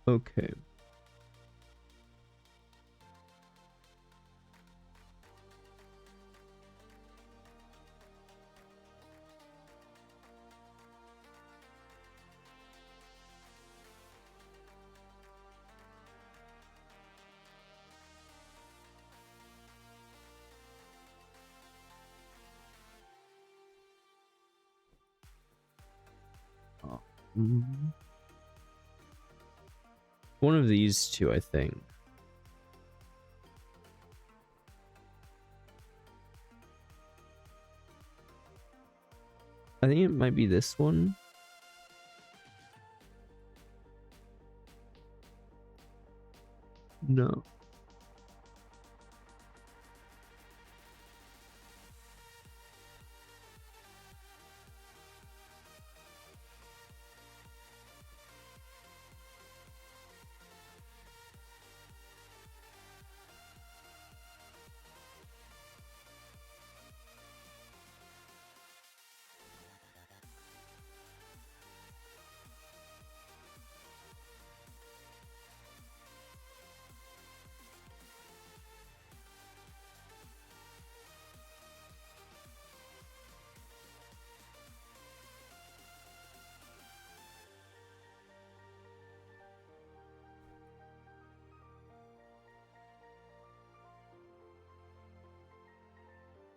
Okay. One of these two, I think. I think it might be this one. No.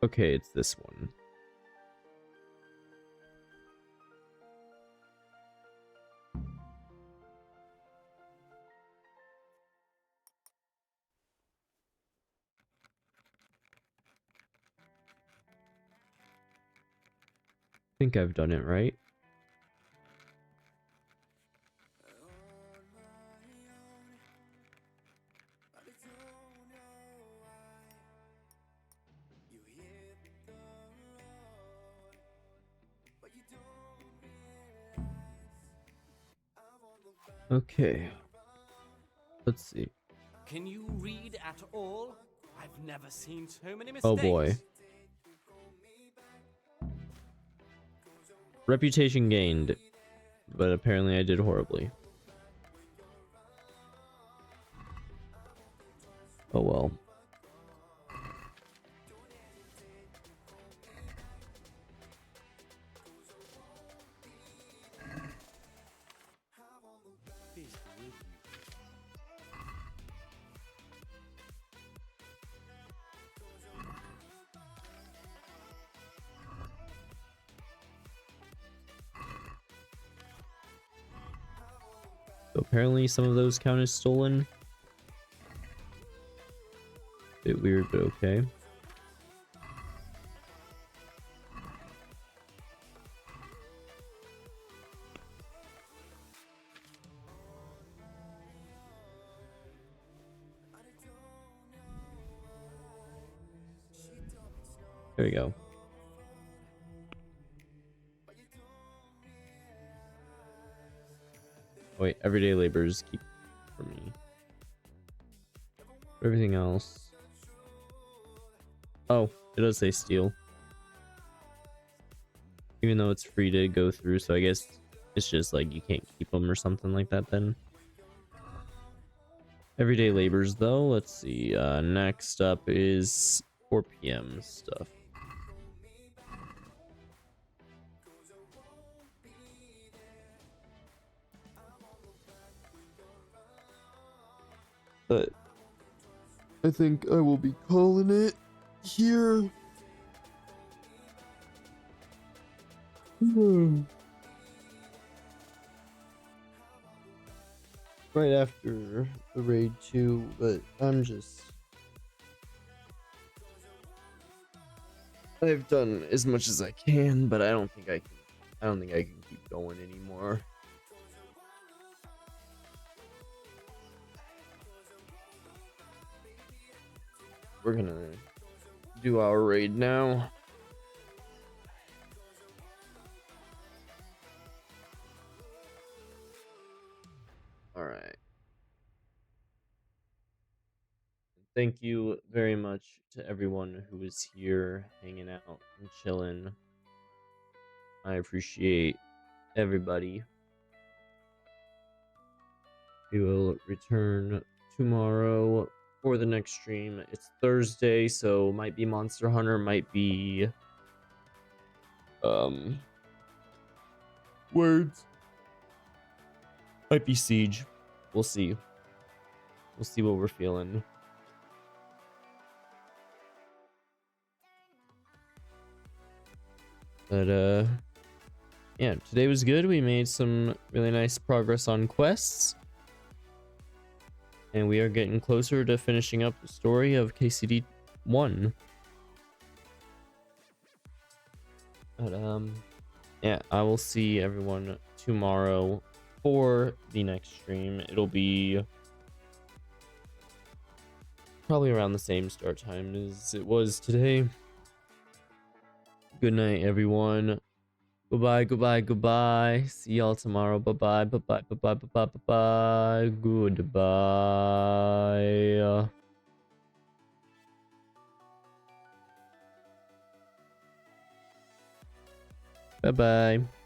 Okay, it's this one. I think I've done it right. Okay. Let's see. Can you read at all? I've never seen so many mistakes. Oh boy. Reputation gained, but apparently I did horribly. Oh well. So apparently some of those count as stolen. Bit weird, but okay. There we go. Wait, everyday laborers keep for me. Everything else. Oh, it does say steal. Even though it's free to go through, so I guess it's just like you can't keep them or something like that then. Everyday labors though, let's see. Next up is 4 p.m. stuff. But I think I will be calling it here. Right after the raid 2, but I've done as much as I can, but I don't think I can keep going anymore. We're gonna do our raid now. Alright. Thank you very much to everyone who was here hanging out and chilling. I appreciate everybody. We will return tomorrow for the next stream. It's Thursday, so might be Monster Hunter, might be Words. Might be Siege. We'll see. We'll see what we're feeling. But yeah, today was good. We made some really nice progress on quests. And we are getting closer to finishing up the story of KCD 1. But yeah, I will see everyone tomorrow for the next stream. It'll be probably around the same start time as it was today. Good night, everyone. Goodbye, goodbye, goodbye. See y'all tomorrow. Bye-bye, bye-bye, bye-bye, bye-bye, bye-bye. Goodbye. Bye-bye.